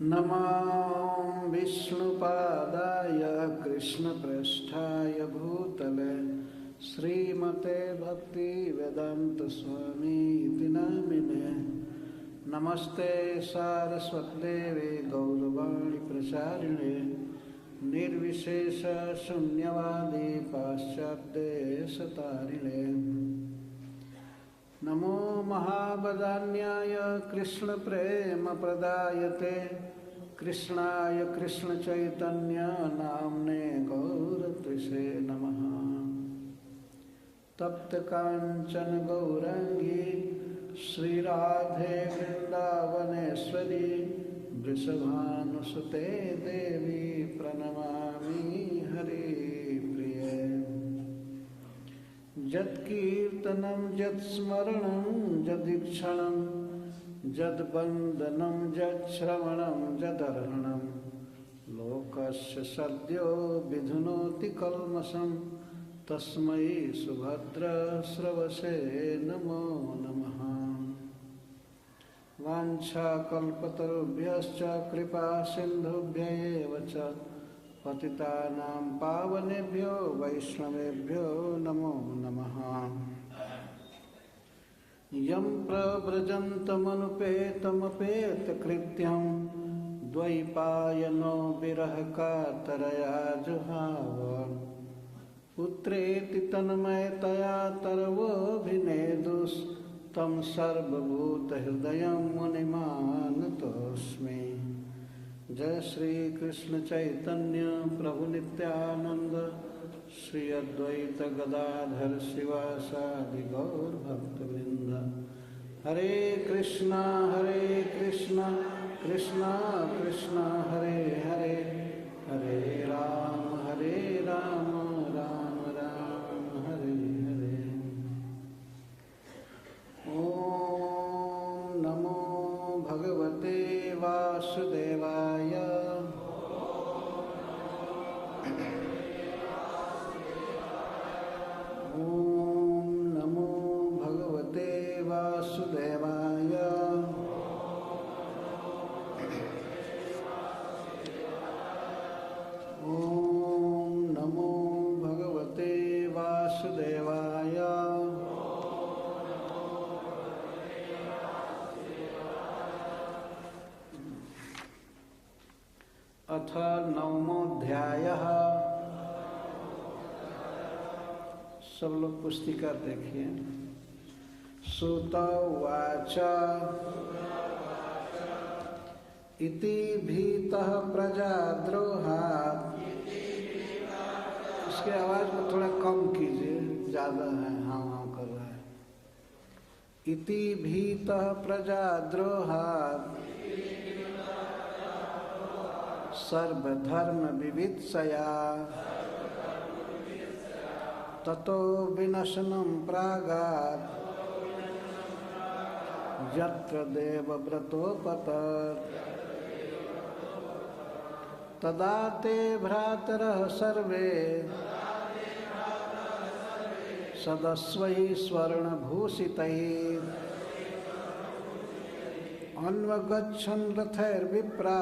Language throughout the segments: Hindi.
नमो विष्णुपादाय कृष्णप्रेष्ठाय भूतले श्रीमते भक्तिवेदान्तस्वामी नामिने। नमस्ते सारस्वतीदेवे गौरवाणी प्रचारिणे निर्विशेष शून्यवादी पाश्चात्यदेशतारिणे। नमो महावदान्याय कृष्णप्रेमप्रदायते कृष्णाय कृष्णचैतन्य नाम्ने गौरत्रिषे नमः। तप्तकाञ्चन गौरांगी श्रीराधे वृन्दावनेश्वरी वृषभानुसुते देवी प्रणमामि हरिप्रिये। यत्कीर्तनं यत्स्मरणं यदीक्षणं यद्वन्दनं यच्छ्रवणं यदर्हणं लोकस्य सद्यो विधुनोति कल्मषं तस्मै सुभद्रश्रवसे नमो नमः। वाञ्छाकल्पतरुभ्यश्च कृपा सिन्धुभ्यैव च पतितानां पावनेभ्यो वैष्णवेभ्यो नमो नमः। यं प्रव्रजन्तमनुपेतमपेतकृत्यं द्वैपायनो विरहकातरया जुहाव पुत्रेति तन्मयतया तरवोऽभिनेदुस्तं सर्वभूतहृदयं मुनिमानतोऽस्मि। जय श्री कृष्ण चैतन्य प्रभु नित्यानंद श्री अद्वैत गदाधर शिवासादि गौर भक्तवृंद। हरे कृष्णा कृष्णा कृष्णा हरे हरे, हरे राम राम राम हरे हरे। ओम नमो भगवते वासुदेवाय। ओम नमो भगवते वासुदेवाय। ओम नमो भगवते वासुदेवाय। अथ नवमोऽध्यायः। सब लोग पुस्तिका देखिए। सूत उवाच इति भीतः प्रजाद्रोहात्। इसके आवाज को थोड़ा कम कीजिए, ज्यादा है, हाँ हाँ कर रहा है। इति भीतः प्रजाद्रोहात् सर्वधर्म विवित्सया ततो विनशनं प्रागात् यत्र देवव्रतोपतत् तदा ते भ्रातरः सर्वे सदस्वैः स्वर्णभूषितैः अन्वगच्छन् रथैर्विप्रा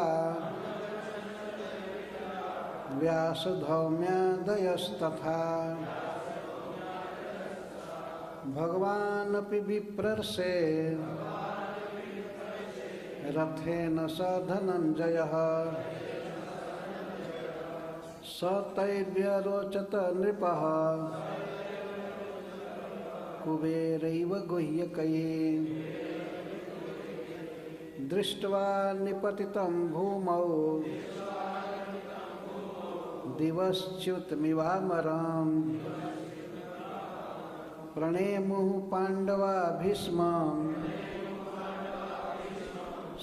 व्यासधौम्यादयस्तथा। भगवानपि विप्रर्षे रथेन स धनञ्जयः स तैर्व्यरोचत नृपः कुबेरैव गुह्यकैः। दृष्ट्वा निपतितं भूमौ दिवश्च्युतमिवामरम् प्रणेमुः पाण्डवा भीष्मं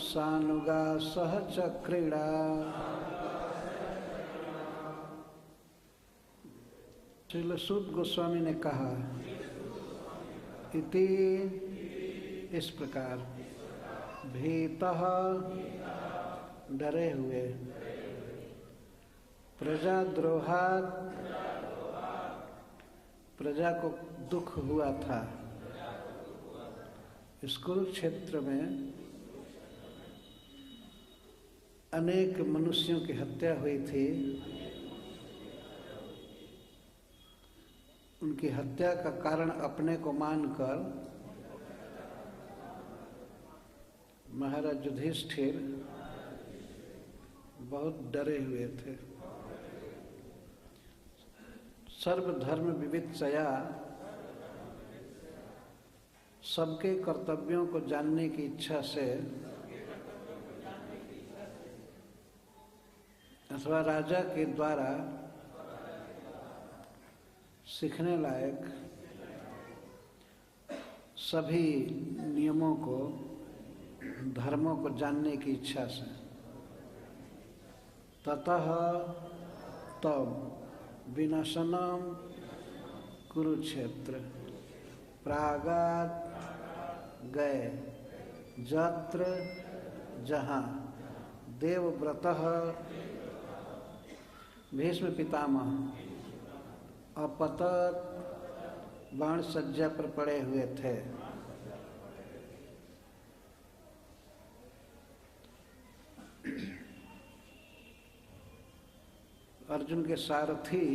सानुगा सह चक्रीड़ा। श्रील सूत गोस्वामी ने कहा इति इस प्रकार, भीतः डरे हुए, प्रजाद्रोहात् प्रजा को दुख हुआ था। इस कुरुक्षेत्र में अनेक मनुष्यों की हत्या हुई थी। उनकी हत्या का कारण अपने को मानकर महाराज युधिष्ठिर बहुत डरे हुए थे। सर्वधर्म विविधया, सबके कर्तव्यों को जानने की इच्छा से अथवा राजा के द्वारा सीखने लायक सभी नियमों को, धर्मों को जानने की इच्छा से ततः तब विनाशनम कुरुक्षेत्र प्रागात् गए जत्र जहाँ देवव्रतः भीष्म पितामह अपतत बाण सज्जा पर पड़े हुए थे। अर्जुन के सारथी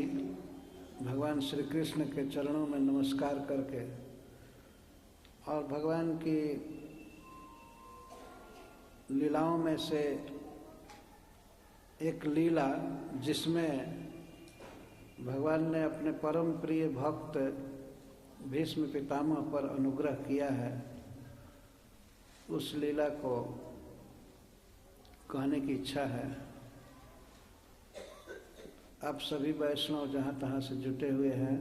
भगवान श्री कृष्ण के चरणों में नमस्कार करके और भगवान की लीलाओं में से एक लीला जिसमें भगवान ने अपने परम प्रिय भक्त भीष्म पितामह पर अनुग्रह किया है, उस लीला को कहने की इच्छा है। आप सभी वैष्णव जहाँ तहाँ से जुटे हुए हैं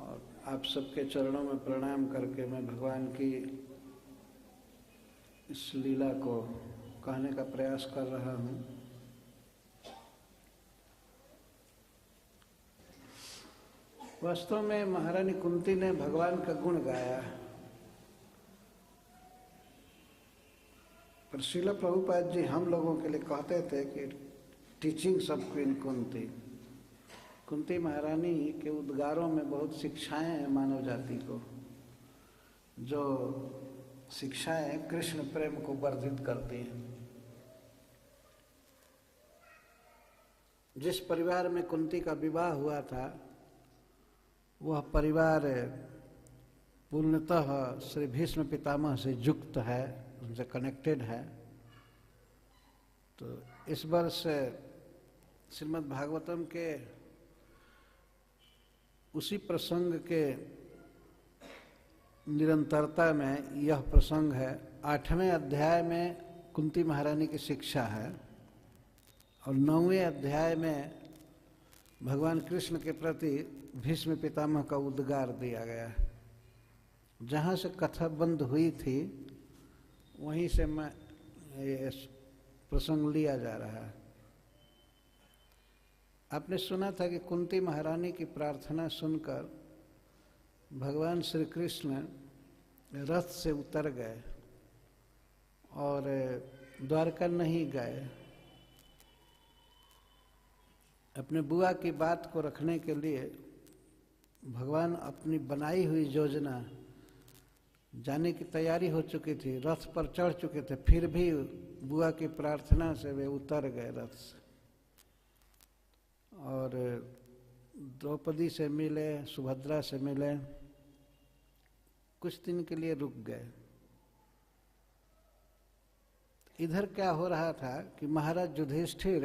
और आप सबके चरणों में प्रणाम करके मैं भगवान की इस लीला को कहने का प्रयास कर रहा हूँ। वास्तव में महारानी कुंती ने भगवान का गुण गाया, पर श्रील प्रभुपाद जी हम लोगों के लिए कहते थे कि teachings of queen Kunti, Kunti महारानी के उद्गारों में बहुत शिक्षाएं हैं मानव जाति को, जो शिक्षाएं कृष्ण प्रेम को वर्धित करती हैं। जिस परिवार में कुंती का विवाह हुआ था वह परिवार पूर्णतः श्री भीष्म पितामह से युक्त है, उनसे कनेक्टेड है। तो इस वर्ष श्रीमद् भागवतम के उसी प्रसंग के निरंतरता में यह प्रसंग है। 8वें अध्याय में कुंती महारानी की शिक्षा है और 9वें अध्याय में भगवान कृष्ण के प्रति भीष्म पितामह का उद्गार दिया गया है। जहाँ से कथा बंद हुई थी वहीं से मैं ये प्रसंग लिया जा रहा है। आपने सुना था कि कुंती महारानी की प्रार्थना सुनकर भगवान श्री कृष्ण रथ से उतर गए और द्वारका नहीं गए। अपने बुआ की बात को रखने के लिए भगवान अपनी बनाई हुई योजना, जाने की तैयारी हो चुकी थी, रथ पर चढ़ चुके थे, फिर भी बुआ की प्रार्थना से वे उतर गए रथ से और द्रौपदी से मिले, सुभद्रा से मिले, कुछ दिन के लिए रुक गए। इधर क्या हो रहा था कि महाराज युधिष्ठिर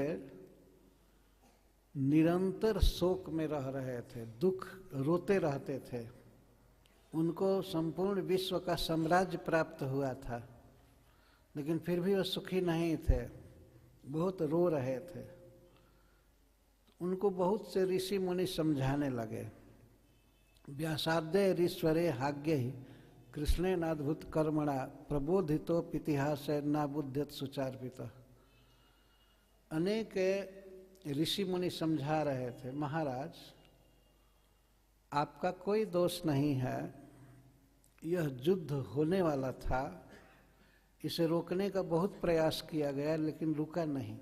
निरंतर शोक में रह रहे थे, दुख रोते रहते थे। उनको संपूर्ण विश्व का साम्राज्य प्राप्त हुआ था, लेकिन फिर भी वो सुखी नहीं थे, बहुत रो रहे थे। उनको बहुत से ऋषि मुनि समझाने लगे। व्यासाद्य ऋश्वरे हाग्य कृष्णे नाद्भुत कर्मणा प्रबोधितो इतिहास नाबुध्यत सुचार्पित। अनेक ऋषि मुनि समझा रहे थे, महाराज आपका कोई दोष नहीं है, यह युद्ध होने वाला था, इसे रोकने का बहुत प्रयास किया गया लेकिन रुका नहीं।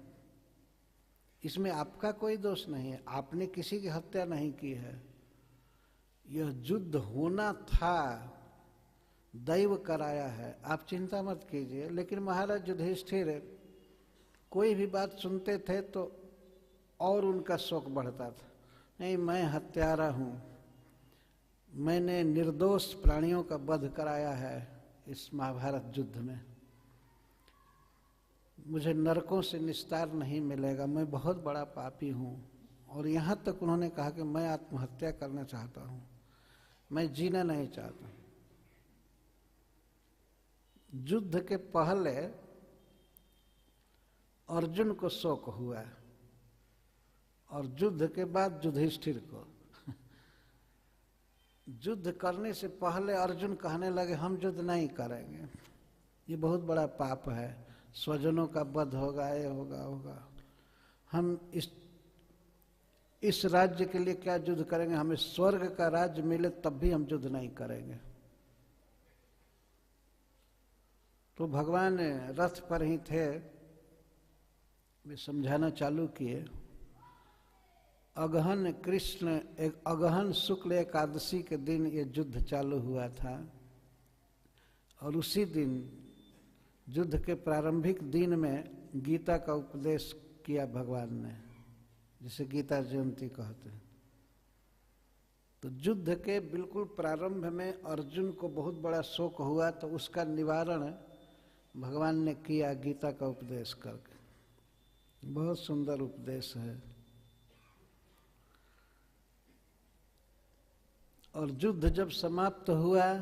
इसमें आपका कोई दोष नहीं है, आपने किसी की हत्या नहीं की है। यह युद्ध होना था दैव कराया है, आप चिंता मत कीजिए। लेकिन महाराज युधिष्ठिर कोई भी बात सुनते थे तो और उनका शोक बढ़ता था। नहीं, मैं हत्यारा हूँ, मैंने निर्दोष प्राणियों का वध कराया है इस महाभारत युद्ध में, मुझे नरकों से निस्तार नहीं मिलेगा, मैं बहुत बड़ा पापी हूँ। और यहाँ तक उन्होंने कहा कि मैं आत्महत्या करना चाहता हूँ, मैं जीना नहीं चाहता। युद्ध के पहले अर्जुन को शोक हुआ और युद्ध के बाद युधिष्ठिर को। युद्ध करने से पहले अर्जुन कहने लगे हम युद्ध नहीं करेंगे, ये बहुत बड़ा पाप है, स्वजनों का वध होगा, ये होगा, हम इस राज्य के लिए क्या युद्ध करेंगे, हमें स्वर्ग का राज्य मिले तब भी हम युद्ध नहीं करेंगे। तो भगवान रथ पर ही थे, वे समझाना चालू किए। अगहन कृष्ण एक अगहन शुक्ल एकादशी के दिन ये युद्ध चालू हुआ था और उसी दिन युद्ध के प्रारंभिक दिन में गीता का उपदेश किया भगवान ने, जिसे गीता जयंती कहते हैं। तो युद्ध के बिल्कुल प्रारंभ में अर्जुन को बहुत बड़ा शोक हुआ, तो उसका निवारण भगवान ने किया गीता का उपदेश करके। बहुत सुंदर उपदेश है। और युद्ध जब समाप्त हुआ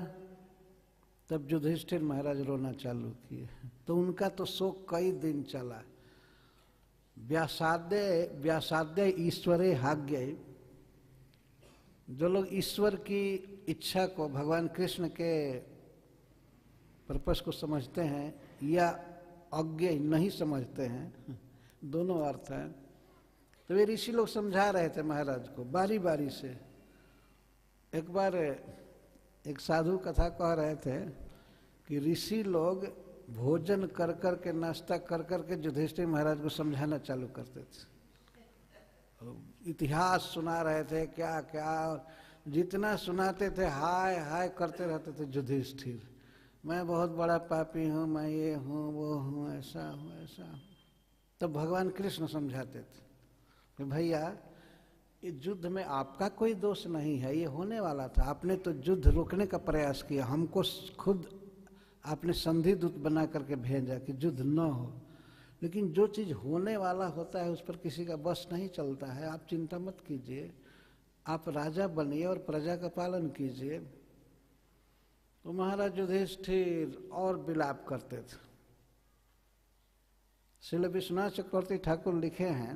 तब युधिष्ठिर महाराज रोना चालू किए। तो उनका तो शोक कई दिन चला। व्यासाद्य ईश्वरे हाग्य, जो लोग ईश्वर की इच्छा को, भगवान कृष्ण के पर्पस को समझते हैं या अज्ञ नहीं समझते हैं, दोनों अर्थ हैं। तो वे ऋषि लोग समझा रहे थे महाराज को बारी बारी से। एक बार एक साधु कथा कह रहे थे कि ऋषि लोग भोजन कर कर के, नाश्ता कर कर के युधिष्ठिर महाराज को समझाना चालू करते थे। इतिहास सुना रहे थे, क्या क्या, जितना सुनाते थे हाय हाय करते रहते थे युधिष्ठिर। मैं बहुत बड़ा पापी हूँ, मैं ये हूँ, वो हूँ, ऐसा हूँ, ऐसा हूँ। तब भगवान कृष्ण समझाते थे कि भैया इस युद्ध में आपका कोई दोष नहीं है, ये होने वाला था। आपने तो युद्ध रोकने का प्रयास किया, हमको खुद आपने संधि दूत बना करके भेजा कि युद्ध न हो। लेकिन जो चीज़ होने वाला होता है उस पर किसी का बस नहीं चलता है। आप चिंता मत कीजिए, आप राजा बनिए और प्रजा का पालन कीजिए। तो महाराज युधिष्ठिर और विलाप करते थे। श्रील विश्वनाथ चक्रवर्ती ठाकुर लिखे हैं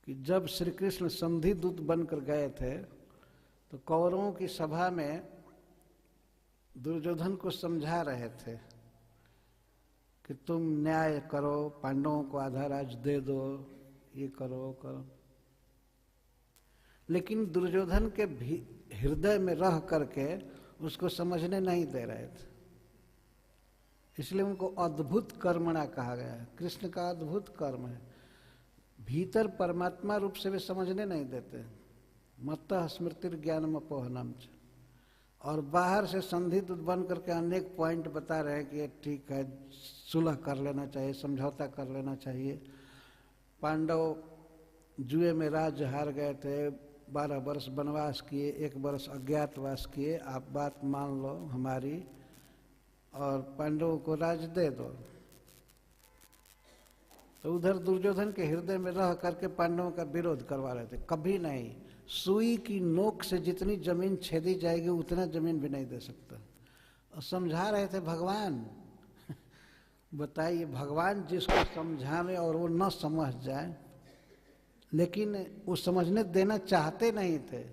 कि जब श्री कृष्ण संधि दूत बनकर गए थे तो कौरवों की सभा में दुर्योधन को समझा रहे थे कि तुम न्याय करो, पांडवों को आधा राज दे दो, ये करो, वो करो। लेकिन दुर्योधन के हृदय में रह करके उसको समझने नहीं दे रहे थे, इसलिए उनको अद्भुत कर्मणा कहा गया है। कृष्ण का अद्भुत कर्म है, भीतर परमात्मा रूप से वे समझने नहीं देते। मत्तः स्मृतिर्ज्ञानम अपोहनम च, और बाहर से संधि दूत बन करके अनेक पॉइंट बता रहे हैं कि ठीक है, सुलह कर लेना चाहिए, समझौता कर लेना चाहिए। पांडव जुए में राज हार गए थे, 12 वर्ष वनवास किए, 1 वर्ष अज्ञातवास किए, आप बात मान लो हमारी और पांडवों को राज दे दो। तो उधर दुर्योधन के हृदय में रह करके पांडवों का विरोध करवा रहे थे। कभी नहीं, सुई की नोक से जितनी जमीन छेदी जाएगी उतना जमीन भी नहीं दे सकता। और समझा रहे थे भगवान। बताइए, भगवान जिसको समझावे और वो न समझ जाए, लेकिन वो समझने देना चाहते नहीं थे।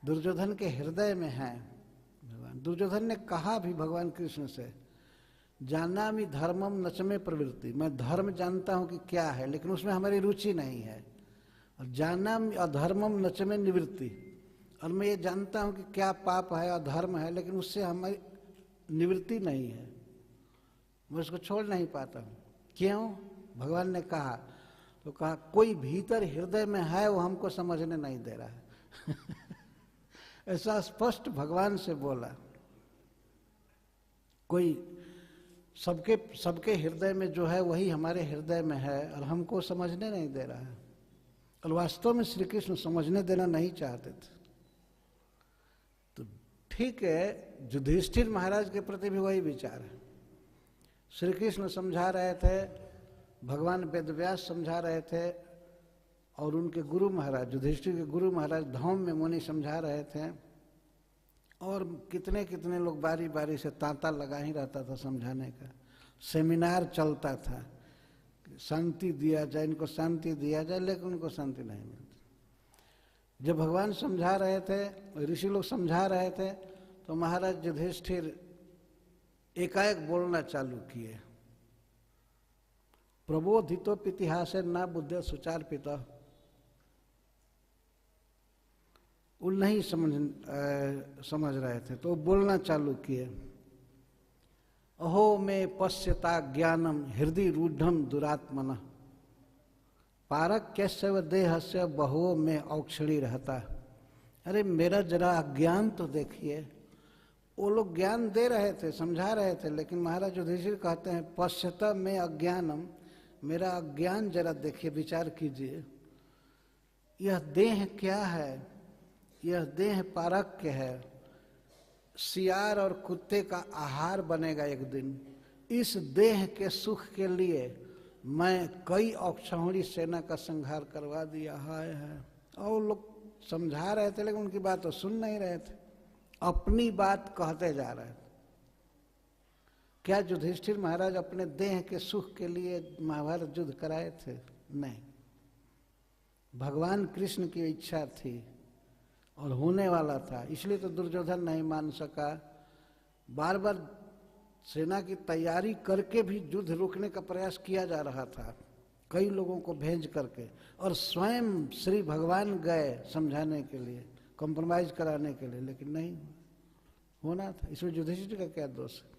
दुर्योधन के हृदय में है भगवान। दुर्योधन ने कहा भी भगवान कृष्ण से, जानामि धर्मम नचमे प्रवृत्ति, मैं धर्म जानता हूँ कि क्या है, लेकिन उसमें हमारी रुचि नहीं है। और जानामि अधर्मम नचमे निवृत्ति, और मैं ये जानता हूँ कि क्या पाप है, अधर्म है, लेकिन उससे हमारी निवृत्ति नहीं है, मैं उसको छोड़ नहीं पाता हूँ। क्यों? भगवान ने कहा। तो कहा कोई भीतर हृदय में है, वो हमको समझने नहीं दे रहा है। ऐसा स्पष्ट भगवान से बोला। कोई सबके हृदय में जो है वही हमारे हृदय में है और हमको समझने नहीं दे रहा है। और वास्तव में श्री कृष्ण समझने देना नहीं चाहते थे। तो ठीक है, युधिष्ठिर महाराज के प्रति भी वही विचार है। श्री कृष्ण समझा रहे थे, भगवान वेदव्यास समझा रहे थे, और उनके गुरु महाराज, युधिष्ठिर के गुरु महाराज धौम्य मुनि समझा रहे थे, और कितने कितने लोग बारी बारी से तांता लगा ही रहता था समझाने का। सेमिनार चलता था, शांति दिया जाए, इनको शांति दिया जाए, लेकिन उनको शांति नहीं मिलती। जब भगवान समझा रहे थे, ऋषि लोग समझा रहे थे, तो महाराज युधिष्ठिर एकाएक बोलना चालू किए, प्रबोधितो इतिहास ना बुद्धि सुचार पिता। वो नहीं समझ रहे थे, तो बोलना चालू किए, अहो में पश्यता ज्ञानम हृदय रूढ़म दुरात्मन पारक कैसे देह से बहुओं में औक्षणी रहता। अरे मेरा जरा अज्ञान तो देखिए। वो लोग ज्ञान दे रहे थे, समझा रहे थे, लेकिन महाराज युधिष्ठिर कहते हैं पश्यता में अज्ञानम, मेरा अज्ञान जरा देखिए, विचार कीजिए। यह देह क्या है? यह देह पारक्य है, सियार और कुत्ते का आहार बनेगा एक दिन। इस देह के सुख के लिए मैं कई औक्षणी सेना का संहार करवा दिया है। और लोग समझा रहे थे, लेकिन उनकी बात तो सुन नहीं रहे थे, अपनी बात कहते जा रहे थे। क्या युधिष्ठिर महाराज अपने देह के सुख के लिए महाभारत युद्ध कराए थे? नहीं, भगवान कृष्ण की इच्छा थी और होने वाला था, इसलिए तो दुर्योधन नहीं मान सका। बार बार सेना की तैयारी करके भी युद्ध रोकने का प्रयास किया जा रहा था, कई लोगों को भेज करके, और स्वयं श्री भगवान गए समझाने के लिए, कॉम्प्रोमाइज कराने के लिए, लेकिन नहीं होना था। इसमें युधिष्ठिर का क्या दोष है?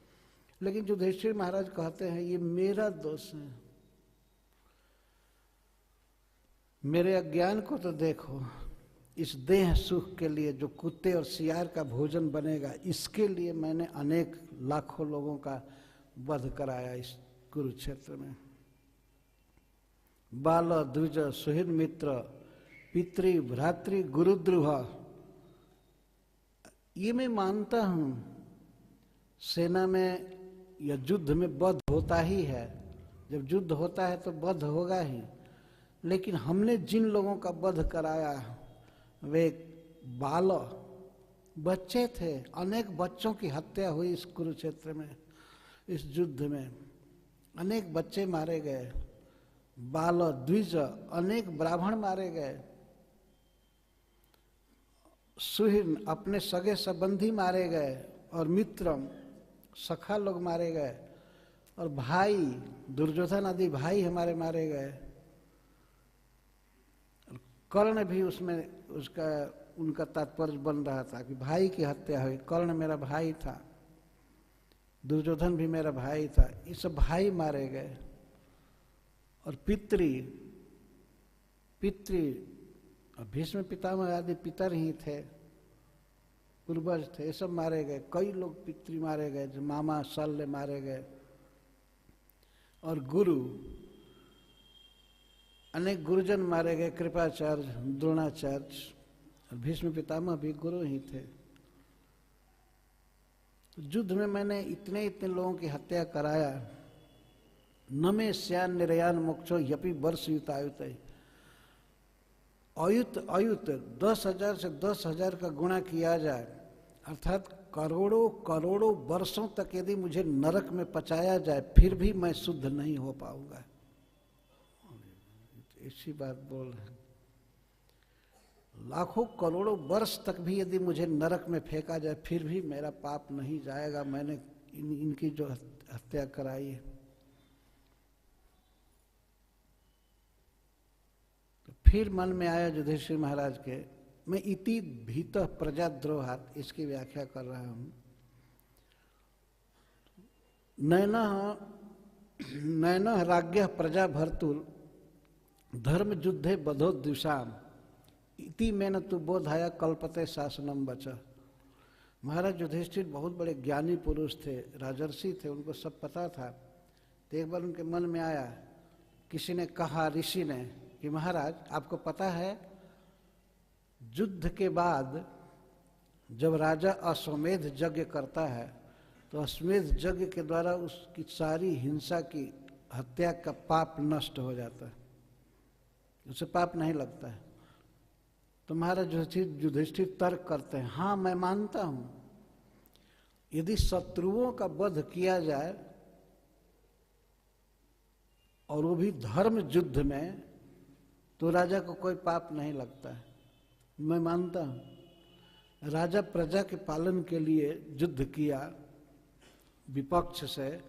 लेकिन युधिष्ठिर महाराज कहते हैं ये मेरा दोष है, मेरे अज्ञान को तो देखो। इस देह सुख के लिए जो कुत्ते और सियार का भोजन बनेगा, इसके लिए मैंने अनेक लाखों लोगों का वध कराया इस कुरुक्षेत्र में। बाल द्विज सुहृद मित्र पितृ भ्रातृ गुरुद्रुह, ये मैं मानता हूं सेना में या युद्ध में वध होता ही है। जब युद्ध होता है तो वध होगा ही, लेकिन हमने जिन लोगों का वध कराया वे बाल बच्चे थे। अनेक बच्चों की हत्या हुई इस कुरुक्षेत्र में, इस युद्ध में अनेक बच्चे मारे गए। बाल द्विज, अनेक ब्राह्मण मारे गए। सुहृद, अपने सगे संबंधी मारे गए, और मित्रम, सखा लोग मारे गए, और भाई दुर्योधन आदि भाई हमारे मारे गए। कर्ण भी उसमें उनका तात्पर्य बन रहा था कि भाई की हत्या हुई। कर्ण मेरा भाई था, दुर्योधन भी मेरा भाई था, ये सब भाई मारे गए। और पितृ भीष्म पितामह आदि पितर ही थे, पूर्वज थे, ये सब मारे गए। कई लोग पितृ मारे गए, जो मामा शल्य मारे गए। और गुरु, अनेक गुरुजन मारे गए, कृपाचार्य, द्रोणाचार्य, और भीष्म पितामह भी गुरु ही थे। युद्ध में मैंने इतने इतने लोगों की हत्या कराया। न में श्यान निर्यान मोक्षो यपि वर्ष युतायुत, अयुत 10,000 से 10,000 का गुणा किया जाए, अर्थात करोड़ों करोड़ों वर्षों तक यदि मुझे नरक में पचाया जाए, फिर भी मैं शुद्ध नहीं हो पाऊंगा। इसी बात बोल रहे हैं। लाखों करोड़ों वर्ष तक भी यदि मुझे नरक में फेंका जाए, फिर भी मेरा पाप नहीं जाएगा। मैंने इनकी जो हत्या कराई है, तो फिर मन में आया युधिष्ठिर महाराज के, मैं इति भीतः प्रजाद्रोहात, इसकी व्याख्या कर रहा हूं। नैनः राज्ञः प्रजा भर्तुर धर्म युद्धे बधो द्विषाम इति में न तु बोधाया कल्पते शासनम बच। महाराज युधिष्ठिर बहुत बड़े ज्ञानी पुरुष थे, राजर्षि थे, उनको सब पता था। तो एक बार उनके मन में आया, किसी ने कहा, ऋषि ने, कि महाराज आपको पता है युद्ध के बाद जब राजा अश्वमेध यज्ञ करता है तो अश्वमेध यज्ञ के द्वारा उसकी सारी हिंसा की हत्या का पाप नष्ट हो जाता है, उसे पाप नहीं लगता है। तो महाराज युधिष्ठिर तर्क करते हैं, हाँ मैं मानता हूं, यदि शत्रुओं का वध किया जाए और वो भी धर्म युद्ध में, तो राजा को कोई पाप नहीं लगता है। मैं मानता हूं राजा प्रजा के पालन के लिए युद्ध किया विपक्ष से,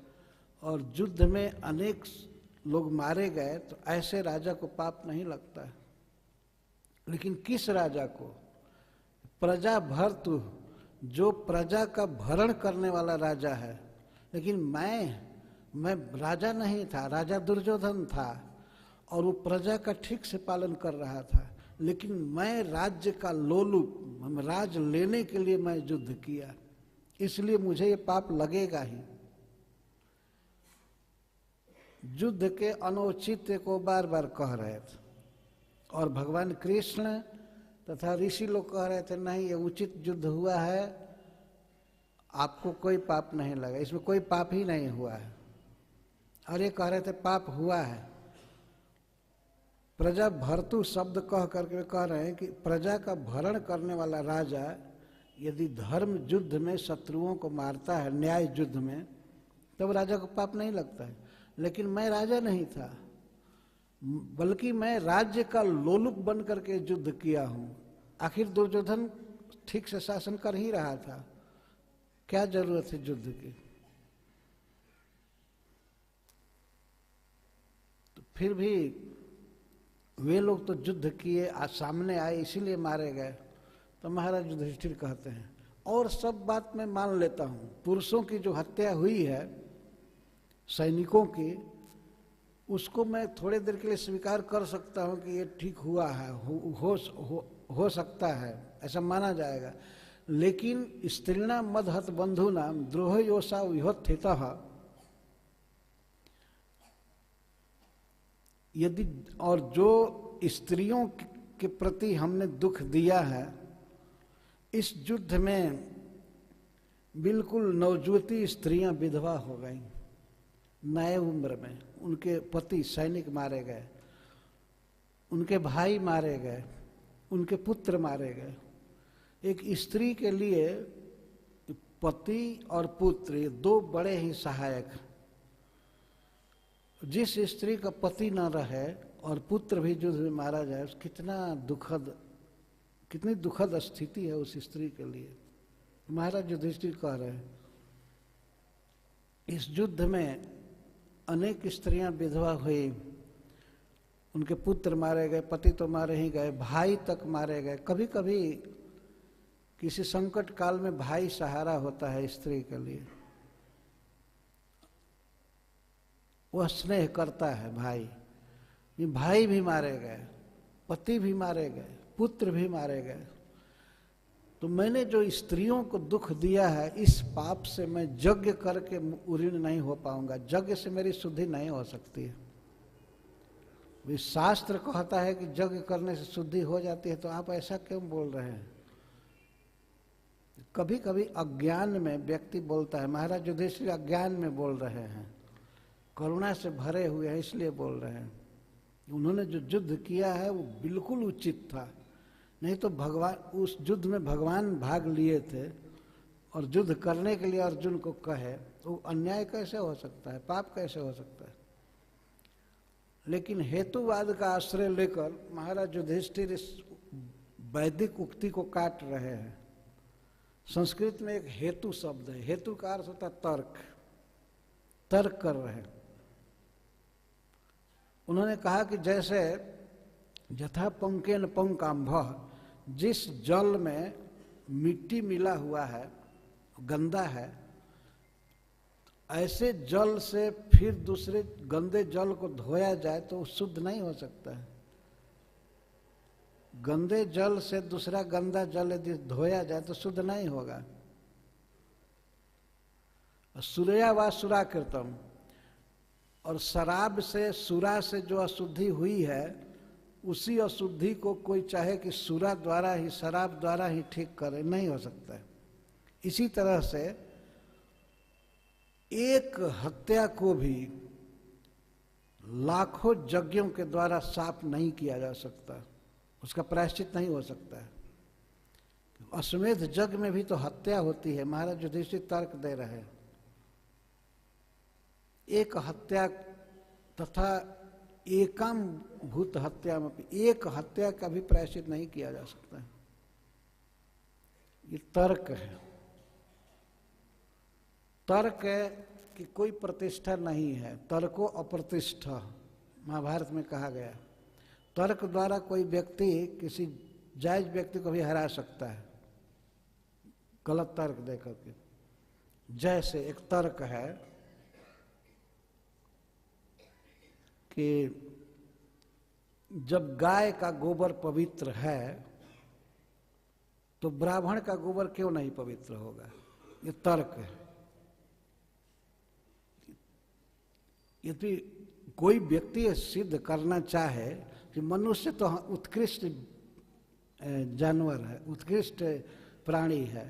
और युद्ध में अनेक लोग मारे गए, तो ऐसे राजा को पाप नहीं लगता है। लेकिन किस राजा को? प्रजा भर्तु, जो प्रजा का भरण करने वाला राजा है। लेकिन मैं राजा नहीं था, राजा दुर्योधन था और वो प्रजा का ठीक से पालन कर रहा था, लेकिन मैं राज्य का लोलुप, राज लेने के लिए मैं युद्ध किया, इसलिए मुझे ये पाप लगेगा ही। युद्ध के अनौचित्य को बार बार कह रहे थे और भगवान कृष्ण तथा ऋषि लोग कह रहे थे, नहीं ये उचित युद्ध हुआ है, आपको कोई पाप नहीं लगा, इसमें कोई पाप ही नहीं हुआ है। और ये कह रहे थे पाप हुआ है। प्रजा भर्तु शब्द कह करके कह रहे हैं कि प्रजा का भरण करने वाला राजा यदि धर्म युद्ध में शत्रुओं को मारता है, न्याय युद्ध में, तब राजा को पाप नहीं लगता है। लेकिन मैं राजा नहीं था, बल्कि मैं राज्य का लोलुप बन करके युद्ध किया हूं। आखिर दुर्योधन ठीक से शासन कर ही रहा था, क्या जरूरत है युद्ध की? तो फिर भी वे लोग तो युद्ध किए, आज सामने आए, इसीलिए मारे गए। तो महाराज युधिष्ठिर कहते हैं, और सब बात मैं मान लेता हूं, पुरुषों की जो हत्या हुई है सैनिकों की, उसको मैं थोड़े देर के लिए स्वीकार कर सकता हूं कि ये ठीक हुआ है, हो सकता है, ऐसा माना जाएगा। लेकिन स्त्रीणाम मदहत बंधुनाम द्रोह योषा विहोत्थितः, यदि और जो स्त्रियों के प्रति हमने दुख दिया है, इस युद्ध में बिल्कुल नवजुवती स्त्रियां विधवा हो गईं, नए उम्र में उनके पति सैनिक मारे गए, उनके भाई मारे गए, उनके पुत्र मारे गए। एक स्त्री के लिए पति और पुत्र ये दो बड़े ही सहायक। जिस स्त्री का पति न रहे और पुत्र भी युद्ध में मारा जाए, कितनी दुखद स्थिति है उस स्त्री के लिए। महाराज युधिष्ठिर कह रहे हैं, इस युद्ध में अनेक स्त्रियां विधवा हुई, उनके पुत्र मारे गए, पति तो मारे ही गए, भाई तक मारे गए। कभी कभी किसी संकट काल में भाई सहारा होता है स्त्री के लिए, वह स्नेह करता है भाई। ये भाई भी मारे गए, पति भी मारे गए, पुत्र भी मारे गए। तो मैंने जो स्त्रियों को दुख दिया है, इस पाप से मैं यज्ञ करके उऋण नहीं हो पाऊंगा, यज्ञ से मेरी शुद्धि नहीं हो सकती है। शास्त्र कहता है कि यज्ञ करने से शुद्धि हो जाती है, तो आप ऐसा क्यों बोल रहे हैं? कभी कभी अज्ञान में व्यक्ति बोलता है, महाराज युधिष्ठिर अज्ञान में बोल रहे हैं, करुणा से भरे हुए हैं इसलिए बोल रहे हैं। उन्होंने जो युद्ध किया है वो बिल्कुल उचित था, नहीं तो भगवान उस युद्ध में भगवान भाग लिए थे और युद्ध करने के लिए अर्जुन को कहे, तो अन्याय कैसे हो सकता है, पाप कैसे हो सकता है? लेकिन हेतुवाद का आश्रय लेकर महाराज युधिष्ठिर इस वैदिक उक्ति को काट रहे हैं। संस्कृत में एक हेतु शब्द है, हेतु का अर्थ होता है तर्क, तर्क कर रहे हैं। उन्होंने कहा कि जैसे यथा पंकेन पंकाम्भः, जिस जल में मिट्टी मिला हुआ है, गंदा है, ऐसे जल से फिर दूसरे गंदे जल को धोया जाए तो शुद्ध नहीं हो सकता है। गंदे जल से दूसरा गंदा जल यदि धोया जाए तो शुद्ध नहीं होगा। सुरया व सुराकृतम, और शराब से, सुरा से जो अशुद्धि हुई है, उसी अशुद्धि को कोई चाहे कि सुरा द्वारा ही, शराब द्वारा ही ठीक करे, नहीं हो सकता है। इसी तरह से एक हत्या को भी लाखों यज्ञों के द्वारा साफ नहीं किया जा सकता, उसका प्रायश्चित नहीं हो सकता है। अश्वमेध यज्ञ में भी तो हत्या होती है। महाराज युधिष्ठिर तर्क दे रहे हैं, एक हत्या तथा एकाम भूत हत्या में, एक हत्या का भी प्रायश्चित नहीं किया जा सकता है। ये तर्क है। तर्क है कि कोई प्रतिष्ठा नहीं है, तर्को अप्रतिष्ठा महाभारत में कहा गया। तर्क द्वारा कोई व्यक्ति किसी जायज व्यक्ति को भी हरा सकता है, गलत तर्क दे करके। जैसे एक तर्क है कि जब गाय का गोबर पवित्र है तो ब्राह्मण का गोबर क्यों नहीं पवित्र होगा, ये तर्क है। यदि कोई व्यक्ति सिद्ध करना चाहे कि मनुष्य तो उत्कृष्ट जानवर है, उत्कृष्ट प्राणी है,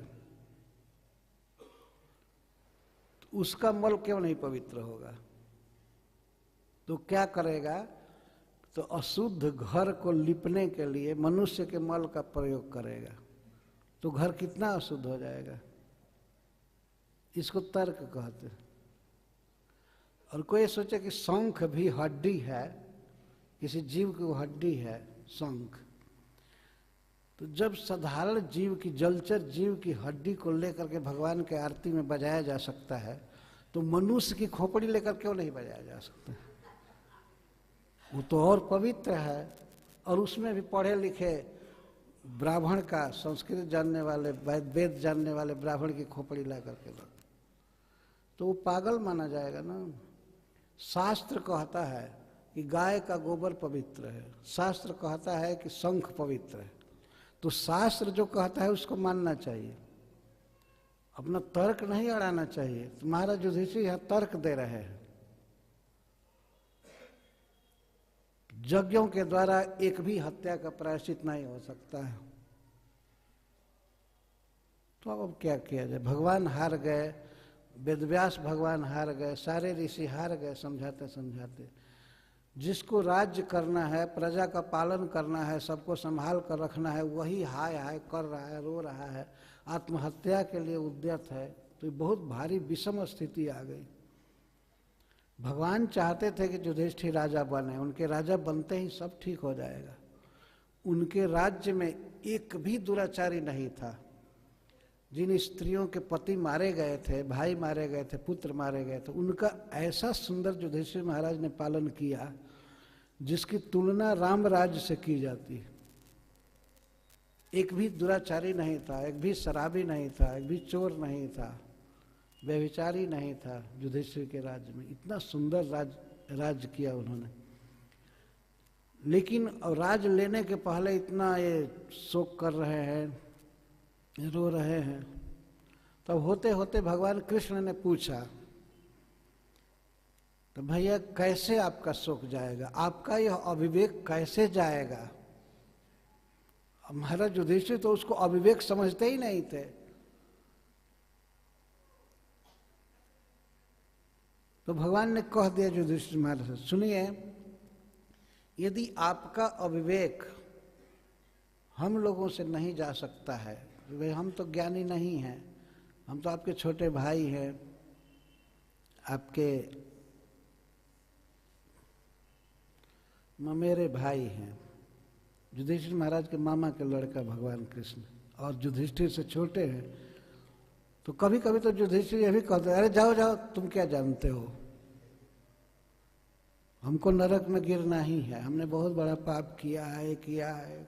तो उसका मल क्यों नहीं पवित्र होगा, तो क्या करेगा, तो अशुद्ध घर को लिपने के लिए मनुष्य के मल का प्रयोग करेगा, तो घर कितना अशुद्ध हो जाएगा। इसको तर्क कहते हैं। और कोई सोचे कि शंख भी हड्डी है, किसी जीव की वो हड्डी है शंख, तो जब साधारण जीव की, जलचर जीव की हड्डी को लेकर के भगवान के आरती में बजाया जा सकता है, तो मनुष्य की खोपड़ी लेकर क्यों नहीं बजाया जा सकता। वो तो और पवित्र है, और उसमें भी पढ़े लिखे ब्राह्मण का, संस्कृत जानने वाले, वेद जानने वाले ब्राह्मण की खोपड़ी ला करके लो, तो वो पागल माना जाएगा ना। शास्त्र कहता है कि गाय का गोबर पवित्र है, शास्त्र कहता है कि शंख पवित्र है, तो शास्त्र जो कहता है उसको मानना चाहिए, अपना तर्क नहीं अड़ाना चाहिए। तो महाराज युधिष्ठिर यहां तर्क दे रहे हैं, यज्ञों के द्वारा एक भी हत्या का प्रायश्चित नहीं हो सकता है। तो अब क्या किया जाए, भगवान हार गए, वेदव्यास भगवान हार गए, सारे ऋषि हार गए समझाते समझाते। जिसको राज्य करना है, प्रजा का पालन करना है, सबको संभाल कर रखना है, वही हाय हाय कर रहा है, रो रहा है, आत्महत्या के लिए उद्यत है, तो ये बहुत भारी विषम स्थिति आ गई। भगवान चाहते थे कि युधिष्ठिर राजा बने, उनके राजा बनते ही सब ठीक हो जाएगा। उनके राज्य में एक भी दुराचारी नहीं था। जिन स्त्रियों के पति मारे गए थे, भाई मारे गए थे, पुत्र मारे गए थे, उनका ऐसा सुंदर युधिष्ठिर महाराज ने पालन किया जिसकी तुलना राम राज्य से की जाती है। एक भी दुराचारी नहीं था, एक भी शराबी नहीं था, एक भी चोर नहीं था, व्यभिचारी नहीं था युधिष्ठिर के राज्य में। इतना सुंदर राज्य किया उन्होंने। लेकिन राज लेने के पहले इतना ये शोक कर रहे हैं, रो रहे हैं। तब होते होते भगवान कृष्ण ने पूछा, तो भैया कैसे आपका शोक जाएगा, आपका यह अविवेक कैसे जाएगा। महाराज युधिष्ठिर तो उसको अविवेक समझते ही नहीं थे। तो भगवान ने कह दिया युधिष्ठिर महाराज, सुनिए, यदि आपका अविवेक हम लोगों से नहीं जा सकता है, भाई हम तो ज्ञानी नहीं हैं, हम तो आपके छोटे भाई हैं, आपके ममेरे भाई हैं। युधिष्ठिर महाराज के मामा के लड़का भगवान कृष्ण, और युधिष्ठिर से छोटे हैं। तो कभी कभी तो युधिष्ठिर ये भी कहते हैं, अरे जाओ जाओ, तुम क्या जानते हो, हमको नरक में गिरना ही है, हमने बहुत बड़ा पाप किया है, किया है,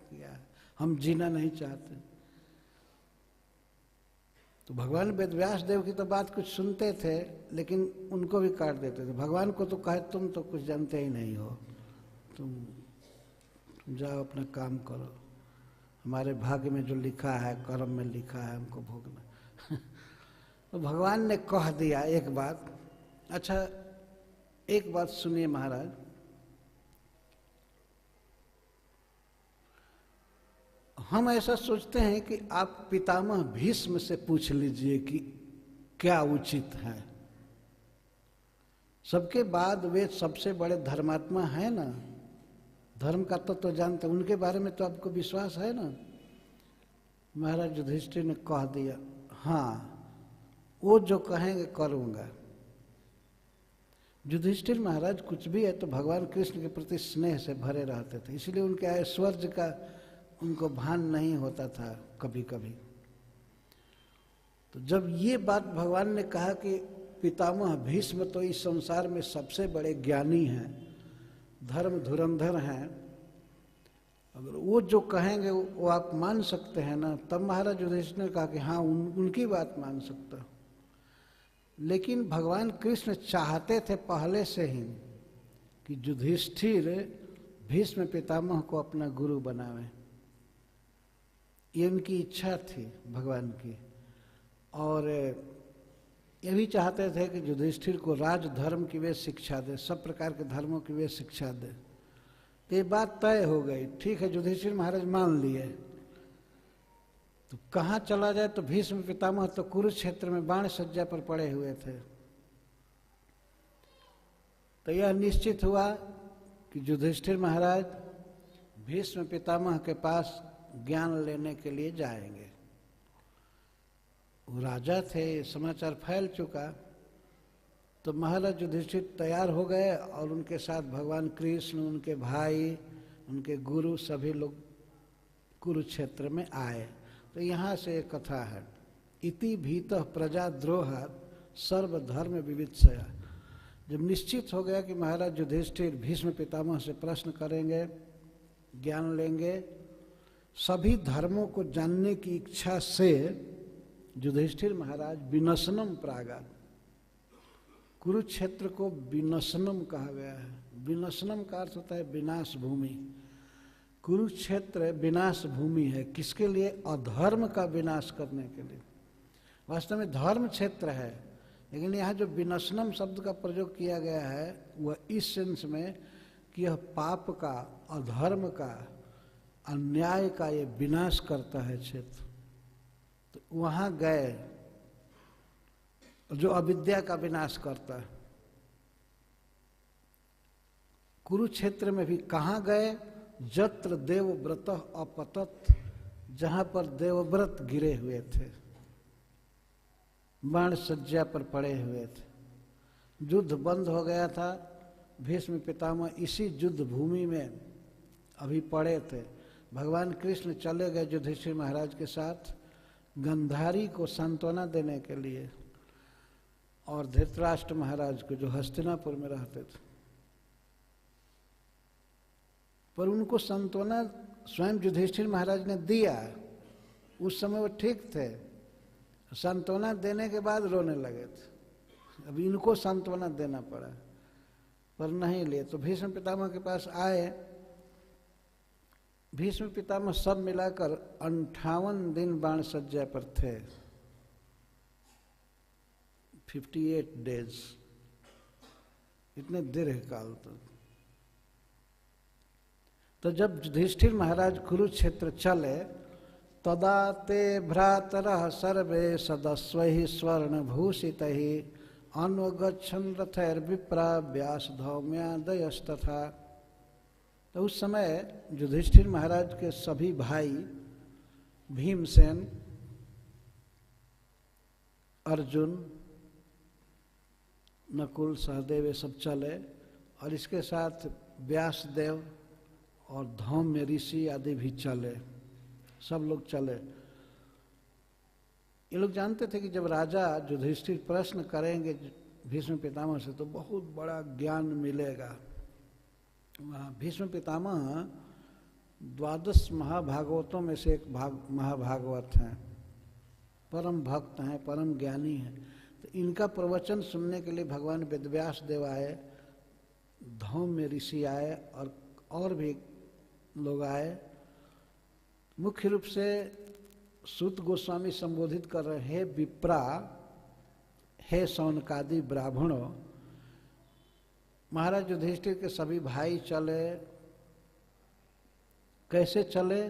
हम जीना नहीं चाहते। तो भगवान वेदव्यास देव की तो बात कुछ सुनते थे, लेकिन उनको भी काट देते थे। भगवान को तो कहे, तुम तो कुछ जानते ही नहीं हो, तुम जाओ अपना काम करो, हमारे भाग्य में जो लिखा है, कर्म में लिखा है, हमको भोगना। तो भगवान ने कह दिया एक बात। अच्छा, एक बात सुनिए महाराज, हम ऐसा सोचते हैं कि आप पितामह भीष्म से पूछ लीजिए कि क्या उचित है। सबके बाद वे सबसे बड़े धर्मात्मा हैं ना, धर्म का तत्व तो जानते, उनके बारे में तो आपको विश्वास है ना। महाराज युधिष्ठिर ने कह दिया, हाँ वो जो कहेंगे करूँगा। युधिष्ठिर महाराज कुछ भी है तो भगवान कृष्ण के प्रति स्नेह से भरे रहते थे, इसलिए उनके ऐश्वर्य का उनको भान नहीं होता था कभी कभी। तो जब ये बात भगवान ने कहा कि पितामह भीष्म तो इस संसार में सबसे बड़े ज्ञानी हैं, धर्म धुरंधर हैं, अगर वो जो कहेंगे वो आप मान सकते हैं ना, तब महाराज युधिष्ठिर ने कहा कि हाँ उनकी बात मान सकता। लेकिन भगवान कृष्ण चाहते थे पहले से ही कि युधिष्ठिर भीष्म पितामह को अपना गुरु बनावे, ये उनकी इच्छा थी भगवान की। और ये भी चाहते थे कि युधिष्ठिर को राजधर्म की वे शिक्षा दे, सब प्रकार के धर्मों की वे शिक्षा दे। तो ये बात तय हो गई, ठीक है युधिष्ठिर महाराज मान लिए। तो कहाँ चला जाए, तो भीष्म पितामह तो कुरुक्षेत्र में बाण सज्जा पर पड़े हुए थे। तो यह निश्चित हुआ कि युधिष्ठिर महाराज भीष्म पितामह के पास ज्ञान लेने के लिए जाएंगे। वो राजा थे, समाचार फैल चुका। तो महाराज युधिष्ठिर तैयार हो गए और उनके साथ भगवान कृष्ण, उनके भाई, उनके गुरु सभी लोग कुरुक्षेत्र में आए। तो यहाँ से एक कथा है, इति भीतः प्रजाद्रोह सर्वधर्म विवित्सया। जब निश्चित हो गया कि महाराज युधिष्ठिर भीष्म पितामह से प्रश्न करेंगे, ज्ञान लेंगे, सभी धर्मों को जानने की इच्छा से युधिष्ठिर महाराज विनशनम प्रागा, कुरुक्षेत्र को विनशनम कहा गया है। विनशनम का अर्थ होता है विनाश भूमि। कुरुक्षेत्र विनाश भूमि है, किसके लिए? अधर्म का विनाश करने के लिए। वास्तव में धर्म क्षेत्र है, लेकिन यहाँ जो विनशनम शब्द का प्रयोग किया गया है वह इस सेंस में कि यह पाप का, अधर्म का, अन्याय का ये विनाश करता है क्षेत्र। तो वहाँ गए जो अविद्या का विनाश करता है। कुरुक्षेत्र में भी कहाँ गए? जत्र देवव्रत अपतत, जहाँ पर देवव्रत गिरे हुए थे, बाण सज्जा पर पड़े हुए थे। युद्ध बंद हो गया था, भीष्म पितामह इसी युद्ध भूमि में अभी पड़े थे। भगवान कृष्ण चले गए युधिष्ठिर महाराज के साथ गंधारी को सांत्वना देने के लिए, और धृतराष्ट्र महाराज को जो हस्तिनापुर में रहते थे। पर उनको सांत्वना स्वयं युधिष्ठिर महाराज ने दिया, उस समय वो ठीक थे। सांत्वना देने के बाद रोने लगे थे, अब इनको सांत्वना देना पड़ा, पर नहीं लिए। तो भीष्म पितामह के पास आए। भीष्म पितामह सब मिलाकर 58 दिन बाण सज्जा पर थे, 58 डेज, इतने दीर्घ काल तक। तो जब युधिष्ठिर महाराज कुरुक्षेत्र चले, तदा ते भ्रातरः सर्वे सदस्वैः स्वर्णभूषितैः अन्वगच्छन् रथैर्विप्रा व्यासधौम्यादयस्तथा। तो उस समय युधिष्ठिर महाराज के सभी भाई भीमसेन, अर्जुन, नकुल, सहदेव ये सब चले, और इसके साथ व्यासदेव और धौम्य ऋषि आदि भी चले, सब लोग चले। ये लोग जानते थे कि जब राजा युधिष्ठिर प्रश्न करेंगे भीष्म पितामह से तो बहुत बड़ा ज्ञान मिलेगा। वहाँ भीष्म पितामह 12 महाभागवतों में से एक महाभागवत हैं, परम भक्त हैं, परम ज्ञानी हैं। तो इनका प्रवचन सुनने के लिए भगवान वेदव्यास देव आए, धौम्य ऋषि आए, और भी लोग आए। मुख्य रूप से सूत गोस्वामी संबोधित कर रहे हैं, विप्रा हे शौनकादि ब्राह्मणों, महाराज युधिष्ठिर के सभी भाई चले। कैसे चले?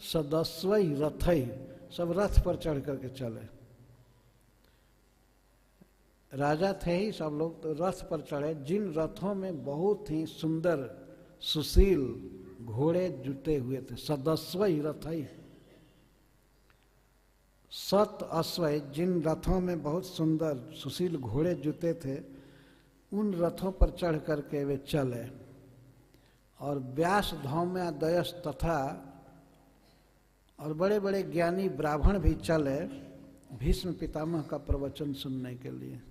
सदस्वई रथई, सब रथ पर चढ़ करके चले। राजा थे ही सब लोग, तो रथ पर चढ़े। जिन रथों में बहुत ही सुंदर सुशील घोड़े जुटे हुए थे, सदस्वई रथई, सत अश्वय, जिन रथों में बहुत सुंदर सुशील घोड़े जुटे थे, उन रथों पर चढ़ करके वे चले। और व्यास धौम्या दयस तथा, और बड़े बड़े ज्ञानी ब्राह्मण भी चले भीष्म पितामह का प्रवचन सुनने के लिए,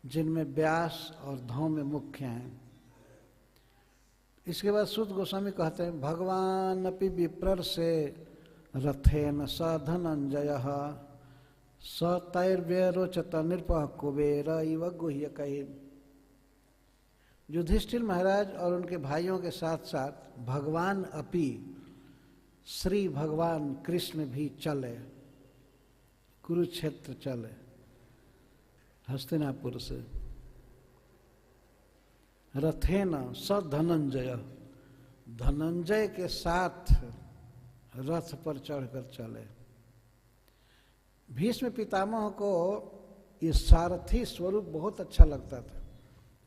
जिनमें व्यास और धौम्य मुख्य हैं। इसके बाद सूत गोस्वामी कहते हैं, भगवान अपि विप्र से रथेन स धनंजयः स तैर्व्यरोचत नृपः कुबेर इव गुह्यकैः। युधिष्ठिर महाराज और उनके भाइयों के साथ साथ भगवान अपि, श्री भगवान कृष्ण भी चले, कुरुक्षेत्र चले, हस्तिनापुर से। रथेन स धनंजय, धनंजय के साथ रथ पर चढ़कर चले। भीष्म पितामह को ये सारथी स्वरूप बहुत अच्छा लगता था,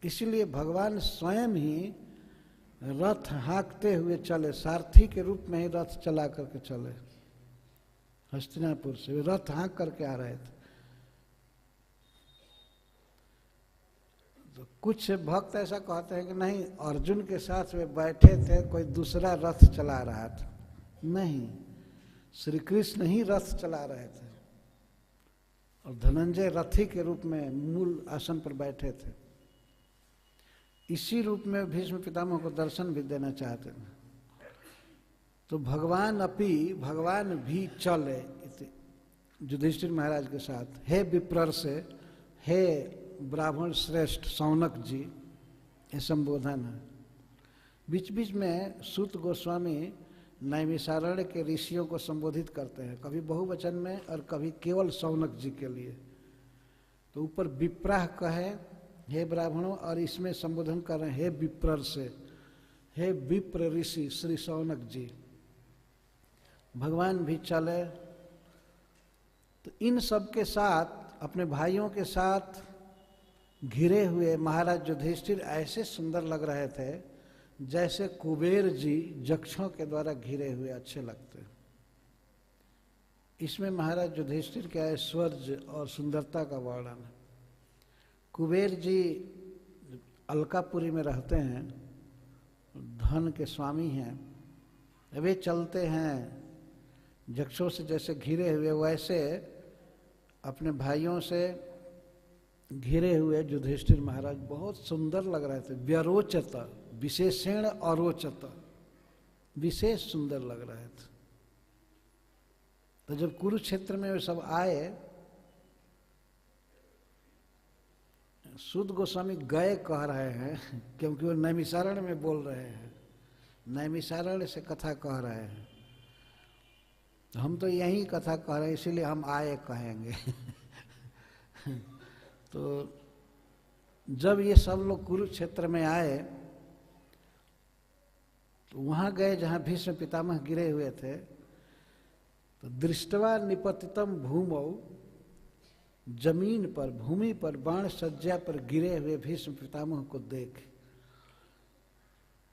इसीलिए भगवान स्वयं ही रथ हाँकते हुए चले, सारथी के रूप में ही रथ चला करके चले। हस्तिनापुर से वे रथ हाँक करके आ रहे थे। तो कुछ भक्त ऐसा कहते हैं कि नहीं, अर्जुन के साथ वे बैठे थे, कोई दूसरा रथ चला रहा था। नहीं, श्री कृष्ण ही रथ चला रहे थे और धनंजय रथी के रूप में मूल आसन पर बैठे थे। इसी रूप में भीष्म पितामह को दर्शन भी देना चाहते थे। तो भगवान अपि, भगवान भी चले युधिष्ठिर महाराज के साथ। हे विप्र से, हे ब्राह्मण श्रेष्ठ शौनक जी, ये संबोधन है। बीच बीच में सूत गोस्वामी नैमिषारण्य के ऋषियों को संबोधित करते हैं, कभी बहुवचन में और कभी केवल शौनक जी के लिए। तो ऊपर विप्राह कहे हे ब्राह्मणों, और इसमें संबोधन कर रहे हैं हे विप्र से, हे विप्र ऋषि श्री शौनक जी। भगवान भी चले। तो इन सब के साथ, अपने भाइयों के साथ घिरे हुए महाराज युधिष्ठिर ऐसे सुंदर लग रहे थे जैसे कुबेर जी यक्षों के द्वारा घिरे हुए अच्छे लगते। इसमें महाराज युधिष्ठिर के ऐश्वर्य और सुंदरता का वर्णन है। कुबेर जी अलकापुरी में रहते हैं, धन के स्वामी हैं। वे चलते हैं यक्षों से जैसे घिरे हुए, वैसे अपने भाइयों से घिरे हुए युधिष्ठिर महाराज बहुत सुंदर लग रहे थे। व्यरोचत, विशेषण अरोचत, विशेष सुंदर लग रहे थे। तो जब कुरुक्षेत्र में वे सब आए, सूत गोस्वामी गए कह रहे हैं क्योंकि वो नैमिषारण्य में बोल रहे हैं, नैमिषारण्य से कथा कह रहे हैं। हम तो यही कथा कह रहे हैं, इसीलिए हम आए कहेंगे। तो जब ये सब लोग कुरुक्षेत्र में आए तो वहां गए जहां भीष्म पितामह गिरे हुए थे। तो दृष्टवा निपतितम भूमौ, जमीन पर, भूमि पर, बाण सज्जा पर गिरे हुए भीष्म पितामह को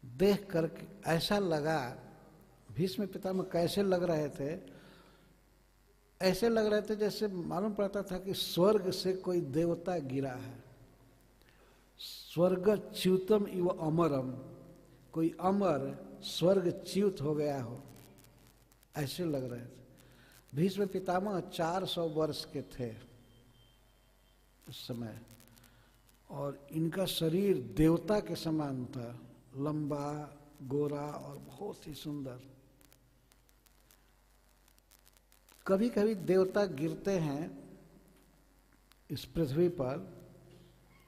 देख करके ऐसा लगा, भीष्म पितामह कैसे लग रहे थे? ऐसे लग रहे थे जैसे मालूम पड़ता था कि स्वर्ग से कोई देवता गिरा है। स्वर्ग च्युतम इव अमरम, कोई अमर स्वर्ग च्युत हो गया हो, ऐसे लग रहे थे। भीष्म पितामह 400 वर्ष के थे उस समय, और इनका शरीर देवता के समान था, लंबा, गोरा और बहुत ही सुंदर। कभी कभी देवता गिरते हैं इस पृथ्वी पर,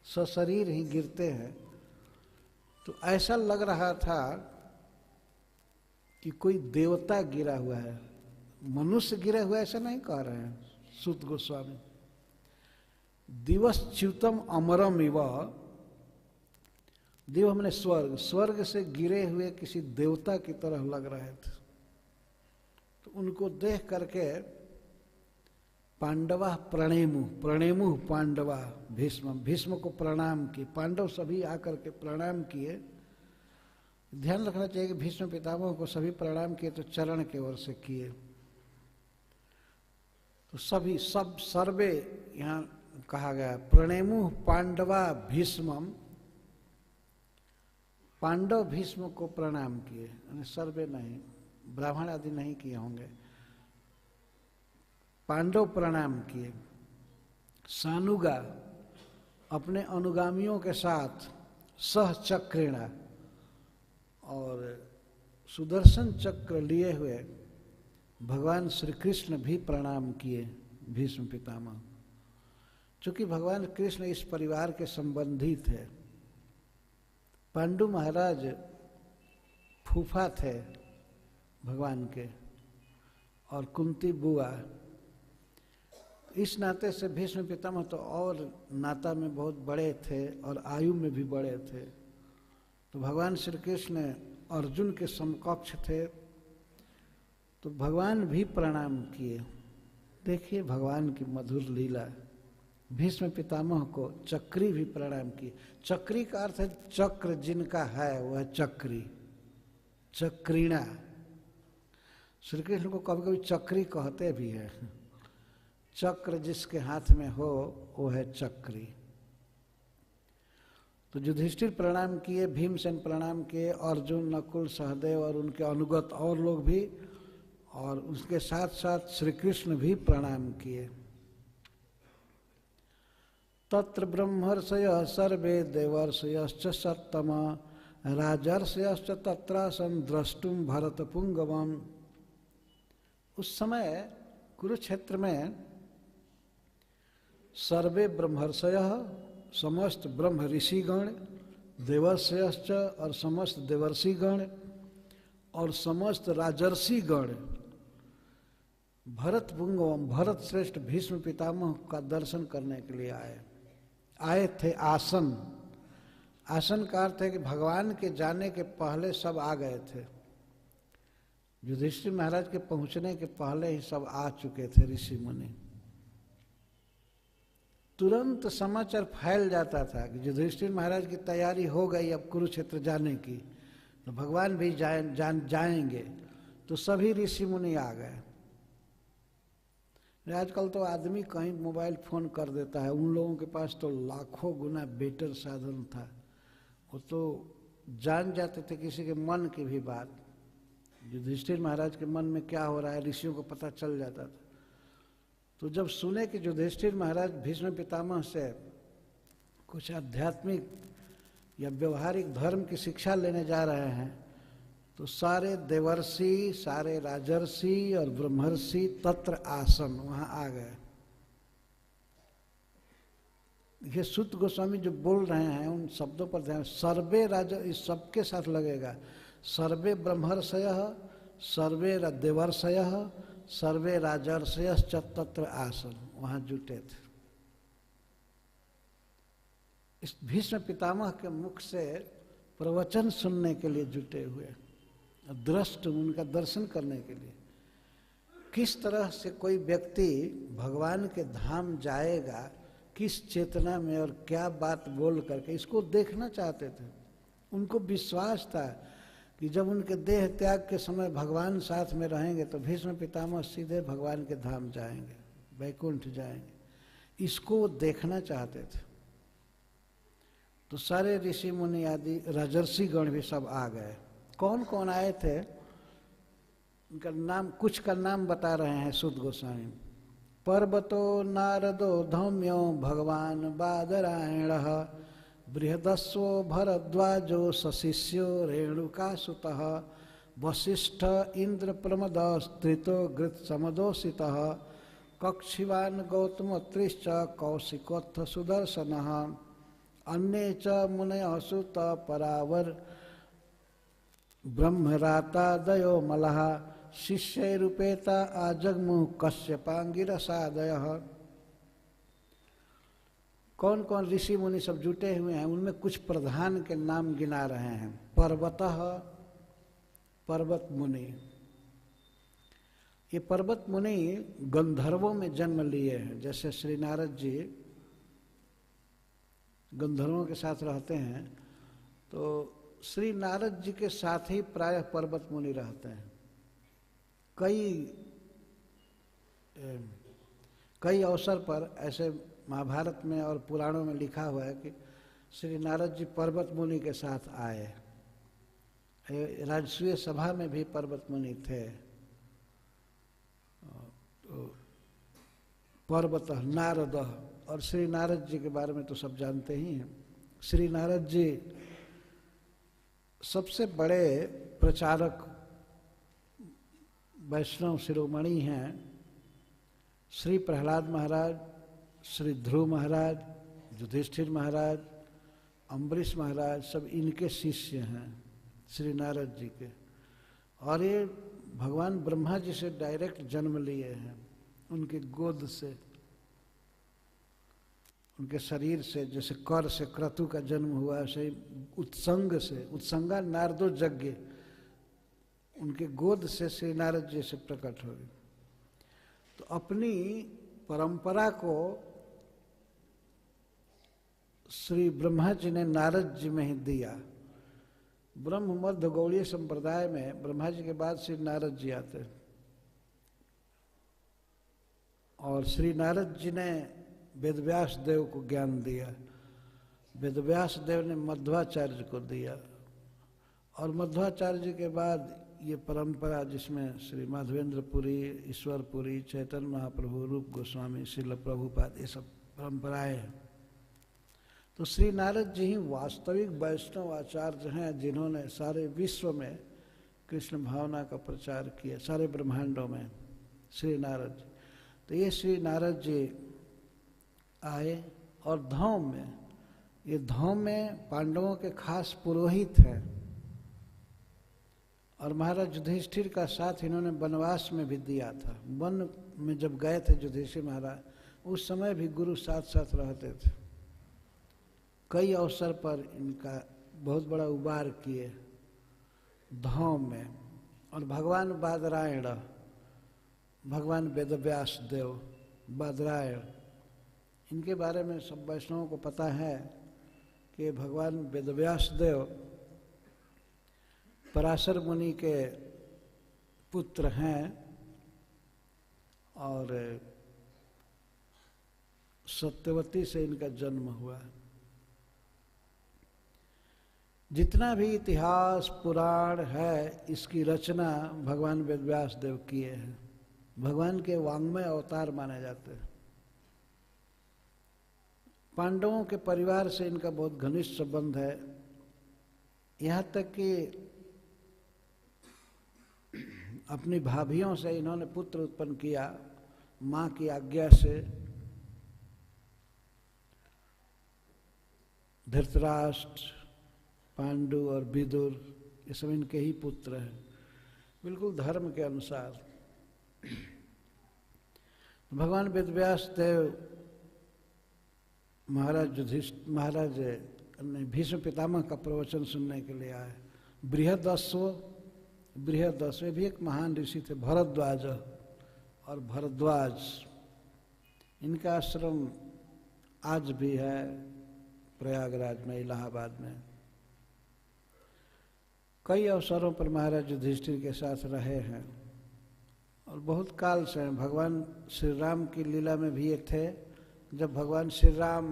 सशरीर ही गिरते हैं, तो ऐसा लग रहा था कि कोई देवता गिरा हुआ है, मनुष्य गिरे हुए ऐसा नहीं कह रहे हैं सूत गोस्वामी। दिवसच्युतम अमरम इव, दिव हमने स्वर्ग, स्वर्ग से गिरे हुए किसी देवता की तरह लग रहे थे। तो उनको देख करके पांडवा प्रणेमु, प्रणेमु पांडवा भीष्म, भीष्म को प्रणाम किए, पांडव सभी आकर के प्रणाम किए। ध्यान रखना चाहिए कि भीष्म पितामह को सभी प्रणाम किए तो चरण की ओर से किए। तो सभी सब सर्वे यहाँ कहा गया, प्रणेमु पांडवा भीष्मम, पांडव भीष्म को प्रणाम किए, सर्वे नहीं, ब्राह्मण आदि नहीं किए होंगे, पांडव प्रणाम किए। सानुगा अपने अनुगामियों के साथ सहचक्रेणा, और सुदर्शन चक्र लिए हुए भगवान श्री कृष्ण भी प्रणाम किए भीष्म पितामह। चूंकि भगवान कृष्ण इस परिवार के संबंधी थे, पांडु महाराज फूफा थे भगवान के और कुंती बुआ, इस नाते से भीष्म पितामह तो और नाता में बहुत बड़े थे और आयु में भी बड़े थे। तो भगवान श्री कृष्ण अर्जुन के समकक्ष थे, तो भगवान भी प्रणाम किए। देखिए भगवान की मधुर लीला, भीष्म पितामह को चक्री भी प्रणाम किए। चक्री का अर्थ है चक्र जिनका है वह चक्री, चक्रीणा। श्री कृष्ण को कभी कभी चक्री कहते भी है, चक्र जिसके हाथ में हो वो है चक्री। तो युधिष्ठिर प्रणाम किए, भीमसेन प्रणाम किए, अर्जुन, नकुल, सहदेव और उनके अनुगत और लोग भी, और उसके साथ साथ श्री कृष्ण भी प्रणाम किए। तत्र ब्रह्मर्षयः सर्वे देवर्षयश्च सत्तम राजर्षयश्च तत्रासन् द्रष्टुम भरतपुंगवम्। उस समय कुरुक्षेत्र में सर्वे ब्रह्मर्षयः, समस्त ब्रह्म ऋषिगण, देवर्षयश्च और समस्त देवर्षिगण, और समस्त राजर्षिगण भरतपुंगवम्, भरत श्रेष्ठ भीष्म पितामह का दर्शन करने के लिए आए थे। आसन, आसन का अर्थ है कि भगवान के जाने के पहले सब आ गए थे। युधिष्ठिर महाराज के पहुंचने के पहले ही सब आ चुके थे ऋषि मुनि। तुरंत समाचार फैल जाता था कि युधिष्ठिर महाराज की तैयारी हो गई अब कुरुक्षेत्र जाने की, तो भगवान भी जाएंगे। तो सभी ऋषि मुनि आ गए। आजकल तो आदमी कहीं मोबाइल फोन कर देता है, उन लोगों के पास तो लाखों गुना बेटर साधन था, वो तो जान जाते थे किसी के मन की भी बात। युधिष्ठिर महाराज के मन में क्या हो रहा है ऋषियों को पता चल जाता था। तो जब सुने कि युधिष्ठिर महाराज भीष्म पितामह से कुछ आध्यात्मिक या व्यवहारिक धर्म की शिक्षा लेने जा रहे हैं, तो सारे देवर्षि, सारे राजर्षि और ब्रह्मर्षि तत्र आसन, वहां आ गए। देखिए सुत गोस्वामी जो बोल रहे हैं उन शब्दों पर ध्यान, सर्वे राज, इस सबके साथ लगेगा, सर्वे ब्रह्मर्षयः, सर्वे देवर्षयः, सर्वे राजर्षयश्च तत्र आसन, वहां जुटे थे। इस भीष्म पितामह के मुख से प्रवचन सुनने के लिए जुटे हुए, दृष्ट उनका दर्शन करने के लिए। किस तरह से कोई व्यक्ति भगवान के धाम जाएगा, किस चेतना में और क्या बात बोल करके, इसको देखना चाहते थे। उनको विश्वास था कि जब उनके देह त्याग के समय भगवान साथ में रहेंगे तो भीष्म पितामह सीधे भगवान के धाम जाएंगे, वैकुंठ जाएंगे। इसको वो देखना चाहते थे। तो सारे ऋषि मुनि आदि राजर्षि गण भी सब आ गए। कौन कौन आए थे उनका नाम, कुछ का नाम बता रहे हैं सुत गोस्वामी। पर्वतो नारदो धौम्यो भगवान बादरायणः, बृहदस्वो भरद्वाजो सशिष्यो रेणुकासुतः, वसिष्ठ इंद्र प्रमदस्त्रितो गृत्समदोषितः, कक्षिवान् गौतमोत्रिश्च कौशिकोत्थ सुदर्शनः, अन्ये च मुनयः सुत परावर ब्रह्मरातादयो मलः, शिष्यैरुपेता आजग्मुः कश्यपाङ्गिरसादयः। कौन कौन ऋषि मुनि सब जुटे हुए हैं, उनमें कुछ प्रधान के नाम गिना रहे हैं। पर्वतः पर्वत मुनि। ये पर्वत मुनि गंधर्वों में जन्म लिए हैं। जैसे श्री नारद जी गंधर्वों के साथ रहते हैं, तो श्री नारद जी के साथ ही प्रायः पर्वत मुनि रहते हैं। कई अवसर पर ऐसे महाभारत में और पुराणों में लिखा हुआ है कि श्री नारद जी पर्वत मुनि के साथ आए। राजसूय सभा में भी पर्वत मुनि थे। तो पर्वत नारद, और श्री नारद जी के बारे में तो सब जानते ही हैं। श्री नारद जी सबसे बड़े प्रचारक वैष्णव शिरोमणि हैं। श्री प्रहलाद महाराज, श्री ध्रुव महाराज, युधिष्ठिर महाराज, अम्बरीश महाराज सब इनके शिष्य हैं श्री नारद जी के। और ये भगवान ब्रह्मा जी से डायरेक्ट जन्म लिए हैं, उनके गोद से, उनके शरीर से। जैसे कर से क्रतु का जन्म हुआ, ऐसे उत्संग से, उत्संगा नारदो यज्ञ, उनके गोद से श्री नारद जी से प्रकट हो गए। तो अपनी परंपरा को श्री ब्रह्मा जी ने नारद जी में ही दिया। ब्रह्म मध्य गौड़ीय संप्रदाय में ब्रह्मा जी के बाद श्री नारद जी आते हैं, और श्री नारद जी ने वेदव्यास देव को ज्ञान दिया, वेदव्यास देव ने मध्वाचार्य को दिया, और मध्वाचार्य जी के बाद ये परंपरा जिसमें श्री माधवेंद्रपुरी, ईश्वरपुरी, चैतन्य महाप्रभु, रूप गोस्वामी, श्रील प्रभुपाद, ये सब परंपराएं हैं। तो श्री नारद जी ही वास्तविक वैष्णव आचार्य हैं, जिन्होंने सारे विश्व में कृष्ण भावना का प्रचार किया, सारे ब्रह्मांडों में श्री नारद जी। तो ये श्री नारद जी आए, और धौम में, ये धौम में पांडवों के खास पुरोहित हैं, और महाराज युधिष्ठिर का साथ इन्होंने वनवास में भी दिया था। वन में जब गए थे युधिष्ठिर महाराज, उस समय भी गुरु साथ साथ रहते थे। कई अवसर पर इनका बहुत बड़ा उबार किए धौम में। और भगवान बादरायण, भगवान वेदव्यास देव बादरायण, इनके बारे में सब वैष्णवों को पता है कि भगवान वेदव्यास देव पराशर मुनि के पुत्र हैं, और सत्यवती से इनका जन्म हुआ। जितना भी इतिहास पुराण है, इसकी रचना भगवान वेदव्यास देव किए हैं। भगवान के वाङ्मय अवतार माने जाते हैं। पांडवों के परिवार से इनका बहुत घनिष्ठ संबंध है, यहाँ तक कि अपनी भाभियों से इन्होंने पुत्र उत्पन्न किया, माँ की आज्ञा से। धृतराष्ट्र, पांडु और विदुर, ये सब इनके ही पुत्र हैं, बिल्कुल धर्म के अनुसार। भगवान वेदव्यास देव महाराज भीष्म पितामह का प्रवचन सुनने के लिए आए। बृहदस्व भी एक महान ऋषि थे, भरद्वाज, और भरद्वाज इनका आश्रम आज भी है प्रयागराज में, इलाहाबाद में। कई अवसरों पर महाराज युधिष्ठिर के साथ रहे हैं, और बहुत काल से भगवान श्री राम की लीला में भी एक थे। जब भगवान श्री राम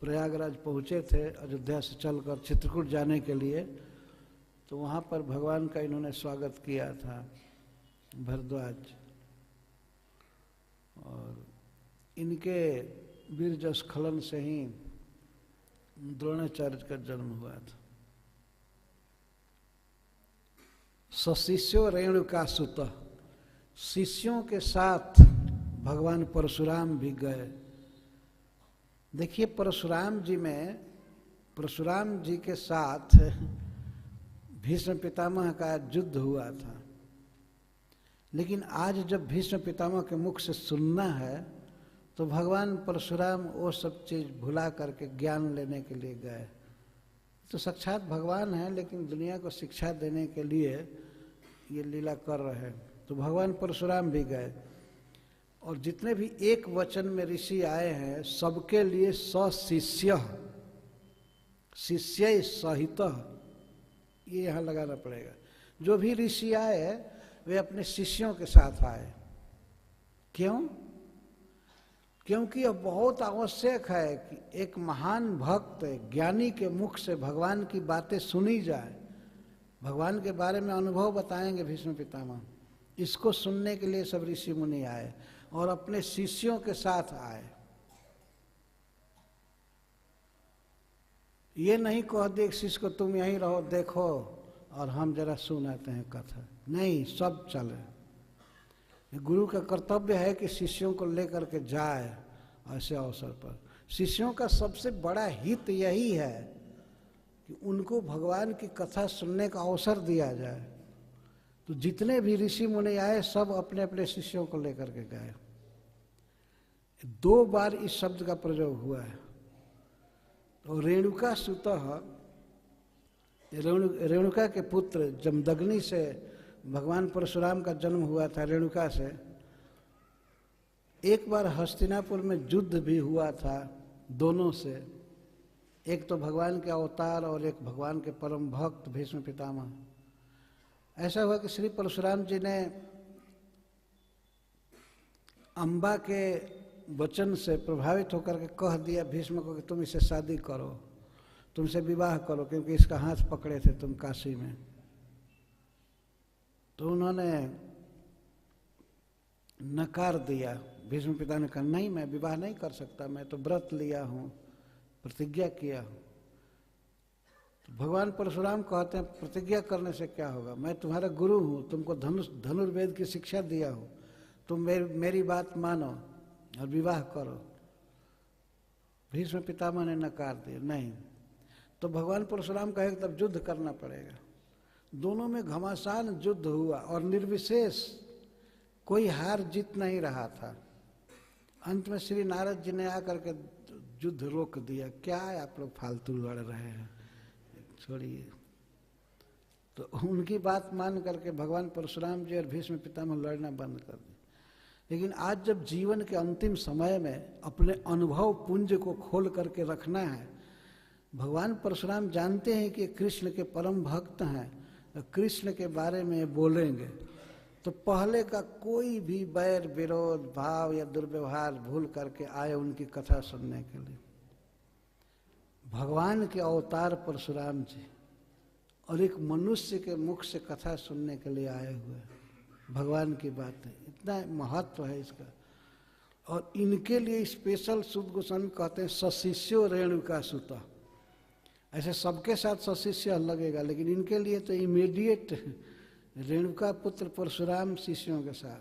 प्रयागराज पहुँचे थे अयोध्या से चलकर चित्रकूट जाने के लिए, तो वहाँ पर भगवान का इन्होंने स्वागत किया था भरद्वाज। और इनके वीरजस्खलन से ही द्रोणाचार्य का जन्म हुआ था। सशिष्यो रेणुकासुत, शिष्यों के साथ भगवान परशुराम भी गए। देखिए परशुराम जी के साथ भीष्म पितामह का युद्ध हुआ था, लेकिन आज जब भीष्म पितामह के मुख से सुनना है तो भगवान परशुराम वो सब चीज़ भुला करके ज्ञान लेने के लिए गए। तो साक्षात भगवान हैं, लेकिन दुनिया को शिक्षा देने के लिए ये लीला कर रहे हैं। तो भगवान परशुराम भी गए, और जितने भी एक वचन में ऋषि आए हैं सबके लिए सशिष्य, शिष्य सहित, ये यहाँ लगाना पड़ेगा। जो भी ऋषि आए वे अपने शिष्यों के साथ आए। क्यों? क्योंकि यह बहुत आवश्यक है कि एक महान भक्त ज्ञानी के मुख से भगवान की बातें सुनी जाए, भगवान के बारे में अनुभव बताएंगे भीष्म पितामह। इसको सुनने के लिए सब ऋषि मुनि आए और अपने शिष्यों के साथ आए। ये नहीं कह दे शिष्य को तुम यहीं रहो देखो और हम जरा सुनाते हैं कथा, नहीं, सब चले। गुरु का कर्तव्य है कि शिष्यों को लेकर के जाए ऐसे अवसर पर। शिष्यों का सबसे बड़ा हित यही है कि उनको भगवान की कथा सुनने का अवसर दिया जाए। तो जितने भी ऋषि मुनि आए सब अपने अपने शिष्यों को लेकर के गए। 2 बार इस शब्द का प्रयोग हुआ है। तो रेणुका सुतः, रेणुका के पुत्र जमदग्नि से भगवान परशुराम का जन्म हुआ था, रेणुका से। एक बार हस्तिनापुर में युद्ध भी हुआ था दोनों से, एक तो भगवान के अवतार और एक भगवान के परम भक्त भीष्म पितामह। ऐसा हुआ कि श्री परशुराम जी ने अम्बा के वचन से प्रभावित होकर के कह दिया भीष्म को कि तुम इससे शादी करो, तुमसे विवाह करो, क्योंकि इसका हाथ पकड़े थे तुम काशी में। तो उन्होंने नकार दिया। भीष्म पिता ने कहा नहीं, मैं विवाह नहीं कर सकता, मैं तो व्रत लिया हूँ, प्रतिज्ञा किया हूँ। तो भगवान परशुराम कहते हैं प्रतिज्ञा करने से क्या होगा, मैं तुम्हारा गुरु हूँ, तुमको धनुर्वेद की शिक्षा दिया हूँ, तुम मेरी बात मानो और विवाह करो। भीष्म पितामह ने नकार दिया, नहीं। तो भगवान परशुराम कहे तब युद्ध करना पड़ेगा। दोनों में घमासान युद्ध हुआ और निर्विशेष, कोई हार जीत नहीं रहा था। अंत में श्री नारद जी ने आकर के युद्ध रोक दिया। क्या है आप लोग फालतू लड़ रहे हैं, छोड़िए। तो उनकी बात मान करके भगवान परशुराम जी और भीष्म पितामह लड़ना बंद कर दिया। लेकिन आज जब जीवन के अंतिम समय में अपने अनुभव पुंज को खोल करके रखना है, भगवान परशुराम जानते हैं कि कृष्ण के परम भक्त हैं, कृष्ण के बारे में बोलेंगे, तो पहले का कोई भी बैर विरोध भाव या दुर्व्यवहार भूल करके आए उनकी कथा सुनने के लिए। भगवान के अवतार परशुराम जी और एक मनुष्य के मुख से कथा सुनने के लिए आए हुए भगवान की बातें, इतना महत्व है इसका। और इनके लिए स्पेशल सुद गोस्वामी कहते हैं सशिष्यो रेणुका सुता। ऐसे सबके साथ सशिष्य लगेगा, लेकिन इनके लिए तो इमीडिएट रेणुका पुत्र परशुराम शिष्यों के साथ।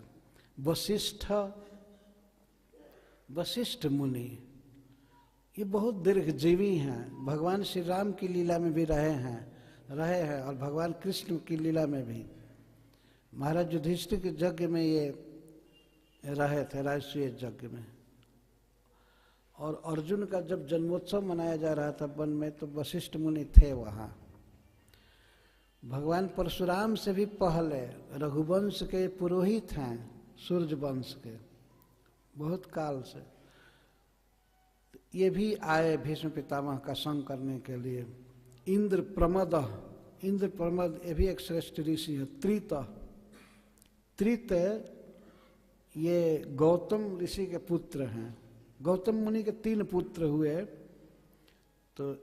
वशिष्ठ मुनि ये बहुत दीर्घजीवी हैं, भगवान श्री राम की लीला में भी रहे हैं और भगवान कृष्ण की लीला में भी। महाराज युधिष्ठिर के यज्ञ में ये रहे थे, राजसूय यज्ञ में। और अर्जुन का जब जन्मोत्सव मनाया जा रहा था वन में, तो वशिष्ठ मुनि थे वहाँ। भगवान परशुराम से भी पहले रघुवंश के पुरोहित हैं, सूर्य वंश के, बहुत काल से। ये भी आए भीष्म पितामह का संग करने के लिए। इंद्र प्रमद ये भी एक श्रेष्ठ ऋषि है। त्रित ये गौतम ऋषि के पुत्र हैं। गौतम मुनि के 3 पुत्र हुए। तो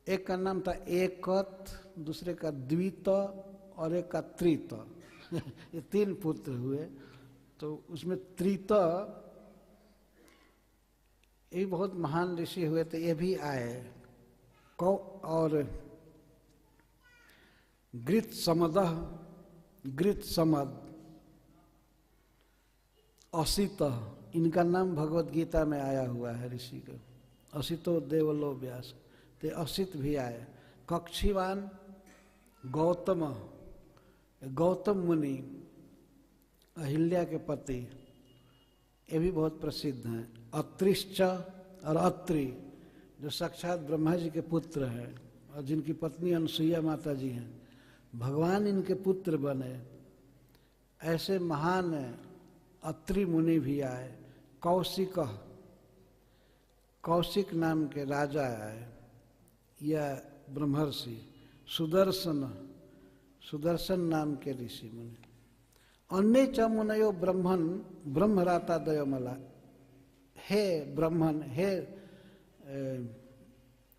एक का नाम था एकत, दूसरे का द्वित और एक का त्रित। ये 3 पुत्र हुए। तो उसमें त्रित ये बहुत महान ऋषि हुए थे, ये भी आए। और गृत समद असित, इनका नाम भगवत गीता में आया हुआ है ऋषि का। असितो देवलो व्यास, ते असित भी आए। कक्षीवान गौतम मुनि, अहिल्या के पति, ये भी बहुत प्रसिद्ध हैं। अत्रिश्च और अत्रि जो साक्षात ब्रह्मा जी के पुत्र हैं और जिनकी पत्नी अनुसुईया माता जी हैं, भगवान इनके पुत्र बने। ऐसे महान अत्रि मुनि भी आए। कौशिक नाम के राजा आए या ब्रह्मर्षि। सुदर्शन नाम के ऋषि मुनि। अन्य च मुनयो ब्रह्मरातादयो मला। हे ब्राह्मण, हे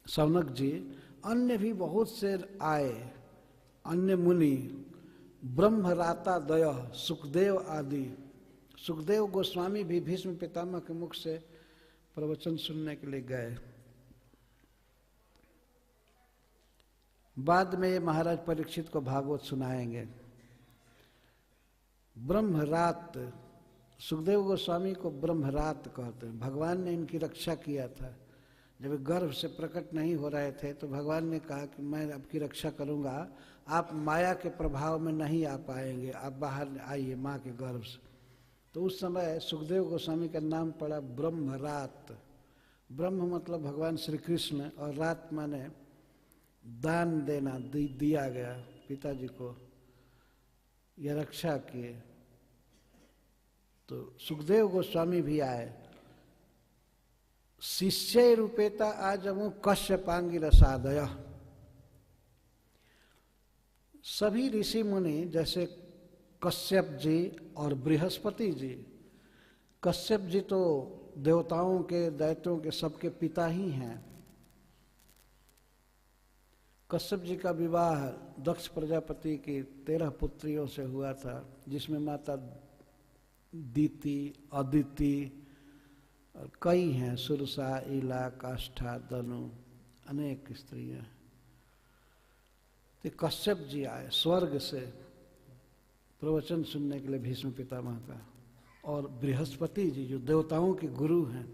शौनक जी, अन्य भी बहुत से आए, अन्य मुनि, ब्रह्मरातादय, सुखदेव आदि। सुखदेव गोस्वामी भी भीष्म पितामह के मुख से प्रवचन सुनने के लिए गए। बाद में ये महाराज परीक्षित को भागवत सुनाएंगे। ब्रह्मरात, सुखदेव गोस्वामी को ब्रह्मरात कहते हैं। भगवान ने इनकी रक्षा किया था। जब गर्भ से प्रकट नहीं हो रहे थे तो भगवान ने कहा कि मैं आपकी रक्षा करूंगा, आप माया के प्रभाव में नहीं आ पाएंगे, आप बाहर आइए माँ के गर्भ से। तो उस समय सुखदेव गोस्वामी का नाम पड़ा ब्रह्मरात। ब्रह्म मतलब भगवान श्री कृष्ण और रात माने दान देना, दिया गया पिताजी को, यह रक्षा किए। तो सुखदेव गोस्वामी भी आए। शिष्य रूपेता आजमु कश्यपांगी रसादय। सभी ऋषि मुनि जैसे कश्यप जी और बृहस्पति जी। कश्यप जी तो देवताओं के, दैत्यों के सबके पिता ही हैं। कश्यप जी का विवाह दक्ष प्रजापति की 13 पुत्रियों से हुआ था, जिसमें माता दीति, अदिति और कई हैं, सुरसा, इला, काष्ठा, दनु, अनेक स्त्रियां। तो कश्यप जी आए स्वर्ग से प्रवचन सुनने के लिए भीष्म पितामह का। और बृहस्पति जी जो देवताओं के गुरु हैं,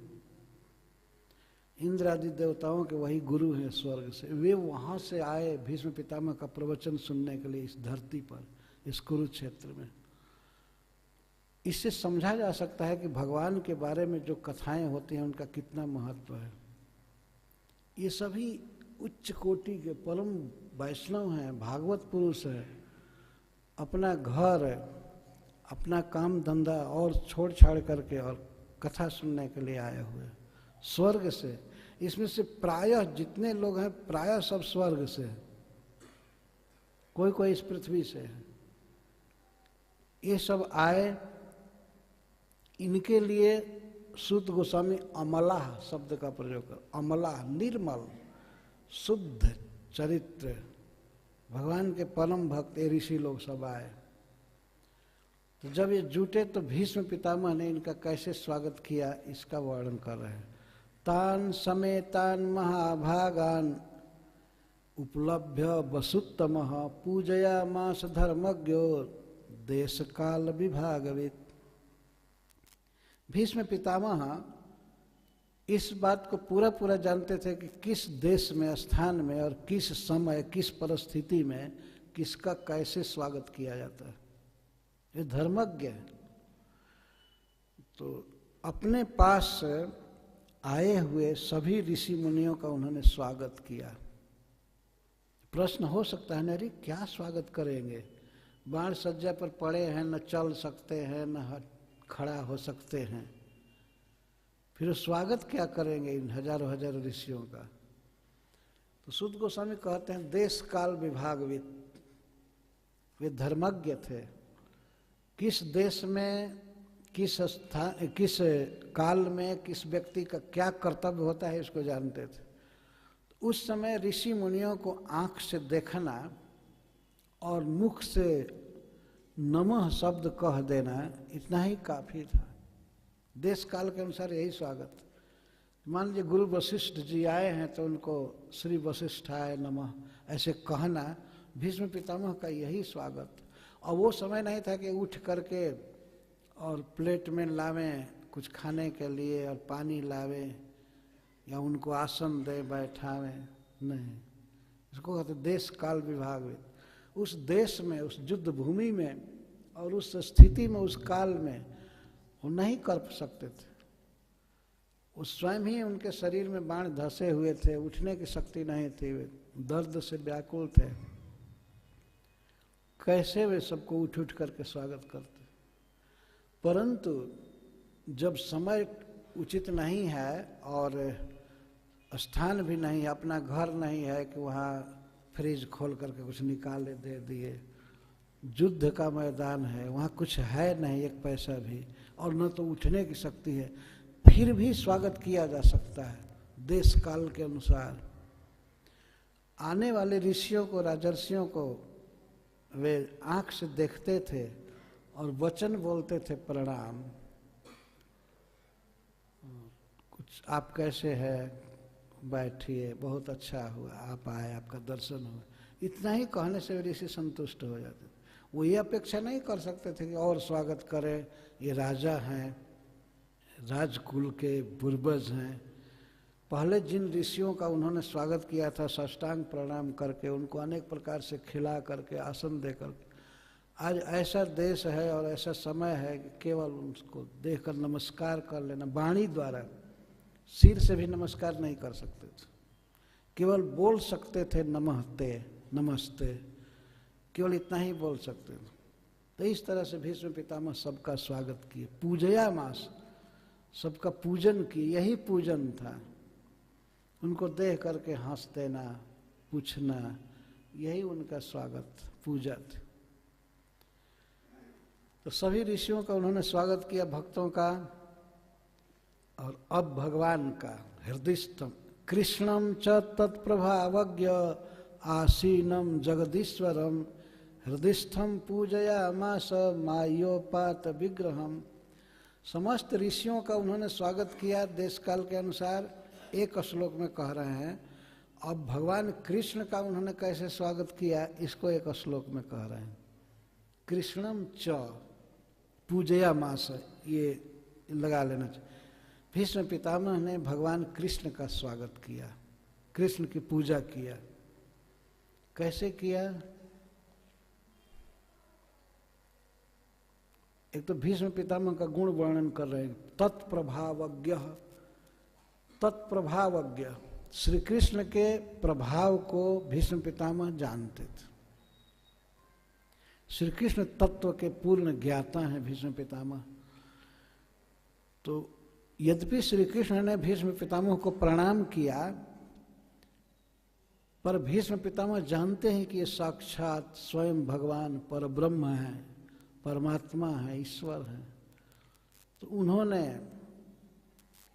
इंद्र आदि देवताओं के वही गुरु हैं स्वर्ग से, वे वहां से आए भीष्म पितामह का प्रवचन सुनने के लिए इस धरती पर, इस कुरुक्षेत्र में। इससे समझा जा सकता है कि भगवान के बारे में जो कथाएं होती हैं उनका कितना महत्व है। ये सभी उच्च कोटि के परम वैष्णव हैं, भागवत पुरुष हैं। अपना घर, अपना काम धंधा और छोड़ छाड़ करके और कथा सुनने के लिए आए हुए स्वर्ग से। इसमें से प्रायः जितने लोग हैं प्रायः सब स्वर्ग से हैं, कोई कोई इस पृथ्वी से है। ये सब आए। इनके लिए सूत गोस्वामी अमलाह शब्द का प्रयोग कर, अमलाह निर्मल शुद्ध चरित्र, भगवान के परम भक्त ये ऋषि लोग सब आए। तो जब ये जुटे तो भीष्म पितामह ने इनका कैसे स्वागत किया इसका वर्णन कर रहे हैं। तान समेतान महाभागान उपलभ्य वसुत्तमः पूजयामास धर्मज्ञो देश काल विभागवित्। भीष्म पितामह इस बात को पूरा जानते थे कि किस देश में, स्थान में और किस समय, किस परिस्थिति में किसका कैसे स्वागत किया जाता है। ये धर्मज्ञ है। तो अपने पास आए हुए सभी ऋषि मुनियों का उन्होंने स्वागत किया। प्रश्न हो सकता है, नरी क्या स्वागत करेंगे? बाण सज्जा पर पड़े हैं, न चल सकते हैं, न खड़ा हो सकते हैं, फिर स्वागत क्या करेंगे इन हजारों हजारों ऋषियों का? तो सूत गोस्वामी कहते हैं देश काल विभागविद। वे धर्मज्ञ थे। किस देश में, किस स्थान, किस काल में किस व्यक्ति का क्या कर्तव्य होता है इसको जानते थे। उस समय ऋषि मुनियों को आंख से देखना और मुख से नमः शब्द कह देना इतना ही काफी था। देश काल के अनुसार यही स्वागत। मान लीजिए गुरु वशिष्ठ जी आए हैं तो उनको श्री वशिष्ठाय नमः ऐसे कहना भीष्म पितामह का यही स्वागत। और वो समय नहीं था कि उठ करके और प्लेट में लावें कुछ खाने के लिए और पानी लावें या उनको आसन दे बैठावें, नहीं। इसको कहते देश काल विभाग। उस देश में, उस युद्ध भूमि में और उस स्थिति में, उस काल में वो नहीं कर सकते थे। उस स्वयं ही उनके शरीर में बाण धंसे हुए थे, उठने की शक्ति नहीं थी, वे दर्द से व्याकुल थे। कैसे वे सबको उठ उठ करके स्वागत करते। परंतु जब समय उचित नहीं है और स्थान भी नहीं है, अपना घर नहीं है कि वहाँ फ्रिज खोल करके कुछ निकाले दे दिए, युद्ध का मैदान है, वहाँ कुछ है नहीं एक पैसा भी, और न तो उठने की शक्ति है, फिर भी स्वागत किया जा सकता है देश काल के अनुसार। आने वाले ऋषियों को, राजर्षियों को वे आंख से देखते थे और वचन बोलते थे, प्रणाम, कुछ आप कैसे हैं, बैठिए, बहुत अच्छा हुआ आप आए, आपका दर्शन हुआ। इतना ही कहने से ऋषि संतुष्ट हो जाते थे। वो ये अपेक्षा नहीं कर सकते थे कि और स्वागत करें, ये राजा हैं, राजकुल के पूर्वज हैं। पहले जिन ऋषियों का उन्होंने स्वागत किया था साष्टांग प्रणाम करके, उनको अनेक प्रकार से खिला करके, आसन दे करके, आज ऐसा देश है और ऐसा समय है कि केवल उसको देखकर नमस्कार कर लेना, वाणी द्वारा, सिर से भी नमस्कार नहीं कर सकते थे, केवल बोल सकते थे नमस्ते नमस्ते, केवल इतना ही बोल सकते थे। तो इस तरह से भीष्म पितामह सबका स्वागत किए, पूजया मास, सबका पूजन किए, यही पूजन था। उनको देख करके हंस देना, पूछना, यही उनका स्वागत, पूजा थी। तो सभी ऋषियों का उन्होंने स्वागत किया, भक्तों का। और अब भगवान का हृदयस्थम कृष्णम च तत्प्रभावज्ञ आसीनम जगदीश्वरम हृदयस्थम पूजयामास मायोपात विग्रहम। समस्त ऋषियों का उन्होंने स्वागत किया देश काल के अनुसार। एक श्लोक में कह रहे हैं। अब भगवान कृष्ण का उन्होंने कैसे स्वागत किया, इसको एक श्लोक में कह रहे हैं। कृष्णम च पूजयामास, ये लगा लेना चाहिए। भीष्म पितामह ने भगवान कृष्ण का स्वागत किया, कृष्ण की पूजा किया। कैसे किया? एक तो भीष्म पितामह का गुण वर्णन कर रहे हैं। तत्प्रभावज्ञ, तत्प्रभावज्ञ, श्री कृष्ण के प्रभाव को भीष्म पितामह जानते थे। श्री कृष्ण तत्व के पूर्ण ज्ञाता हैं भीष्म पितामह। तो यद्यपि श्री कृष्ण ने भीष्म पितामह को प्रणाम किया, पर भीष्म पितामह जानते हैं कि ये साक्षात स्वयं भगवान परब्रह्म है, परमात्मा है, ईश्वर है। तो उन्होंने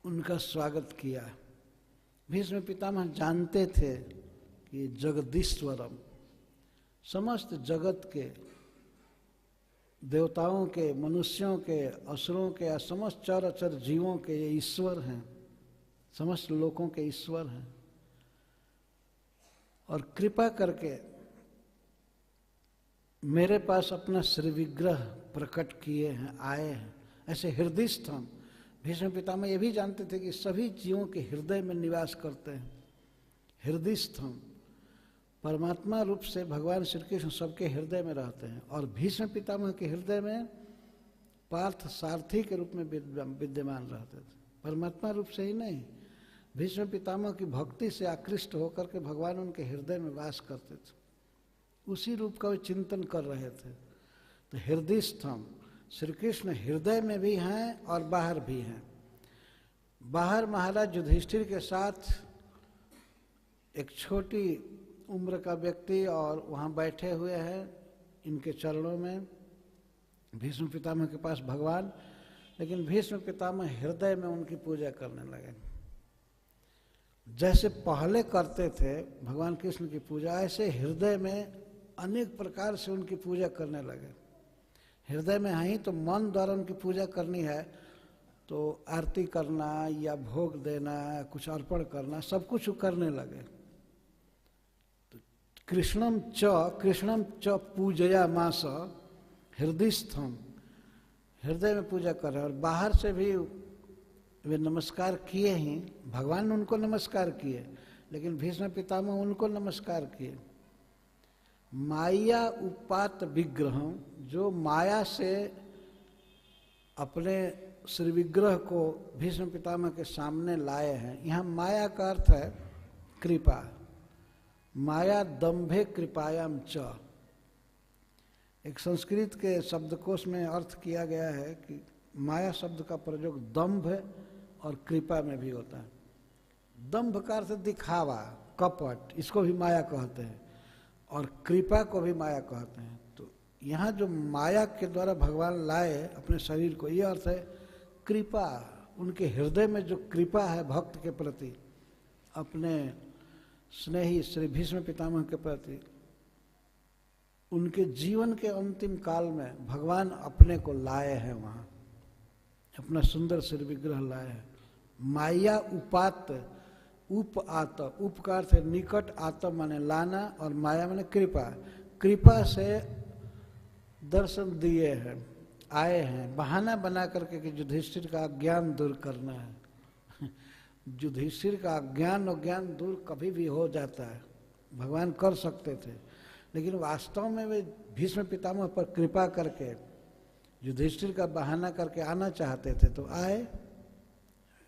उनका स्वागत किया। भीष्म पितामह जानते थे कि जगदीश्वरम, समस्त जगत के, देवताओं के, मनुष्यों के, असुरों के या समस्त चराचर जीवों के ये ईश्वर हैं, समस्त लोगों के ईश्वर हैं। और कृपा करके मेरे पास अपना श्री विग्रह प्रकट किए हैं, आए हैं। ऐसे हृदयस्थम, भीष्म पितामह ये भी जानते थे कि सभी जीवों के हृदय में निवास करते हैं। हृदयस्थम, परमात्मा रूप से भगवान श्री कृष्ण सबके हृदय में रहते हैं। और भीष्म पितामह के हृदय में पार्थ सारथी के रूप में विद्यमान रहते थे, परमात्मा रूप से ही नहीं। भीष्म पितामह की भक्ति से आकृष्ट होकर के भगवान उनके हृदय में वास करते थे, उसी रूप का वे चिंतन कर रहे थे। तो हृदयस्थम, श्री कृष्ण हृदय में भी हैं और बाहर भी हैं। बाहर महाराज युधिष्ठिर के साथ एक छोटी उम्र का व्यक्ति और वहाँ बैठे हुए हैं इनके चरणों में, भीष्म पितामह के पास भगवान। लेकिन भीष्म पितामह हृदय में उनकी पूजा करने लगे। जैसे पहले करते थे भगवान कृष्ण की पूजा, ऐसे हृदय में अनेक प्रकार से उनकी पूजा करने लगे। हृदय में है ही तो मन द्वारा उनकी पूजा करनी है, तो आरती करना या भोग देना, कुछ अर्पण करना, सब कुछ करने लगे। तो कृष्णम च पूजया मास हृदयस्थम, हृदय में पूजा कर रहे हैं। और बाहर से भी वे नमस्कार किए ही, भगवान ने उनको नमस्कार किए, लेकिन भीष्म पितामह उनको नमस्कार किए। माया उपात विग्रह, जो माया से अपने श्री विग्रह को भीष्म पितामह के सामने लाए हैं। यहाँ माया का अर्थ है कृपा। माया दंभे कृपायाम च, एक संस्कृत के शब्दकोश में अर्थ किया गया है कि माया शब्द का प्रयोग दंभ और कृपा में भी होता है। दंभ का अर्थ दिखावा, कपट, इसको भी माया कहते हैं, और कृपा को भी माया कहते हैं। तो यहाँ जो माया के द्वारा भगवान लाए अपने शरीर को, ये अर्थ है कृपा। उनके हृदय में जो कृपा है भक्त के प्रति, अपने स्नेही श्री भीष्म पितामह के प्रति, उनके जीवन के अंतिम काल में भगवान अपने को लाए हैं वहाँ, अपना सुंदर श्री विग्रह लाए हैं। माया उपात, उप आत, उप का अर्थ है निकट, आत माने लाना, और माया माने कृपा। कृपा से दर्शन दिए हैं, आए हैं, बहाना बना करके कि युधिष्ठिर का अज्ञान दूर करना है। युधिष्ठिर का अज्ञान और ज्ञान दूर कभी भी हो जाता है, भगवान कर सकते थे, लेकिन वास्तव में वे भीष्म पितामह पर कृपा करके युधिष्ठिर का बहाना करके आना चाहते थे, तो आए,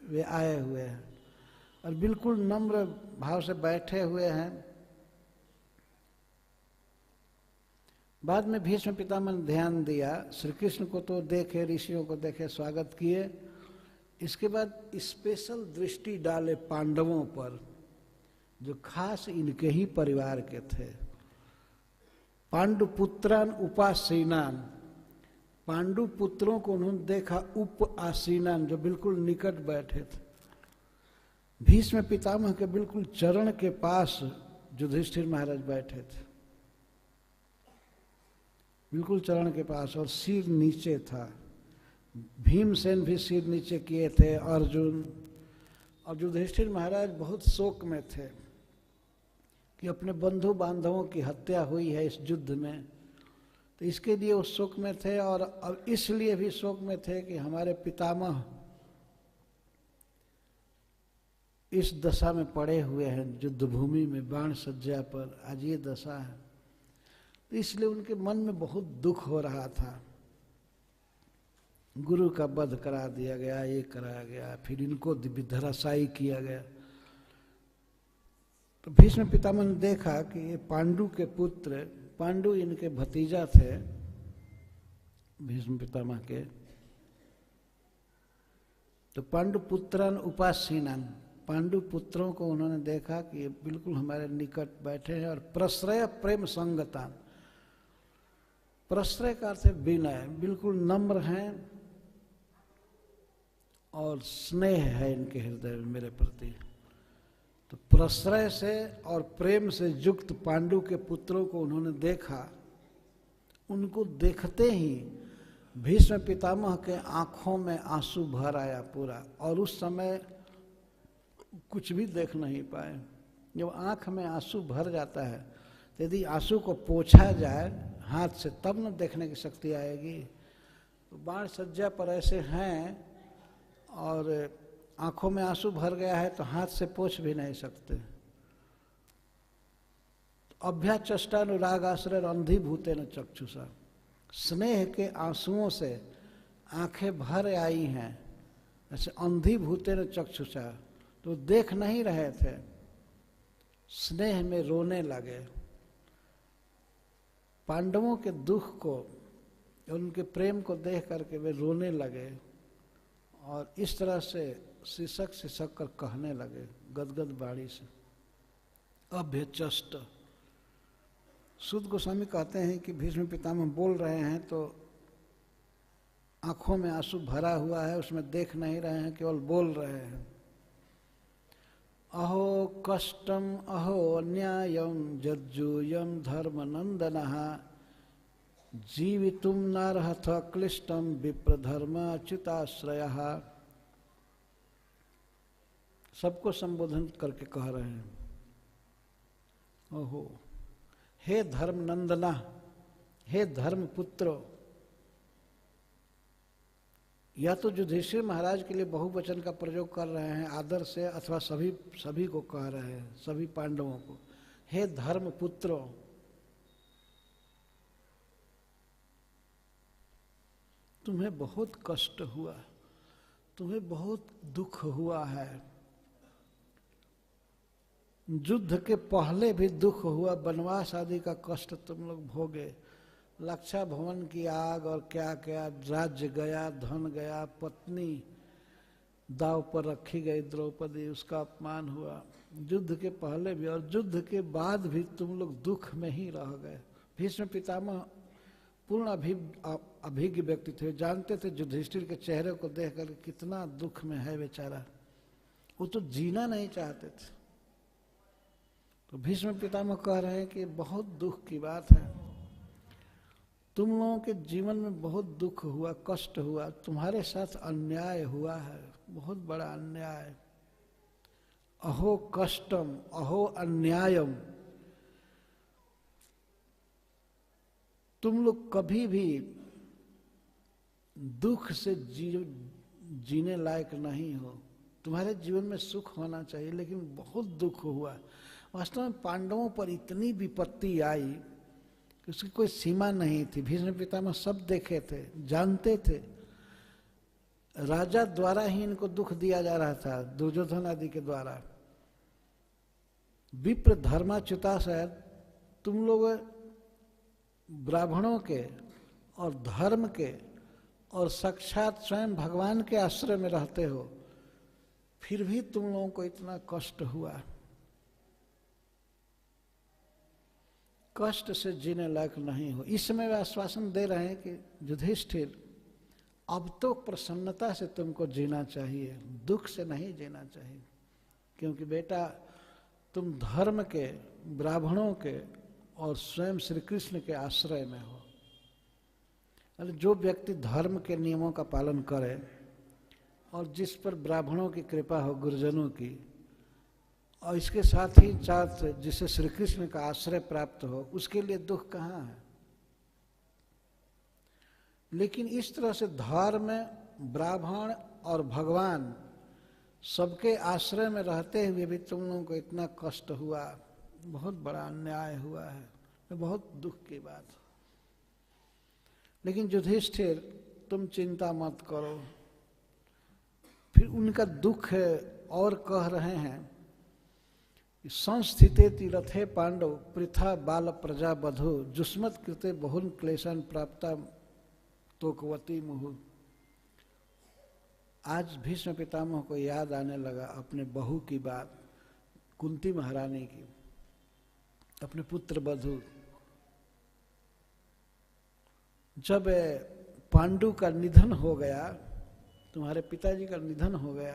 वे आए हुए हैं और बिल्कुल नम्र भाव से बैठे हुए हैं। बाद में भीष्म पितामह ने ध्यान दिया, श्री कृष्ण को तो देखे, ऋषियों को देखे, स्वागत किए। इसके बाद स्पेशल दृष्टि डाले पांडवों पर, जो खास इनके ही परिवार के थे। पांडुपुत्रान उपासीनान, पांडु पुत्रों को उन्होंने देखा, उप आसीनान, जो बिल्कुल निकट बैठे थे। भीष्म पितामह के बिल्कुल चरण के पास युधिष्ठिर महाराज बैठे थे, बिल्कुल चरण के पास, और सिर नीचे था। भीमसेन भी सिर नीचे किए थे, अर्जुन, और युधिष्ठिर महाराज बहुत शोक में थे कि अपने बंधु बांधवों की हत्या हुई है इस युद्ध में, तो इसके लिए वो शोक में थे। और इसलिए भी शोक में थे कि हमारे पितामह इस दशा में पड़े हुए हैं, युद्ध भूमि में बाण सज्जा पर, आज ये दशा है। तो इसलिए उनके मन में बहुत दुख हो रहा था। गुरु का वध करा दिया गया, ये कराया गया, फिर इनको धराशायी किया गया। तो भीष्म पितामह ने देखा कि ये पांडु के पुत्र, पांडु इनके भतीजा थे भीष्म पितामह के, तो पांडु पुत्रान उपासीनान, पांडु पुत्रों को उन्होंने देखा कि ये बिल्कुल हमारे निकट बैठे हैं। और प्रश्रय प्रेम संगतान, प्रश्रय का अर्थ है विनय, बिल्कुल नम्र हैं और स्नेह है इनके हृदय में मेरे प्रति। तो प्रश्रय से और प्रेम से युक्त पांडु के पुत्रों को उन्होंने देखा। उनको देखते ही भीष्म पितामह के आंखों में आंसू भर आया पूरा, और उस समय कुछ भी देख नहीं पाए। जब आंख में आंसू भर जाता है, तो यदि आंसू को पोंछा जाए हाथ से, तब न देखने की शक्ति आएगी। तो बाण सज्जा पर ऐसे हैं और आंखों में आंसू भर गया है, तो हाथ से पोंछ भी नहीं सकते। अभ्याचष्टानुराग आश्रय अंधीभूते न चक्षुषा, स्नेह के आंसुओं से आंखें भर आई हैं, ऐसे अंधीभूते न चक्षुषा, तो देख नहीं रहे थे, स्नेह में रोने लगे। पांडवों के दुख को, उनके प्रेम को देख करके वे रोने लगे, और इस तरह से सिसक सिसक कर कहने लगे गदगद बाणी से, अभ्यचष्ट। सुद गोस्वामी कहते हैं कि भीष्म पितामह बोल रहे हैं तो आंखों में आंसू भरा हुआ है, उसमें देख नहीं रहे हैं, केवल बोल रहे हैं। अहो कष्टम अहो अन्यायम जज्जूयम धर्मनंदनः जीवितुम नार्हथ क्लिष्टम विप्रधर्म अच्युताश्रयः। सबको संबोधन करके कह रहे हैं, ओहो हे धर्म नंदना, हे धर्म पुत्रो। या तो युधिष्ठिर महाराज के लिए बहुवचन का प्रयोग कर रहे हैं आदर से, अथवा सभी को कह रहे हैं, सभी पांडवों को, हे धर्म पुत्रो। तुम्हें बहुत कष्ट हुआ, तुम्हें बहुत दुख हुआ है, युद्ध के पहले भी दुख हुआ, वनवास आदि का कष्ट तुम लोग भोगे, लक्षा भवन की आग और क्या क्या, राज्य गया, धन गया, पत्नी दाव पर रखी गई द्रौपदी, उसका अपमान हुआ, युद्ध के पहले भी और युद्ध के बाद भी तुम लोग दुख में ही रह गए। भीष्म पितामह पूर्ण अभिज्ञ व्यक्ति थे, जानते थे युधिष्ठिर के चेहरे को देखकर कितना दुख में है बेचारा, वो तो जीना नहीं चाहते थे। तो भीष्म पितामह कह रहे हैं कि बहुत दुख की बात है, तुम लोगों के जीवन में बहुत दुख हुआ, कष्ट हुआ, तुम्हारे साथ अन्याय हुआ है, बहुत बड़ा अन्याय। अहो कष्टम अहो अन्यायम, तुम लोग कभी भी दुख से जीने लायक नहीं हो, तुम्हारे जीवन में सुख होना चाहिए, लेकिन बहुत दुख हुआ। वास्तव में पांडवों पर इतनी विपत्ति आई कि उसकी कोई सीमा नहीं थी। भीष्म पितामह सब देखे थे, जानते थे, राजा द्वारा ही इनको दुख दिया जा रहा था, दुर्योधन आदि के द्वारा। विप्र धर्माच्युता शायद तुम लोग ब्राह्मणों के और धर्म के और साक्षात स्वयं भगवान के आश्रय में रहते हो, फिर भी तुम लोगों को इतना कष्ट हुआ, कष्ट से जीने लायक नहीं हो। इस समय वे आश्वासन दे रहे हैं कि युधिष्ठिर अब तो प्रसन्नता से तुमको जीना चाहिए, दुख से नहीं जीना चाहिए, क्योंकि बेटा तुम धर्म के, ब्राह्मणों के और स्वयं श्री कृष्ण के आश्रय में हो। अरे जो व्यक्ति धर्म के नियमों का पालन करे और जिस पर ब्राह्मणों की कृपा हो, गुरुजनों की, और इसके साथ ही साथ जिसे श्री कृष्ण का आश्रय प्राप्त हो, उसके लिए दुख कहाँ है। लेकिन इस तरह से धर्म, ब्राह्मण और भगवान सबके आश्रय में रहते हुए भी तुम लोगों को इतना कष्ट हुआ, बहुत बड़ा अन्याय हुआ है, बहुत दुख की बात। लेकिन युधिष्ठिर तुम चिंता मत करो। फिर उनका दुख है और कह रहे हैं, संस्थिते तीरथे पांडव पृथा बाल प्रजा बधु जुष्मत कृते बहुन क्लेशन प्राप्ता तोकवती मुहु। आज भीष्म पितामह को याद आने लगा अपने बहू की बात, कुंती महारानी की, अपने पुत्र बधु। जब पांडु का निधन हो गया, तुम्हारे पिताजी का निधन हो गया,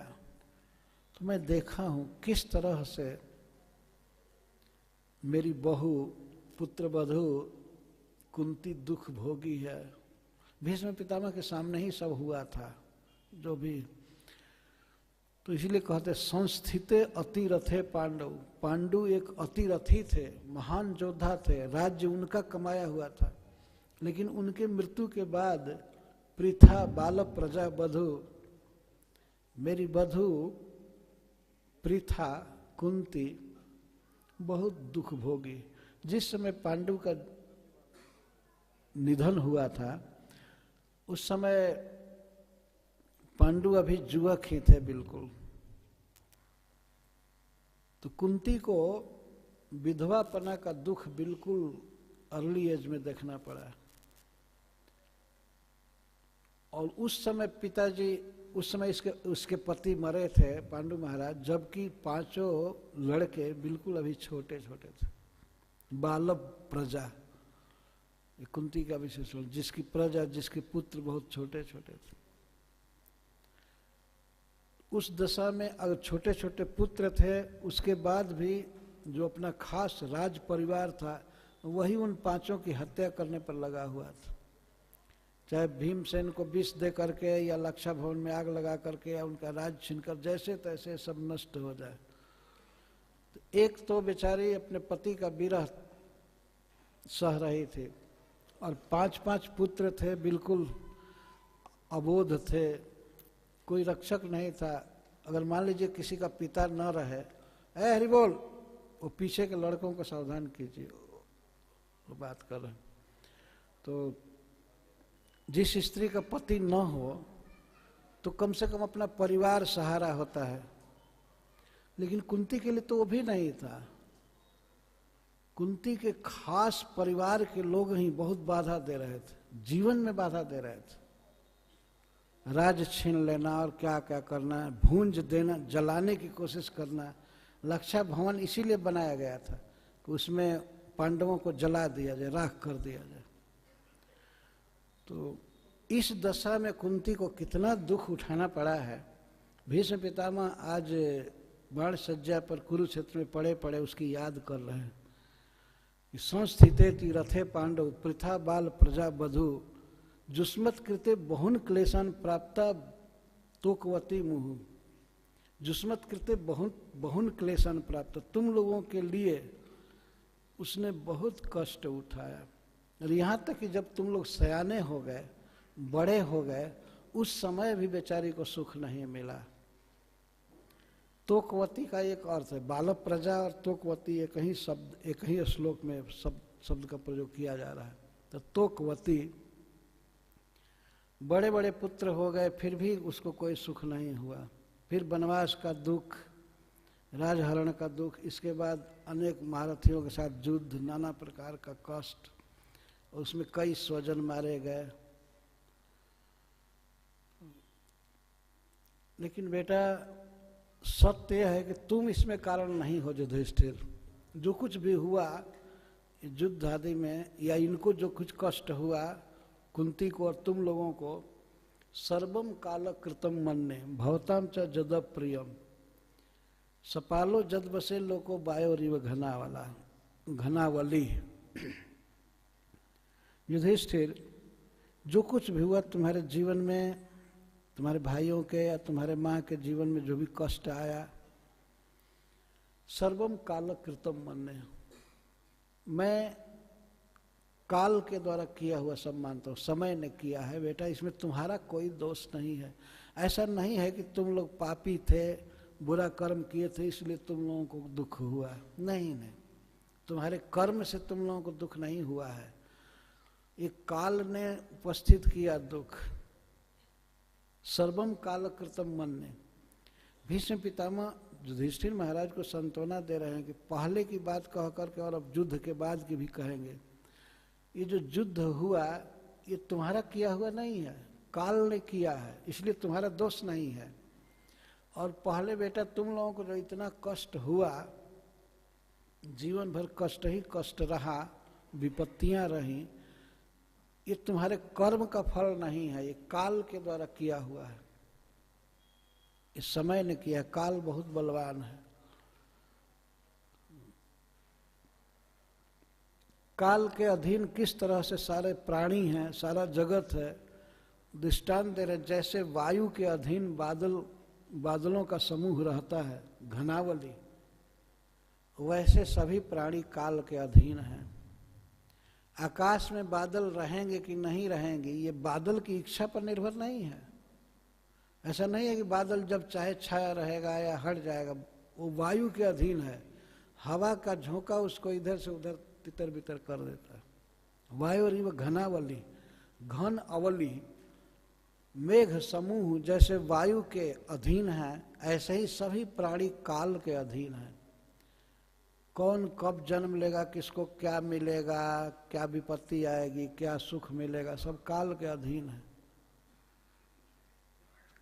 तो मैं देखा हूं किस तरह से मेरी बहू पुत्र बधू कुंती दुख भोगी है। भीष्म पितामह के सामने ही सब हुआ था जो भी। तो इसलिए कहते संस्थिते अतिरथे पांडव, पांडु एक अतिरथी थे, महान योद्धा थे, राज्य उनका कमाया हुआ था, लेकिन उनके मृत्यु के बाद पृथा बाल प्रजा बधु, मेरी बधू पृथा कुंती बहुत दुख भोगी। जिस समय पांडु का निधन हुआ था उस समय पांडु अभी युवक ही थे बिल्कुल। तो कुंती को विधवापना का दुख बिल्कुल अर्ली एज में देखना पड़ा। और उस समय पिताजी, उस समय उसके पति मरे थे पांडु महाराज, जबकि पांचों लड़के बिल्कुल अभी छोटे छोटे थे। बाल प्रजा कुंती का विशेषण, जिसकी प्रजा, जिसके पुत्र बहुत छोटे छोटे थे। उस दशा में अगर छोटे छोटे पुत्र थे, उसके बाद भी जो अपना खास राज परिवार था वही उन पांचों की हत्या करने पर लगा हुआ था। चाहे भीमसेन को विष दे करके या लक्षा भवन में आग लगा करके या उनका राज छीनकर, जैसे तैसे सब नष्ट हो जाए। तो एक तो बेचारी अपने पति का विरह सह रही थी और पांच पांच पुत्र थे, बिल्कुल अबोध थे, कोई रक्षक नहीं था। अगर मान लीजिए किसी का पिता न रहे, ए हरि बोल, वो पीछे के लड़कों को सावधान कीजिए, वो बात कर रहे हैं। तो जिस स्त्री का पति न हो तो कम से कम अपना परिवार सहारा होता है, लेकिन कुंती के लिए तो वो भी नहीं था। कुंती के खास परिवार के लोग ही बहुत बाधा दे रहे थे, जीवन में बाधा दे रहे थे। राज छीन लेना और क्या क्या करना, भूंज देना, जलाने की कोशिश करना। लक्षा भवन इसीलिए बनाया गया था कि उसमें पांडवों को जला दिया जाए, राख कर दिया जाए। तो इस दशा में कुंती को कितना दुख उठाना पड़ा है। भीष्म पितामह आज बाण सज्जा पर कुरुक्षेत्र में पड़े पड़े उसकी याद कर रहे हैं कि संस्थिते रथे पांडव पृथा बाल प्रजा बधु जुष्मत कृते बहुन क्लेशन प्राप्ता तोकवती मुहु। जुष्मत कृते बहुन क्लेशन प्राप्त, तुम लोगों के लिए उसने बहुत कष्ट उठाया। और यहाँ तक कि जब तुम लोग सयाने हो गए, बड़े हो गए, उस समय भी बेचारी को सुख नहीं मिला। तोकवती का एक अर्थ है, बाल प्रजा और तोकवती एक ही शब्द, एक ही श्लोक में शब्द का प्रयोग किया जा रहा है। तो तोकवती, बड़े बड़े पुत्र हो गए फिर भी उसको कोई सुख नहीं हुआ। फिर वनवास का दुख, राजहरण का दुख, इसके बाद अनेक महारथियों के साथ युद्ध, नाना प्रकार का कष्ट, उसमें कई स्वजन मारे गए। लेकिन बेटा सत्य यह है कि तुम इसमें कारण नहीं हो युधिष्ठिर। जो कुछ भी हुआ युद्ध आदि में, या इनको जो कुछ कष्ट हुआ कुंती को और तुम लोगों को, सर्वम काल कृतम मन्ने भवताम च जद प्रियम सपालो जद बसे लोको बायो रिव घनावली। युधिष्ठिर, जो कुछ भी हुआ तुम्हारे जीवन में, तुम्हारे भाइयों के या तुम्हारे माँ के जीवन में जो भी कष्ट आया, सर्वम काल कृतम मन्ने, मैं काल के द्वारा किया हुआ सब मानता हूँ, समय ने किया है बेटा, इसमें तुम्हारा कोई दोष नहीं है। ऐसा नहीं है कि तुम लोग पापी थे, बुरा कर्म किए थे इसलिए तुम लोगों को दुख हुआ। नहीं, तुम्हारे कर्म से तुम लोगों को दुख नहीं हुआ है, एक काल ने उपस्थित किया दुख। सर्वम काल कृतम मन्ने। भीष्म पितामह युधिष्ठिर महाराज को सांत्वना दे रहे हैं कि पहले की बात कह करके और अब युद्ध के बाद की भी कहेंगे, ये जो युद्ध हुआ ये तुम्हारा किया हुआ नहीं है, काल ने किया है, इसलिए तुम्हारा दोष नहीं है। और पहले बेटा तुम लोगों को जो इतना कष्ट हुआ, जीवन भर कष्ट ही कष्ट रहा, विपत्तियां रहीं, ये तुम्हारे कर्म का फल नहीं है, ये काल के द्वारा किया हुआ है, इस समय ने किया। काल बहुत बलवान है। काल के अधीन किस तरह से सारे प्राणी हैं, सारा जगत है, दृष्टांत दे रहे। जैसे वायु के अधीन बादलों का समूह रहता है, घनावली, वैसे सभी प्राणी काल के अधीन हैं। आकाश में बादल रहेंगे कि नहीं रहेंगे, ये बादल की इच्छा पर निर्भर नहीं है। ऐसा नहीं है कि बादल जब चाहे छाया रहेगा या हट जाएगा, वो वायु के अधीन है। हवा का झोंका उसको इधर से उधर तितर बितर कर देता है। वायु रिव घनावली, घन अवली, मेघ समूह जैसे वायु के अधीन है, ऐसे ही सभी प्राणी काल के अधीन है। कौन कब जन्म लेगा, किसको क्या मिलेगा, क्या विपत्ति आएगी, क्या सुख मिलेगा, सब काल के अधीन है।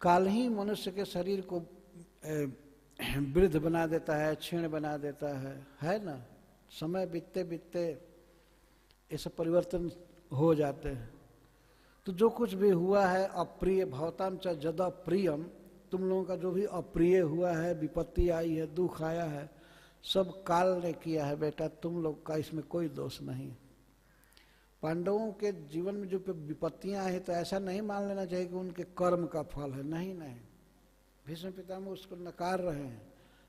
काल ही मनुष्य के शरीर को वृद्ध बना देता है, क्षीण बना देता है ना। समय बीतते बीतते ये सब परिवर्तन हो जाते हैं। तो जो कुछ भी हुआ है अप्रिय, भवताम च जद प्रियम, तुम लोगों का जो भी अप्रिय हुआ है, विपत्ति आई है, दुख आया है, सब काल ने किया है बेटा, तुम लोग का इसमें कोई दोष नहीं। पांडवों के जीवन में जो विपत्तियां हैं तो ऐसा नहीं मान लेना चाहिए कि उनके कर्म का फल है, नहीं। भीष्म पितामह उसको नकार रहे हैं।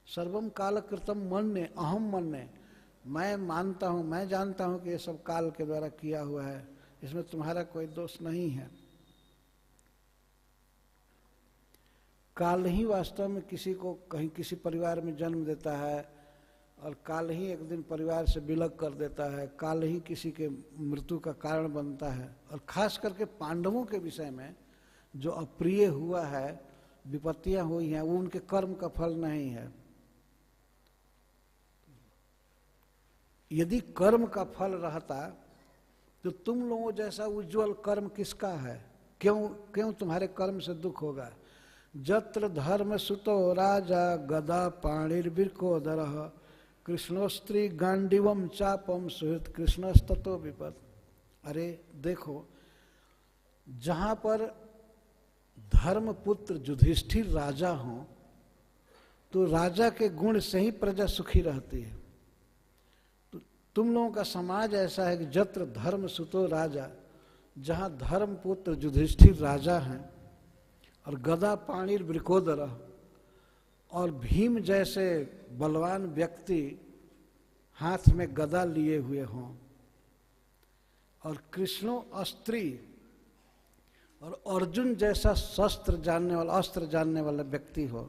सर्वम काल कृतम मन्ने अहम मन्ने, मैं मानता हूँ, मैं जानता हूँ कि ये सब काल के द्वारा किया हुआ है, इसमें तुम्हारा कोई दोष नहीं है। काल ही वास्तव में किसी को कहीं किसी परिवार में जन्म देता है और काल ही एक दिन परिवार से विलग कर देता है, काल ही किसी के मृत्यु का कारण बनता है। और खास करके पांडवों के विषय में जो अप्रिय हुआ है, विपत्तियां हुई हैं, वो उनके कर्म का फल नहीं है। यदि कर्म का फल रहता तो तुम लोगों जैसा उज्जवल कर्म किसका है? क्यों तुम्हारे कर्म से दुख होगा? जत्र धर्म सुतो राजा गदा पाणिर्बिरकोदरः कृष्णोस्त्री गांडीवम चापम सुहृत कृष्णस्ततो विपद। अरे देखो, जहां पर धर्मपुत्र युधिष्ठिर राजा हो तो राजा के गुण से ही प्रजा सुखी रहती है। तो तुम लोगों का समाज ऐसा है कि जत्र धर्म सुतो राजा, जहां धर्मपुत्र युधिष्ठिर राजा हैं और गदा पाणिर वृकोदर और भीम जैसे बलवान व्यक्ति हाथ में गदा लिए हुए हों और कृष्णो अस्त्री और अर्जुन जैसा अस्त्र जानने वाला व्यक्ति हो,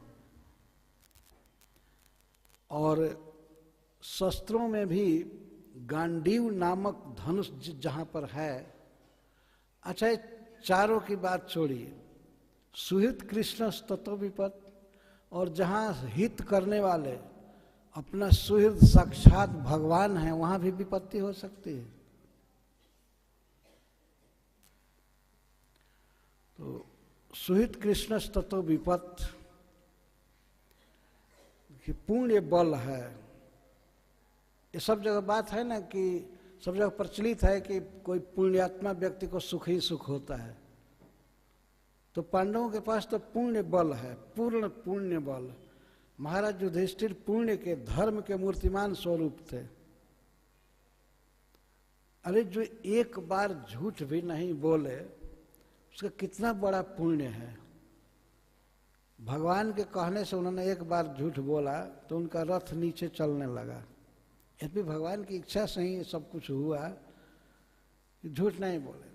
और शस्त्रों में भी गांडीव नामक धनुष जहां पर है। अच्छा, चारों की बात छोड़िए, सुहित कृष्ण ततो विपद, और जहां हित करने वाले अपना सुहृद साक्षात भगवान है, वहां भी विपत्ति हो सकती है। तो सुहित कृष्ण ततो विपद कि पुण्य बल है। ये सब जगह बात है ना, कि सब जगह प्रचलित है कि कोई पुण्यात्मा व्यक्ति को सुख ही सुख होता है। तो पांडवों के पास तो पुण्य बल है, पूर्ण पुण्य बल। महाराज युधिष्ठिर पुण्य के, धर्म के मूर्तिमान स्वरूप थे। अरे जो एक बार झूठ भी नहीं बोले, उसका कितना बड़ा पुण्य है। भगवान के कहने से उन्होंने एक बार झूठ बोला तो उनका रथ नीचे चलने लगा। यदि भगवान की इच्छा से ही सब कुछ हुआ, झूठ नहीं बोले।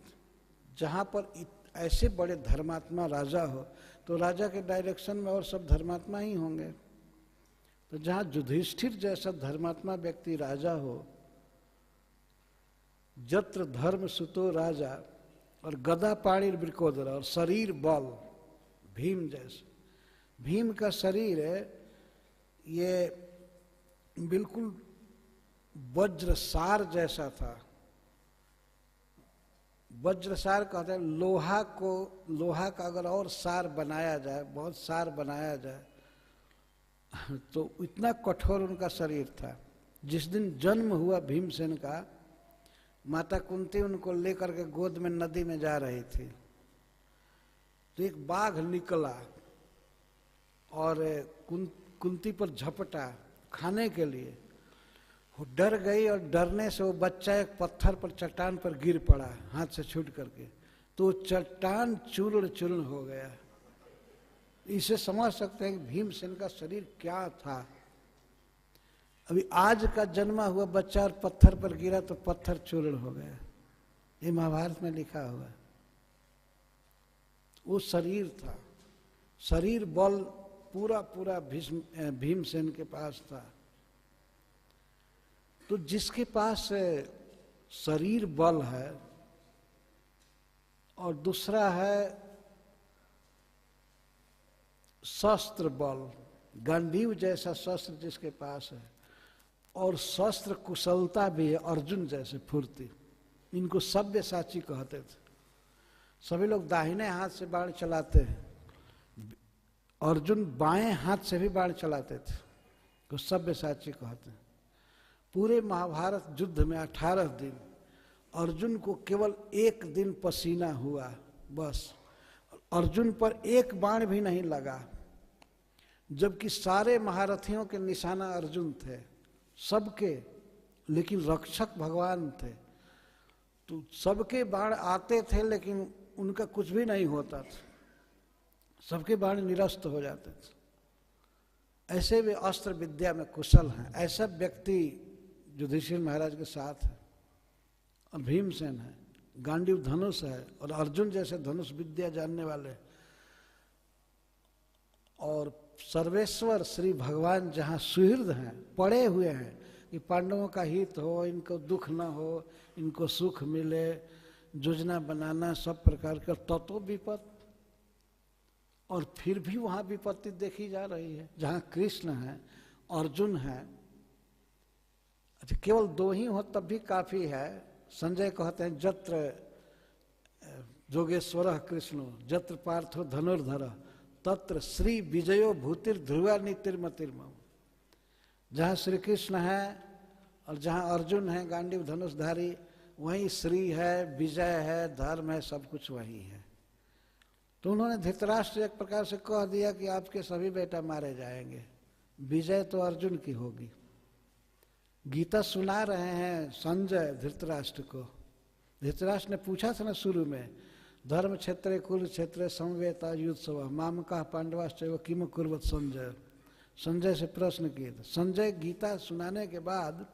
जहां पर ऐसे बड़े धर्मात्मा राजा हो तो राजा के डायरेक्शन में और सब धर्मात्मा ही होंगे। तो जहां युधिष्ठिर जैसा धर्मात्मा व्यक्ति राजा हो, जत्र धर्म सुतो राजा, और गदा पाणिर वृकोदर, और शरीर बल भीम जैसे। भीम का शरीर है ये बिल्कुल वज्रसार जैसा था। वज्रसार कहते हैं लोहा का अगर और सार बनाया जाए, बहुत सार बनाया जाए, तो इतना कठोर उनका शरीर था। जिस दिन जन्म हुआ भीमसेन का, माता कुंती उनको लेकर के गोद में नदी में जा रही थी, तो एक बाघ निकला और कुंती पर झपटा खाने के लिए। वो डर गई और डरने से वो बच्चा एक पत्थर पर, चट्टान पर गिर पड़ा हाथ से छूट करके, तो चट्टान चूर्ण चूर्ण हो गया। इसे समझ सकते हैं कि भीमसेन का शरीर क्या था। अभी आज का जन्मा हुआ बच्चा और पत्थर पर गिरा तो पत्थर चूर्ण हो गया। ये महाभारत में लिखा हुआ है। वो शरीर था, शरीर बल पूरा पूरा भीमसेन के पास था। तो जिसके पास शरीर बल है और दूसरा है शस्त्र बल, गांडीव जैसा शस्त्र जिसके पास है, और शस्त्र कुशलता भी है, अर्जुन जैसे फुर्ती, इनको सव्यसाची कहते थे। सभी लोग दाहिने हाथ से बाण चलाते हैं, अर्जुन बाएं हाथ से भी बाण चलाते थे, तो सव्यसाची कहते हैं। पूरे महाभारत युद्ध में 18 दिन अर्जुन को केवल एक दिन पसीना हुआ, बस। अर्जुन पर एक बाण भी नहीं लगा, जबकि सारे महारथियों के निशाना अर्जुन थे, सबके, लेकिन रक्षक भगवान थे। तो सबके बाण आते थे लेकिन उनका कुछ भी नहीं होता था, सबके बाण निरस्त हो जाते थे। ऐसे वे अस्त्र विद्या में कुशल हैं। ऐसा व्यक्ति युधिष्ठिर महाराज के साथ है। और भीमसेन है, गांडीव धनुष है, और अर्जुन जैसे धनुष विद्या जानने वाले, और सर्वेश्वर श्री भगवान जहाँ सुहृद हैं, पड़े हुए हैं कि पांडवों का हित हो, इनको दुख न हो, इनको सुख मिले, योजना बनाना सब प्रकार का। ततो विपद, और फिर भी वहां विपत्ति देखी जा रही है। जहां कृष्ण है, अर्जुन है, अच्छा केवल दो ही हो तब भी काफी है। संजय कहते हैं जत्र जोगेश्वर कृष्ण जत्र पार्थो धनुर्धर तत्र श्री विजयो भूतिर ध्रुवा नीतिर्मतिर्म। जहाँ श्री कृष्ण है और जहाँ अर्जुन है गांडीव धनुषधारी, वहीं श्री है, विजय है, धर्म है, सब कुछ वही है। तो उन्होंने धृतराष्ट्र एक प्रकार से कह दिया कि आपके सभी बेटा मारे जाएंगे, विजय तो अर्जुन की होगी। गीता सुना रहे हैं संजय धृतराष्ट्र को। धृतराष्ट्र ने पूछा था ना शुरू में, धर्म क्षेत्रे कुरुक्षेत्रे समवेता युद्धसभा माम का पांडवाश्चैव किम कुर्वत संजय। संजय से प्रश्न किए थे। संजय गीता सुनाने के बाद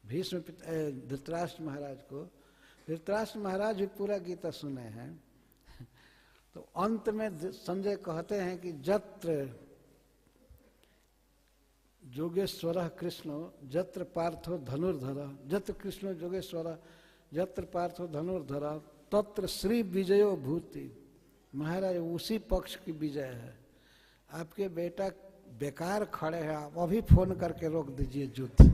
भीष्म धृतराष्ट्र महाराज को, धृतराष्ट्र महाराज भी पूरा गीता सुने हैं। तो अंत में संजय कहते हैं कि जत्र जोगेश्वर कृष्ण जत्र पार्थो धनुर्धर, जत्र कृष्ण जोगेश्वर जत्र पार्थो धनुर्धर तत्र श्री विजयो भूति। महाराज उसी पक्ष की विजय है। आपके बेटा बेकार खड़े हैं, आप अभी फोन करके रोक दीजिए युद्ध।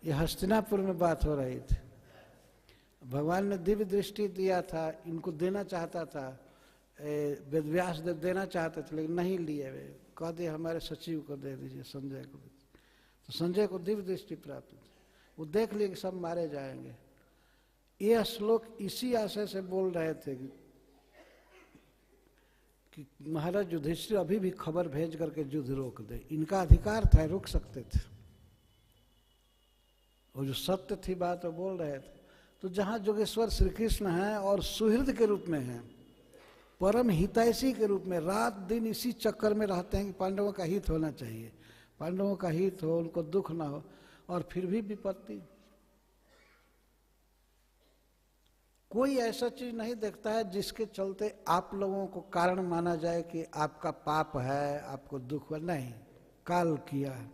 ये हस्तिनापुर में बात हो रही थी। भगवान ने दिव्य दृष्टि दिया था, इनको देना चाहता था, वेदव्यास देव देना चाहते थे लेकिन नहीं लिए। वे कह दिए हमारे सचिव को दे दीजिए, संजय को। तो संजय को दिव्य दृष्टि प्राप्त थी, वो देख लिए कि सब मारे जाएंगे। ये श्लोक इसी आशय से बोल रहे थे कि महाराज युधिष्ठिर अभी भी खबर भेज करके युद्ध रोक दे। इनका अधिकार था, रोक सकते थे। और जो सत्य थी बात वो बोल रहे थे। तो जहां जोगेश्वर श्री कृष्ण हैं और सुहृद के रूप में हैं, परम हितैषी के रूप में, रात दिन इसी चक्कर में रहते हैं कि पांडवों का हित होना चाहिए, पांडवों का हित हो, उनको दुख ना हो, और फिर भी विपत्ति। कोई ऐसा चीज नहीं देखता है जिसके चलते आप लोगों को कारण माना जाए कि आपका पाप है, आपको दुख है। नहीं, काल किया है।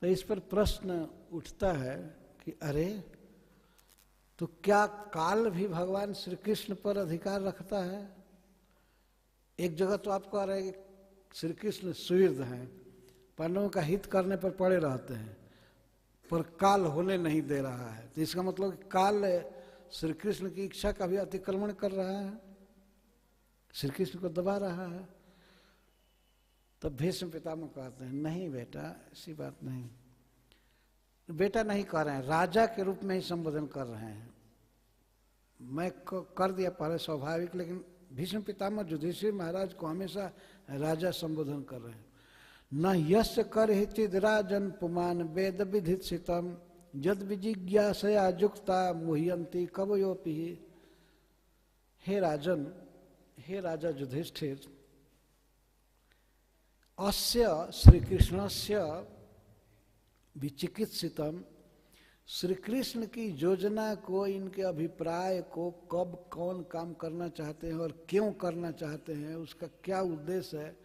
तो इस पर प्रश्न उठता है कि अरे, तो क्या काल भी भगवान श्री कृष्ण पर अधिकार रखता है? एक जगह तो आप कह रहे हैं कि श्री कृष्ण सुहृद हैं, पांडवों का हित करने पर पड़े रहते हैं, पर काल होने नहीं दे रहा है। तो इसका मतलब काल श्री कृष्ण की इच्छा का भी अतिक्रमण कर रहा है, श्री कृष्ण को दबा रहा है। तब भीष्म पितामह कहते हैं नहीं बेटा, ऐसी बात नहीं। बेटा नहीं कह रहे हैं, राजा के रूप में ही संबोधन कर रहे हैं। मैं कर दिया पहले स्वाभाविक, लेकिन भीष्म पितामह युधिष्ठिर महाराज को हमेशा राजा संबोधन कर रहे हैं। न यस्य कर हिचिद राजन पुमान वेद विधित सितम यद विजिज्ञासया युक्ता मुह्यंती कवयोपि। हे राजन, हे राजा युधिष्ठिर, अस्य श्री कृष्णस्य विचिकित्सितम, श्री कृष्ण की योजना को, इनके अभिप्राय को, कब कौन काम करना चाहते हैं और क्यों करना चाहते हैं, उसका क्या उद्देश्य है,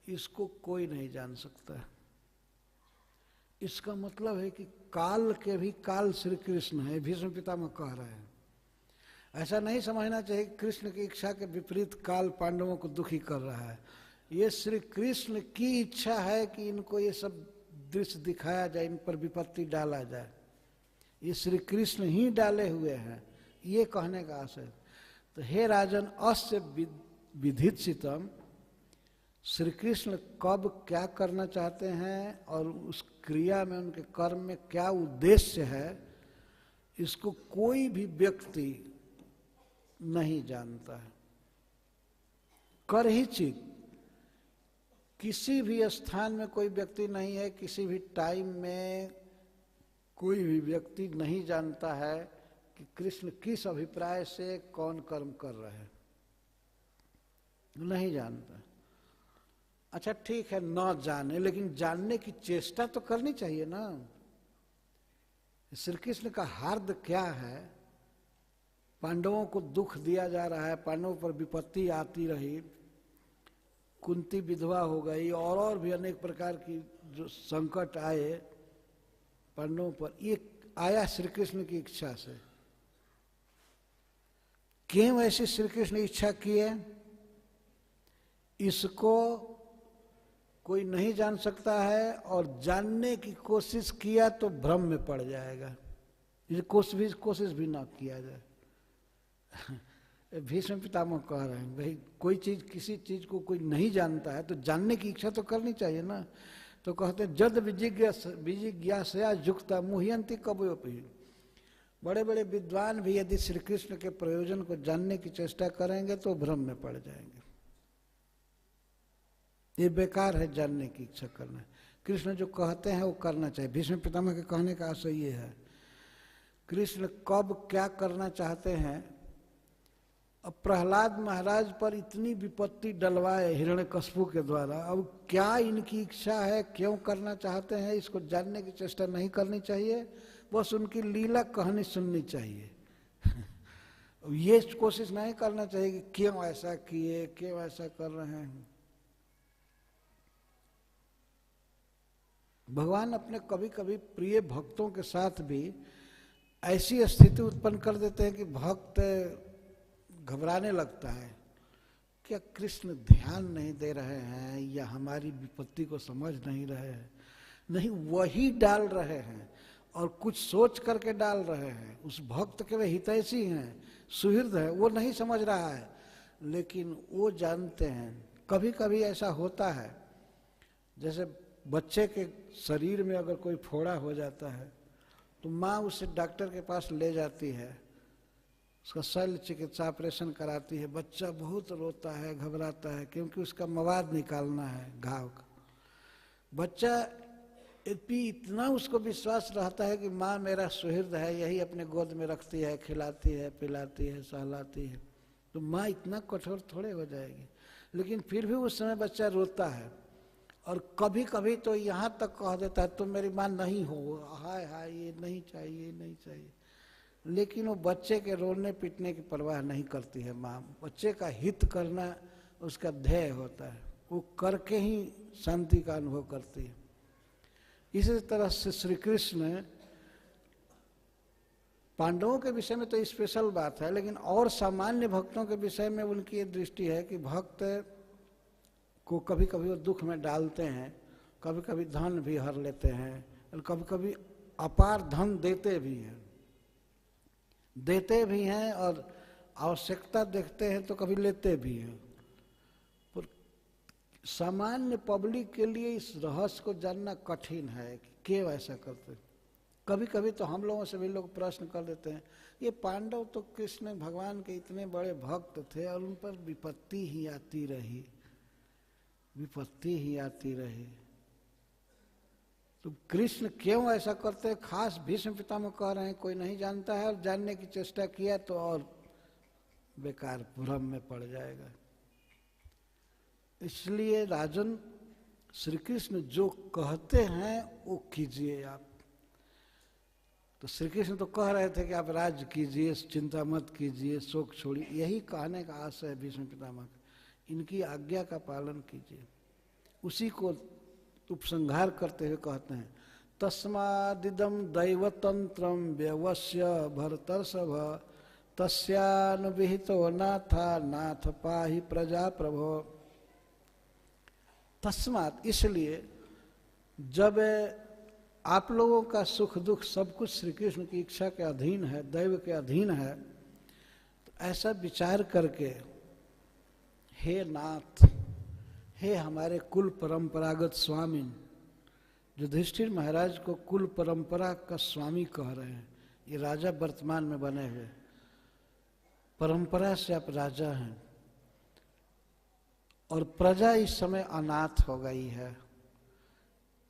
इसको कोई नहीं जान सकता। इसका मतलब है कि काल के भी काल श्री कृष्ण है, भीष्म पितामह कह रहे हैं। ऐसा नहीं समझना चाहिए कि कृष्ण की इच्छा के विपरीत काल पांडवों को दुखी कर रहा है। ये श्री कृष्ण की इच्छा है कि इनको ये सब दृश्य दिखाया जाए, इन पर विपत्ति डाला जाए। ये श्री कृष्ण ही डाले हुए हैं, ये कहने का आशय। तो हे राजन, अस्य विधित्सितम, श्री कृष्ण कब क्या करना चाहते हैं और उस क्रिया में, उनके कर्म में क्या उद्देश्य है, इसको कोई भी व्यक्ति नहीं जानता है। कर ही चित, किसी भी स्थान में कोई व्यक्ति नहीं है, किसी भी टाइम में कोई भी व्यक्ति नहीं जानता है कि कृष्ण किस अभिप्राय से कौन कर्म कर रहे हैं, नहीं जानता। अच्छा ठीक है, न जाने, लेकिन जानने की चेष्टा तो करनी चाहिए ना। श्री कृष्ण का हार्द क्या है? पांडवों को दुख दिया जा रहा है, पांडवों पर विपत्ति आती रही, कुंती विधवा हो गई, और भी अनेक प्रकार की जो संकट आए पांडवों पर, ये आया श्री कृष्ण की इच्छा से। क्यों ऐसी श्री कृष्ण इच्छा किए, इसको कोई नहीं जान सकता है, और जानने की कोशिश किया तो भ्रम में पड़ जाएगा। ये कोशिश भी ना किया जाए। भीष्म पितामह कह रहे हैं भाई कोई चीज, किसी चीज को कोई नहीं जानता है तो जानने की इच्छा तो करनी चाहिए ना। तो कहते हैं जद विजिज्ञासया युक्ता मुह्यंति कवयोपि। बड़े बड़े विद्वान भी यदि श्री कृष्ण के प्रयोजन को जानने की चेष्टा करेंगे तो भ्रम में पड़ जाएंगे। ये बेकार है जानने की इच्छा करना। कृष्ण जो कहते हैं वो करना चाहिए। भीष्म पितामह के कहने का आशय ये है, कृष्ण कब क्या करना चाहते हैं। अब प्रहलाद महाराज पर इतनी विपत्ति डलवाए हिरण्यकश्यप के द्वारा, अब क्या इनकी इच्छा है, क्यों करना चाहते हैं, इसको जानने की चेष्टा नहीं करनी चाहिए, बस उनकी लीला कहानी सुननी चाहिए। ये कोशिश नहीं करना चाहिए कि क्यों ऐसा किए, क्यों ऐसा कर रहे हैं। भगवान अपने कभी कभी प्रिय भक्तों के साथ भी ऐसी स्थिति उत्पन्न कर देते हैं कि भक्त घबराने लगता है, क्या कृष्ण ध्यान नहीं दे रहे हैं या हमारी विपत्ति को समझ नहीं रहे हैं। नहीं, वही डाल रहे हैं और कुछ सोच करके डाल रहे हैं। उस भक्त के वे हितैषी हैं, सुहृद है, वो नहीं समझ रहा है, लेकिन वो जानते हैं। कभी कभी ऐसा होता है, जैसे बच्चे के शरीर में अगर कोई फोड़ा हो जाता है तो माँ उसे डॉक्टर के पास ले जाती है, उसका शल्य चिकित्सा ऑपरेशन कराती है। बच्चा बहुत रोता है, घबराता है, क्योंकि उसका मवाद निकालना है घाव का। बच्चा इतना उसको विश्वास रहता है कि माँ मेरा सुहृद है, यही अपने गोद में रखती है, खिलाती है, पिलाती है, सहलाती है, तो माँ इतना कठोर थोड़े हो जाएगी। लेकिन फिर भी उस समय बच्चा रोता है, और कभी कभी तो यहाँ तक कह देता है तुम मेरी माँ नहीं हो, हाय हाय ये नहीं चाहिए, नहीं चाहिए। लेकिन वो बच्चे के रोने पीटने की परवाह नहीं करती है माँ। बच्चे का हित करना उसका ध्येय होता है, वो करके ही शांति का अनुभव करती है। इसी तरह से श्री कृष्ण, पांडवों के विषय में तो स्पेशल बात है, लेकिन और सामान्य भक्तों के विषय में उनकी ये दृष्टि है कि भक्त को कभी कभी वो दुख में डालते हैं, कभी कभी धन भी हर लेते हैं, और कभी कभी अपार धन देते भी हैं और आवश्यकता देखते हैं तो कभी लेते भी हैं। पर सामान्य पब्लिक के लिए इस रहस्य को जानना कठिन है कि क्यों ऐसा करते हैं। कभी कभी तो हम लोगों से भी लोग प्रश्न कर देते हैं, ये पांडव तो कृष्ण भगवान के इतने बड़े भक्त थे और उन पर विपत्ति ही आती रही, विपत्ति ही आती रही, तो कृष्ण क्यों ऐसा करते हैं। खास भीष्म पितामह कह रहे हैं कोई नहीं जानता है, और जानने की चेष्टा किया तो और बेकार भ्रम में पड़ जाएगा। इसलिए राजन, श्री कृष्ण जो कहते हैं वो कीजिए आप। तो श्री कृष्ण तो कह रहे थे कि आप राज कीजिए, चिंता मत कीजिए, शोक छोड़िए, यही कहने का आशय है भीष्म पितामह का। इनकी आज्ञा का पालन कीजिए। उसी को उपसंहार करते हुए कहते हैं, तस्मादिदं दैवतंत्रं व्यवस्य भरतर्षभ तस्यानुविहितो नाथा नाथ पाहि प्रजा प्रभो। तस्मात्, इसलिए जब आप लोगों का सुख दुख सब कुछ श्री कृष्ण की इच्छा के अधीन है, दैव के अधीन है, तो ऐसा विचार करके हे नाथ, हे हमारे कुल परंपरागत स्वामी, युधिष्ठिर महाराज को कुल परंपरा का स्वामी कह रहे हैं। ये राजा वर्तमान में बने हुए, परंपरा से आप राजा हैं, और प्रजा इस समय अनाथ हो गई है,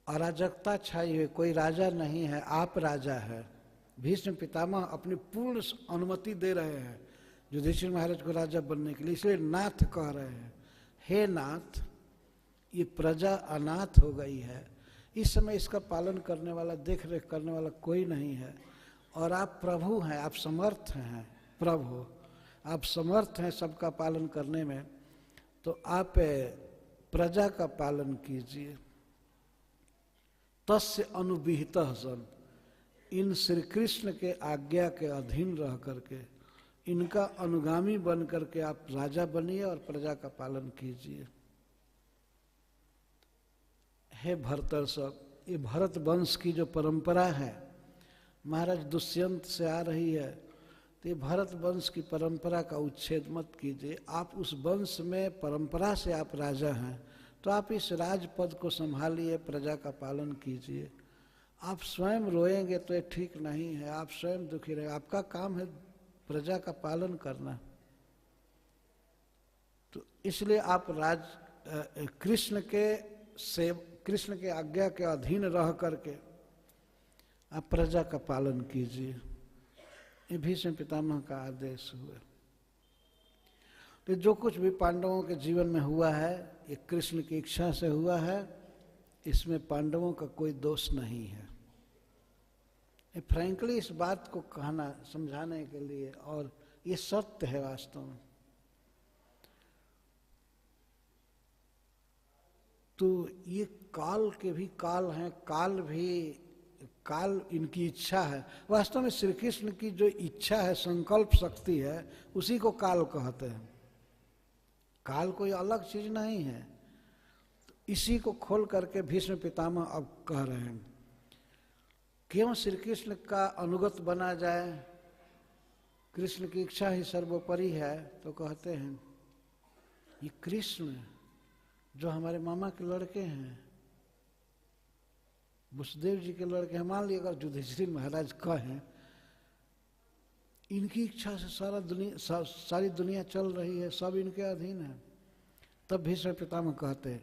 अराजकता छाई हुई, कोई राजा नहीं है, आप राजा है। भीष्म पितामह अपनी पूर्ण अनुमति दे रहे हैं युधिष्ठिर महाराज को राजा बनने के लिए, इसलिए नाथ कह रहे हैं, हे नाथ, ये प्रजा अनाथ हो गई है, इस समय इसका पालन करने वाला, देख रेख करने वाला कोई नहीं है, और आप प्रभु हैं, आप समर्थ हैं, प्रभु आप समर्थ हैं सबका पालन करने में, तो आप प्रजा का पालन कीजिए। तस्य अनुविहितः सन, इन श्री कृष्ण के आज्ञा के अधीन रह करके, इनका अनुगामी बन करके आप राजा बनिए और प्रजा का पालन कीजिए। हे भरतर्षभ, ये भरत वंश की जो परंपरा है महाराज दुष्यंत से आ रही है, तो ये भरत वंश की परंपरा का उच्छेद मत कीजिए। आप उस वंश में परंपरा से आप राजा हैं, तो आप इस राजपद को संभालिए, प्रजा का पालन कीजिए। आप स्वयं रोएंगे तो ये ठीक नहीं है, आप स्वयं दुखी रहे। आपका काम है प्रजा का पालन करना, तो इसलिए आप कृष्ण के आज्ञा के अधीन रह करके आप प्रजा का पालन कीजिए। ये भीष्म पितामह का आदेश हुआ। तो जो कुछ भी पांडवों के जीवन में हुआ है ये कृष्ण की इच्छा से हुआ है, इसमें पांडवों का कोई दोष नहीं है। फ्रैंकली इस बात को कहना समझाने के लिए, और ये सत्य है वास्तव में। तो ये काल के भी काल हैं, काल इनकी इच्छा है। वास्तव में श्री कृष्ण की जो इच्छा है, संकल्प शक्ति है, उसी को काल कहते हैं। काल कोई अलग चीज नहीं है। तो इसी को खोल करके भीष्म पितामह अब कह रहे हैं, क्यों श्री कृष्ण का अनुगत बना जाए, कृष्ण की इच्छा ही सर्वोपरि है। तो कहते हैं ये कृष्ण जो हमारे मामा के लड़के हैं, वसुदेव जी के लड़के हैं, मान लिया अगर युधिष्ठिर महाराज कहें, इनकी इच्छा से सारी दुनिया चल रही है, सब इनके अधीन है। तब भीष्म पितामह कहते हैं,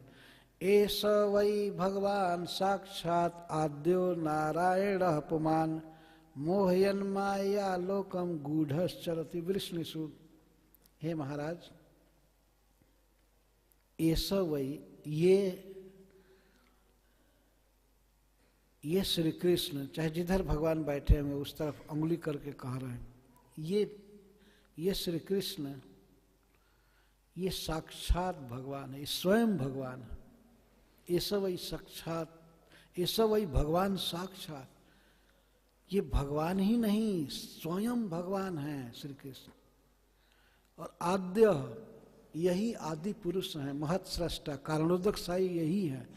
एष वै भगवान साक्षात आद्यो नारायण पुमान मोहयन माया लोकम गूढ़श्चरति वृष्णिषु। हे महाराज, एष वै, ये श्री कृष्ण, चाहे जिधर भगवान बैठे हैं उस तरफ उंगली करके कह रहे हैं, ये श्री कृष्ण, ये साक्षात भगवान है, ये स्वयं भगवान है। ये सब वही साक्षात, ये सब वही भगवान साक्षात। ये भगवान ही नहीं, स्वयं भगवान है श्री कृष्ण। और आद्य, यही आदि पुरुष है, महत सृष्टा, कारणोदक साई यही है।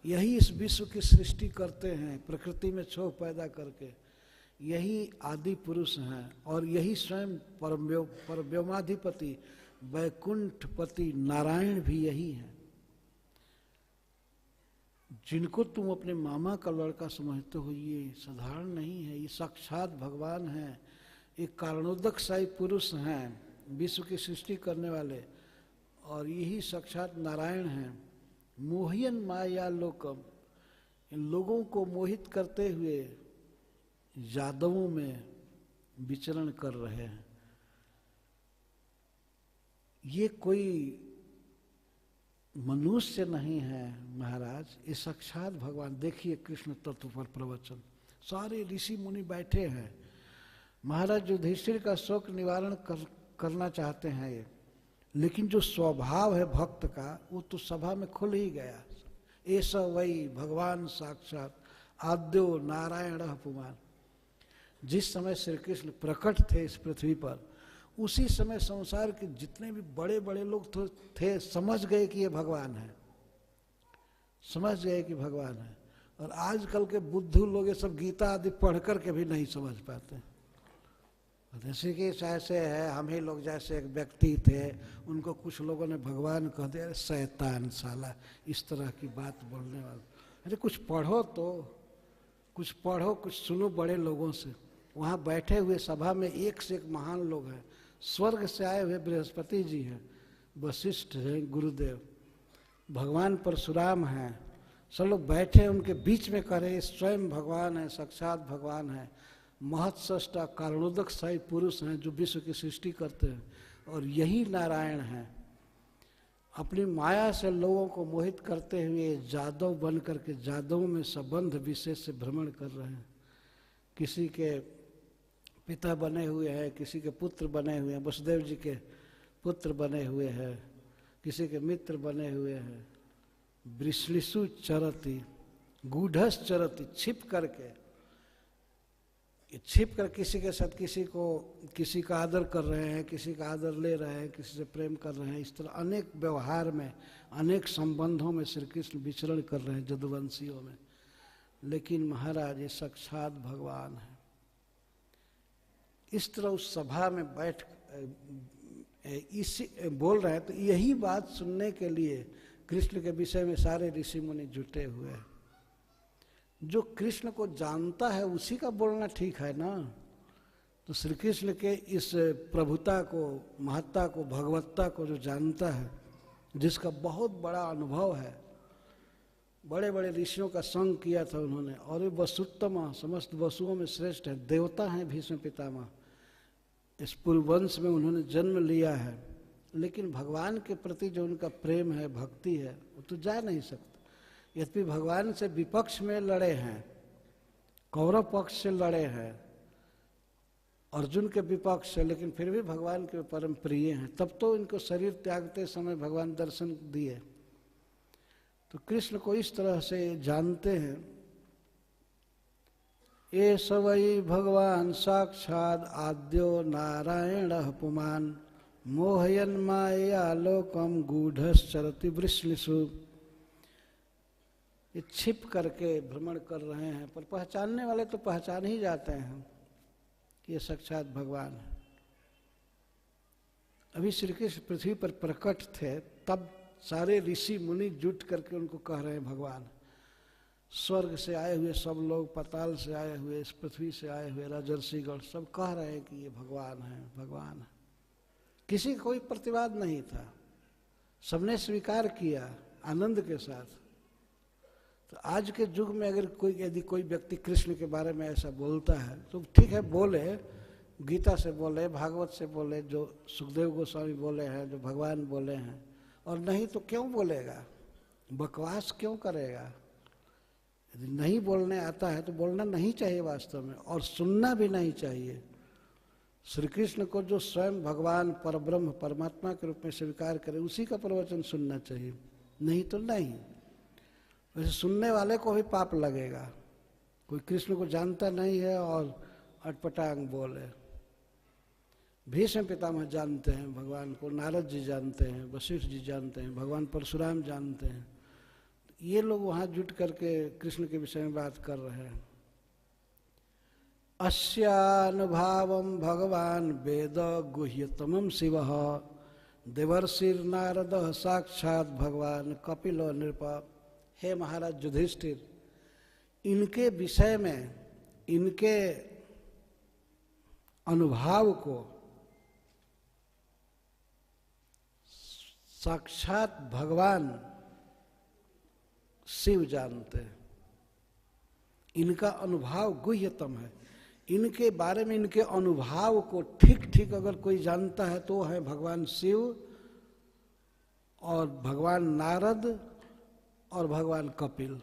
यही इस विश्व की सृष्टि करते हैं, प्रकृति में क्षोभ पैदा करके। यही आदि पुरुष हैं, और यही स्वयं परव्योमाधिपति वैकुंठपति नारायण भी यही है। जिनको तुम अपने मामा का लड़का समझते हो, ये साधारण नहीं है, ये साक्षात भगवान है। एक कारणोदक साई पुरुष हैं, विश्व की सृष्टि करने वाले, और यही साक्षात नारायण हैं। मोहियन माया लोकम, इन लोगों को मोहित करते हुए यादवों में विचरण कर रहे हैं। ये कोई मनुष्य नहीं है महाराज, ये साक्षात भगवान। देखिए कृष्ण तत्व पर प्रवचन, सारे ऋषि मुनि बैठे हैं। महाराज युधिष्ठिर का शोक निवारण करना चाहते हैं ये, लेकिन जो स्वभाव है भक्त का वो तो सभा में खुल ही गया। ऐसा वही भगवान साक्षात आद्यो नारायण पुमान। जिस समय श्री कृष्ण प्रकट थे इस पृथ्वी पर, उसी समय संसार के जितने भी बड़े बड़े लोग थे समझ गए कि ये भगवान है, समझ गए कि भगवान है। और आजकल के बुद्धू लोग ये सब गीता आदि पढ़ करके भी नहीं समझ पाते। जैसे कि ऐसे है, हम ही लोग जैसे एक व्यक्ति थे, उनको कुछ लोगों ने भगवान कह दिया, अरे शैतान साला, इस तरह की बात बोलने वाला। अरे कुछ पढ़ो तो, कुछ पढ़ो, कुछ सुनो बड़े लोगों से। वहाँ बैठे हुए सभा में एक से एक महान लोग हैं। स्वर्ग से आए हुए बृहस्पति जी हैं, वशिष्ठ हैं, गुरुदेव, भगवान परशुराम हैं, सब लोग बैठे उनके बीच में कह रहे स्वयं भगवान है, साक्षात भगवान है, महत सृष्टा कारणोदक साई पुरुष हैं जो विश्व की सृष्टि करते हैं, और यही नारायण हैं। अपनी माया से लोगों को मोहित करते हुए जादव बन करके जादवों में संबंध विशेष से भ्रमण कर रहे हैं। किसी के पिता बने हुए हैं, किसी के पुत्र बने हुए हैं, वसुदेव जी के पुत्र बने हुए हैं, किसी के मित्र बने हुए हैं। वृष्णिषु चरति, गूढ़स चरति, छिप करके कि छिप कर किसी के साथ किसी का आदर कर रहे हैं, किसी का आदर ले रहे हैं, किसी से प्रेम कर रहे हैं, इस तरह अनेक व्यवहार में, अनेक संबंधों में श्री कृष्ण विचरण कर रहे हैं जदुवंशियों में। लेकिन महाराज ये साक्षात भगवान है। इस तरह उस सभा में बैठ इसी बोल रहे हैं, तो यही बात सुनने के लिए कृष्ण के विषय में सारे ऋषि मुनि जुटे हुए हैं। जो कृष्ण को जानता है उसी का बोलना ठीक है ना। तो श्री कृष्ण के इस प्रभुता को, महत्ता को, भगवत्ता को जो जानता है, जिसका बहुत बड़ा अनुभव है, बड़े बड़े ऋषियों का संग किया था उन्होंने, और वे वसुत्तम, समस्त वसुओं में श्रेष्ठ है, देवता हैं भीष्म पितामह। इस पूर्ववंश में उन्होंने जन्म लिया है, लेकिन भगवान के प्रति जो उनका प्रेम है, भक्ति है, वो तो जा नहीं सकता। यद्यपि भगवान से विपक्ष में लड़े हैं, कौरव पक्ष से लड़े हैं, अर्जुन के विपक्ष से, लेकिन फिर भी भगवान के परम प्रिय हैं। तब तो इनको शरीर त्यागते समय भगवान दर्शन दिए। तो कृष्ण को इस तरह से जानते हैं। ये सवै भगवान साक्षात् आद्यो नारायण पुमान मोहयन माया लोकम गूढ़श्चरति वृष्णिषु। ये छिप करके भ्रमण कर रहे हैं, पर पहचानने वाले तो पहचान ही जाते हैं कि ये साक्षात भगवान है। अभी श्री कृष्ण पृथ्वी पर प्रकट थे, तब सारे ऋषि मुनि जुट करके उनको कह रहे हैं भगवान। स्वर्ग से आए हुए सब लोग, पाताल से आए हुए, इस पृथ्वी से आए हुए राजर्षिगण सब कह रहे हैं कि ये भगवान है, भगवान है। किसी का कोई प्रतिवाद नहीं था, सबने स्वीकार किया आनंद के साथ। तो आज के युग में अगर यदि कोई व्यक्ति कृष्ण के बारे में ऐसा बोलता है तो ठीक है, बोले, गीता से बोले, भागवत से बोले, जो सुखदेव गोस्वामी बोले हैं, जो भगवान बोले हैं, और नहीं तो क्यों बोलेगा, बकवास क्यों करेगा। यदि नहीं बोलने आता है तो बोलना नहीं चाहिए वास्तव में, और सुनना भी नहीं चाहिए। श्री कृष्ण को जो स्वयं भगवान परब्रह्म परमात्मा के रूप में स्वीकार करे, उसी का प्रवचन सुनना चाहिए, नहीं तो नहीं। वैसे सुनने वाले को भी पाप लगेगा। कोई कृष्ण को जानता नहीं है और अटपटांग बोले। भीष्म पितामह जानते हैं भगवान को, नारद जी जानते हैं, वशिष्ठ जी जानते हैं, भगवान परशुराम जानते हैं। ये लोग वहाँ जुट करके कृष्ण के विषय में बात कर रहे हैं। अस्यानुभावम भगवान वेद गुह्यतमम शिवः देवर्षिर्नारदः साक्षात् भगवान कपिलो नृप। हे महाराज युधिष्ठिर, इनके विषय में, इनके अनुभव को साक्षात भगवान शिव जानते हैं। इनका अनुभव गुह्यतम है। इनके बारे में, इनके अनुभव को ठीक ठीक अगर कोई जानता है तो है भगवान शिव और भगवान नारद और भगवान कपिल।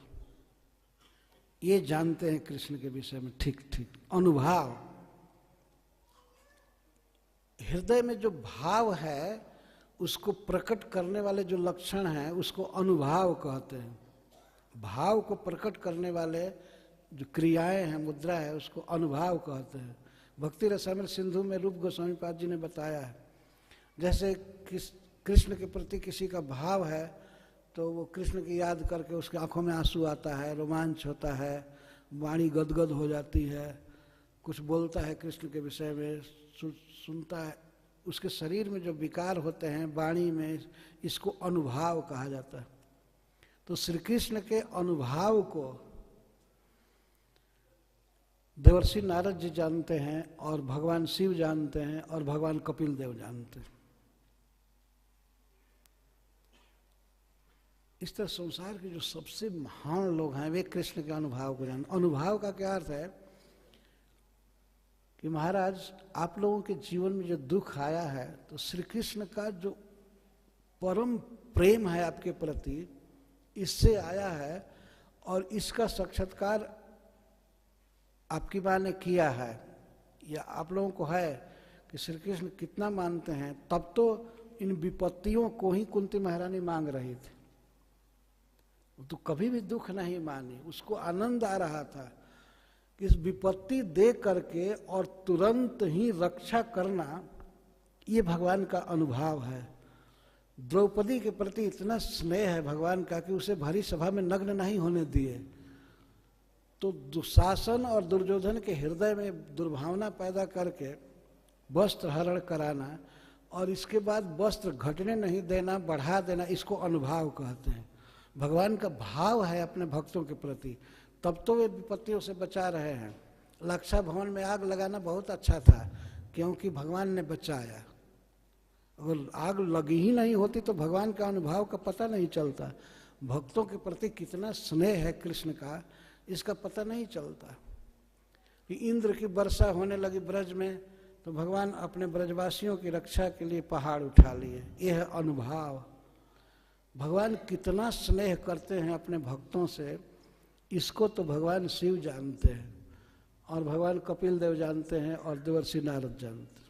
ये जानते हैं कृष्ण के विषय में ठीक ठीक। अनुभव, हृदय में जो भाव है उसको प्रकट करने वाले जो लक्षण हैं उसको अनुभाव कहते हैं। भाव को प्रकट करने वाले जो क्रियाएं हैं, मुद्रा है, उसको अनुभाव कहते हैं। भक्ति रसामृत सिंधु में रूप गोस्वामी पाद जी ने बताया है, जैसे कृष्ण के प्रति किसी का भाव है तो वो कृष्ण की याद करके उसके आंखों में आंसू आता है, रोमांच होता है, वाणी गदगद हो जाती है, कुछ बोलता है कृष्ण के विषय में, सुनता है, उसके शरीर में जो विकार होते हैं वाणी में, इसको अनुभाव कहा जाता है। तो श्री कृष्ण के अनुभाव को देवर्षि नारद जी जानते हैं और भगवान शिव जानते हैं और भगवान कपिल देव जानते हैं। इस तरह संसार के जो सबसे महान लोग हैं वे कृष्ण के अनुभाव को जानते। अनुभाव का क्या अर्थ है कि महाराज आप लोगों के जीवन में जो दुख आया है तो श्री कृष्ण का जो परम प्रेम है आपके प्रति, इससे आया है, और इसका साक्षात्कार आपकी माँ ने किया है, या आप लोगों को है कि श्री कृष्ण कितना मानते हैं। तब तो इन विपत्तियों को ही कुंती महारानी मांग रही थी, तो कभी भी दुख नहीं मानी, उसको आनंद आ रहा था कि इस विपत्ति दे करके और तुरंत ही रक्षा करना, ये भगवान का अनुभव है। द्रौपदी के प्रति इतना स्नेह है भगवान का कि उसे भरी सभा में नग्न नहीं होने दिए। तो दुशासन और दुर्योधन के हृदय में दुर्भावना पैदा करके वस्त्र हरण कराना और इसके बाद वस्त्र घटने नहीं देना, बढ़ा देना, इसको अनुभाव कहते हैं। भगवान का भाव है अपने भक्तों के प्रति, तब तो वे विपत्तियों से बचा रहे हैं। लक्षा भवन में आग लगाना बहुत अच्छा था क्योंकि भगवान ने बचाया। अगर आग लगी ही नहीं होती तो भगवान का अनुभव का पता नहीं चलता। भक्तों के प्रति कितना स्नेह है कृष्ण का, इसका पता नहीं चलता। कि इंद्र की वर्षा होने लगी ब्रज में तो भगवान अपने ब्रजवासियों की रक्षा के लिए पहाड़ उठा लिए। यह है अनुभव। भगवान कितना स्नेह करते हैं अपने भक्तों से, इसको तो भगवान शिव जानते हैं और भगवान कपिल देव जानते हैं और देवर्षि नारद जानते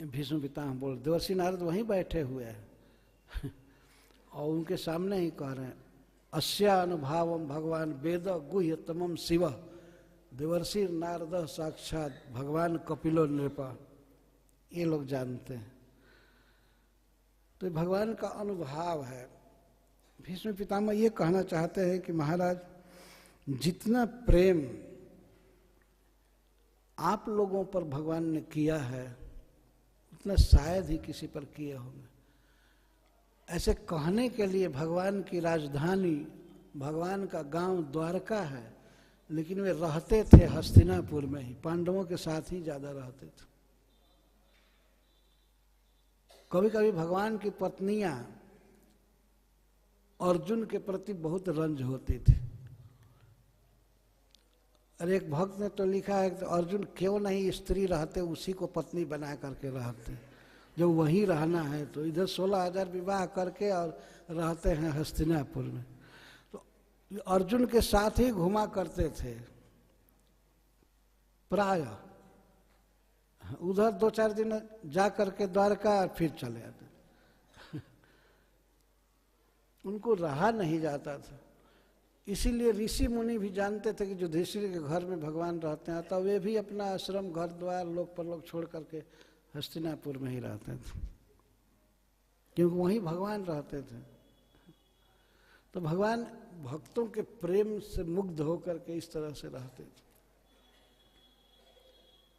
हैं। भीष्म पितामह बोल, देवर्षि नारद वहीं बैठे हुए हैं और उनके सामने ही कह रहे हैं, अस्या अनुभावम भगवान वेद गुह्यतमम शिव देवर्षि नारद साक्षात भगवान कपिलो नृपा। ये लोग जानते हैं। तो भगवान का अनुभव है। भीष्म पितामह ये कहना चाहते हैं कि महाराज, जितना प्रेम आप लोगों पर भगवान ने किया है उतना शायद ही किसी पर किए होंगे। ऐसे कहने के लिए भगवान की राजधानी, भगवान का गांव द्वारका है, लेकिन वे रहते थे हस्तिनापुर में ही, पांडवों के साथ ही ज्यादा रहते थे। कभी कभी भगवान की पत्नियां अर्जुन के प्रति बहुत रंज होती थी। और एक भक्त ने तो लिखा है कि अर्जुन क्यों नहीं स्त्री रहते, उसी को पत्नी बना करके रहते। जब वहीं रहना है तो इधर 16,000 विवाह करके और रहते हैं हस्तिनापुर में। तो अर्जुन के साथ ही घुमा करते थे प्राय। उधर 2-4 दिन जा करके द्वारका फिर चले आते। उनको रहा नहीं जाता था। इसीलिए ऋषि मुनि भी जानते थे कि युधिष्ठिर के घर में भगवान रहते हैं, तो वे भी अपना आश्रम, घर द्वार, लोक परलोक छोड़ करके हस्तिनापुर में ही रहते थे, क्योंकि वहीं भगवान रहते थे। तो भगवान भक्तों के प्रेम से मुग्ध होकर के इस तरह से रहते थे।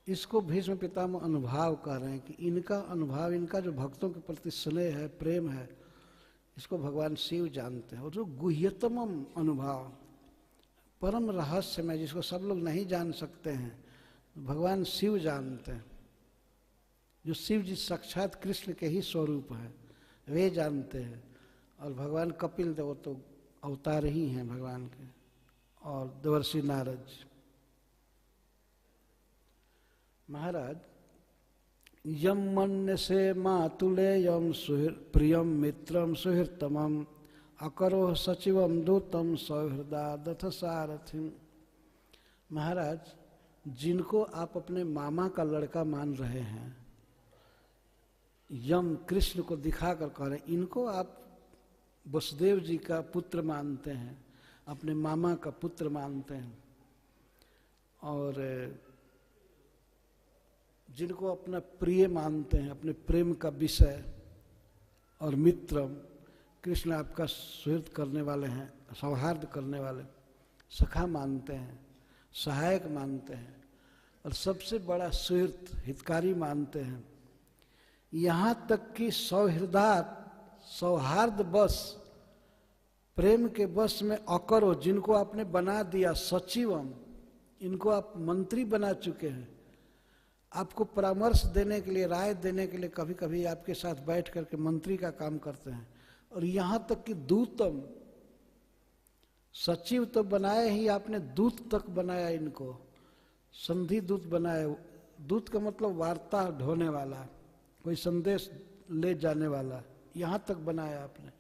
इसको भीष्म पितामह अनुभव कर रहे हैं कि इनका अनुभव, इनका जो भक्तों के प्रति स्नेह है, प्रेम है, इसको भगवान शिव जानते हैं। और जो गुह्यतम अनुभव, परम रहस्य में, जिसको सब लोग नहीं जान सकते हैं, भगवान शिव जानते हैं। जो शिव जी साक्षात कृष्ण के ही स्वरूप है, वे जानते हैं। और भगवान कपिल देव तो अवतार ही हैं भगवान के, और देवर्षि नारद। महाराज, यम मन्यसे मातुले यम प्रियम मित्रम सुहृतमम अकरो सचिवम दूतम सौहृदा दथ सारथिम। महाराज, जिनको आप अपने मामा का लड़का मान रहे हैं, यम कृष्ण को दिखाकर कह रहे हैं, इनको आप वसुदेव जी का पुत्र मानते हैं, अपने मामा का पुत्र मानते हैं, और जिनको अपना प्रिय मानते हैं, अपने प्रेम का विषय, और मित्रम, कृष्ण आपका सुहृद करने वाले हैं, सौहार्द करने वाले, सखा मानते हैं, सहायक मानते हैं, और सबसे बड़ा सुहृद, हितकारी मानते हैं। यहाँ तक कि सौहृदात, सौहार्द बस, प्रेम के बस में अकरो, जिनको आपने बना दिया सचिवम, इनको आप मंत्री बना चुके हैं, आपको परामर्श देने के लिए, राय देने के लिए कभी कभी आपके साथ बैठ करके मंत्री का काम करते हैं। और यहाँ तक कि दूतम, सचिव तो बनाए ही आपने, दूत तक बनाया इनको, संधि दूत बनाया। दूत का मतलब वार्ता ढोने वाला, कोई संदेश ले जाने वाला, यहाँ तक बनाया आपने।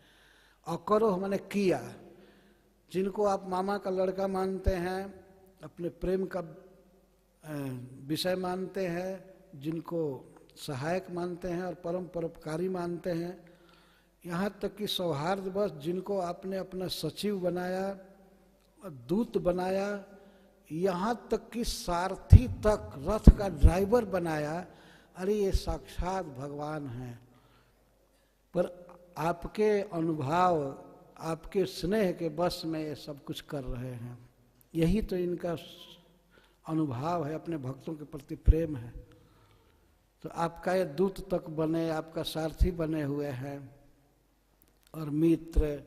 अकरो माने किया, जिनको आप मामा का लड़का मानते हैं, अपने प्रेम का विषय मानते हैं, जिनको सहायक मानते हैं और परम परोपकारी मानते हैं, यहाँ तक कि सौहार्द बस, जिनको आपने अपना सचिव बनाया, दूत बनाया, यहाँ तक कि सारथी तक रथ का ड्राइवर बनाया। अरे ये साक्षात भगवान हैं। पर आपके अनुभव, आपके स्नेह के बस में ये सब कुछ कर रहे हैं। यही तो इनका अनुभव है, अपने भक्तों के प्रति प्रेम है। तो आपका ये दूत तक बने, आपका सारथी बने हुए हैं और मित्र,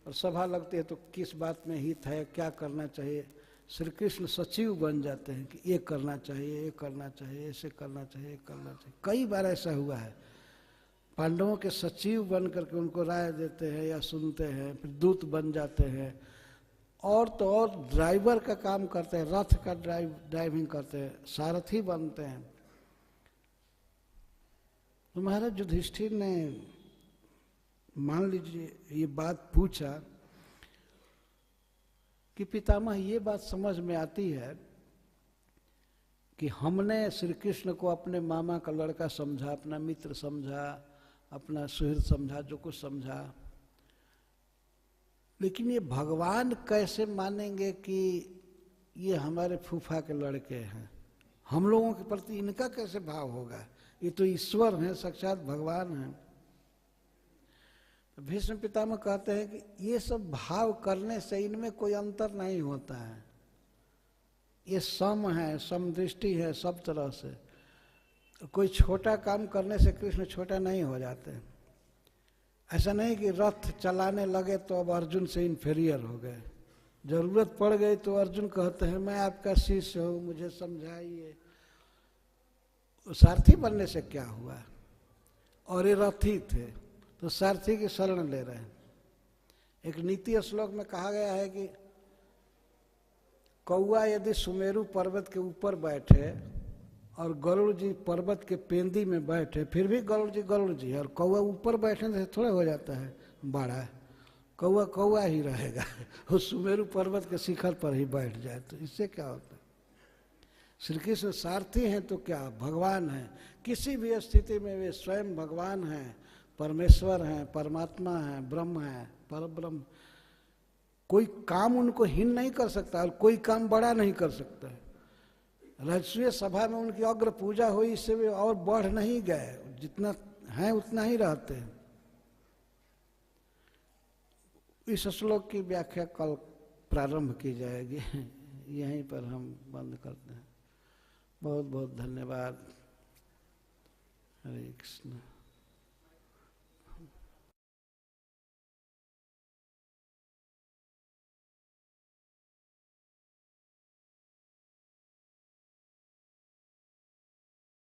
और सभा लगती है तो किस बात में हित है, क्या करना चाहिए, श्री कृष्ण सचिव बन जाते हैं कि ये करना चाहिए, ये करना चाहिए, ऐसे करना चाहिए, करना चाहिए। कई बार ऐसा हुआ है, पांडवों के सचिव बन करके उनको राय देते हैं या सुनते हैं, फिर दूत बन जाते हैं, और तो और ड्राइवर का काम करते हैं, रथ का ड्राइविंग करते हैं, सारथी बनते हैं। तो महाराज युधिष्ठिर ने मान लीजिए ये बात पूछा कि पितामह ये बात समझ में आती है कि हमने श्री कृष्ण को अपने मामा का लड़का समझा, अपना मित्र समझा, अपना सुहृद समझा, जो कुछ समझा, लेकिन ये भगवान कैसे मानेंगे कि ये हमारे फूफा के लड़के हैं? हम लोगों के प्रति इनका कैसे भाव होगा? ये तो ईश्वर हैं, साक्षात भगवान हैं। तो भीष्म पितामह कहते हैं कि ये सब भाव करने से इनमें कोई अंतर नहीं होता है, ये सम है, समदृष्टि है सब तरह से। कोई छोटा काम करने से कृष्ण छोटा नहीं हो जाते। ऐसा नहीं कि रथ चलाने लगे तो अब अर्जुन से इन्फीरियर हो गए, जरूरत पड़ गई तो अर्जुन कहते हैं मैं आपका शिष्य हूँ, मुझे समझाइए। सारथी बनने से क्या हुआ? और ये रथी थे तो सारथी की शरण ले रहे हैं। एक नीति श्लोक में कहा गया है कि कौआ यदि सुमेरु पर्वत के ऊपर बैठे और गरुड़ जी पर्वत के पेंदी में बैठे, फिर भी गरुड़ जी है, और कौआ ऊपर बैठने से थोड़ा हो जाता है बड़ा, कौआ कौआ ही रहेगा। वो सुमेरु पर्वत के शिखर पर ही बैठ जाए तो इससे क्या होता है? श्री कृष्ण सारथी हैं तो क्या, भगवान हैं। किसी भी स्थिति में वे स्वयं भगवान हैं, परमेश्वर हैं, परमात्मा हैं, ब्रह्म हैं, परब्रह्म। कोई काम उनको हीन नहीं कर सकता और कोई काम बड़ा नहीं कर सकता है। राजसूय सभा में उनकी अग्र पूजा हुई, इससे वे और बढ़ नहीं गए, जितना है उतना ही रहते हैं। इस श्लोक की व्याख्या कल प्रारंभ की जाएगी, यहीं पर हम बंद करते हैं। बहुत बहुत धन्यवाद। हरे कृष्ण।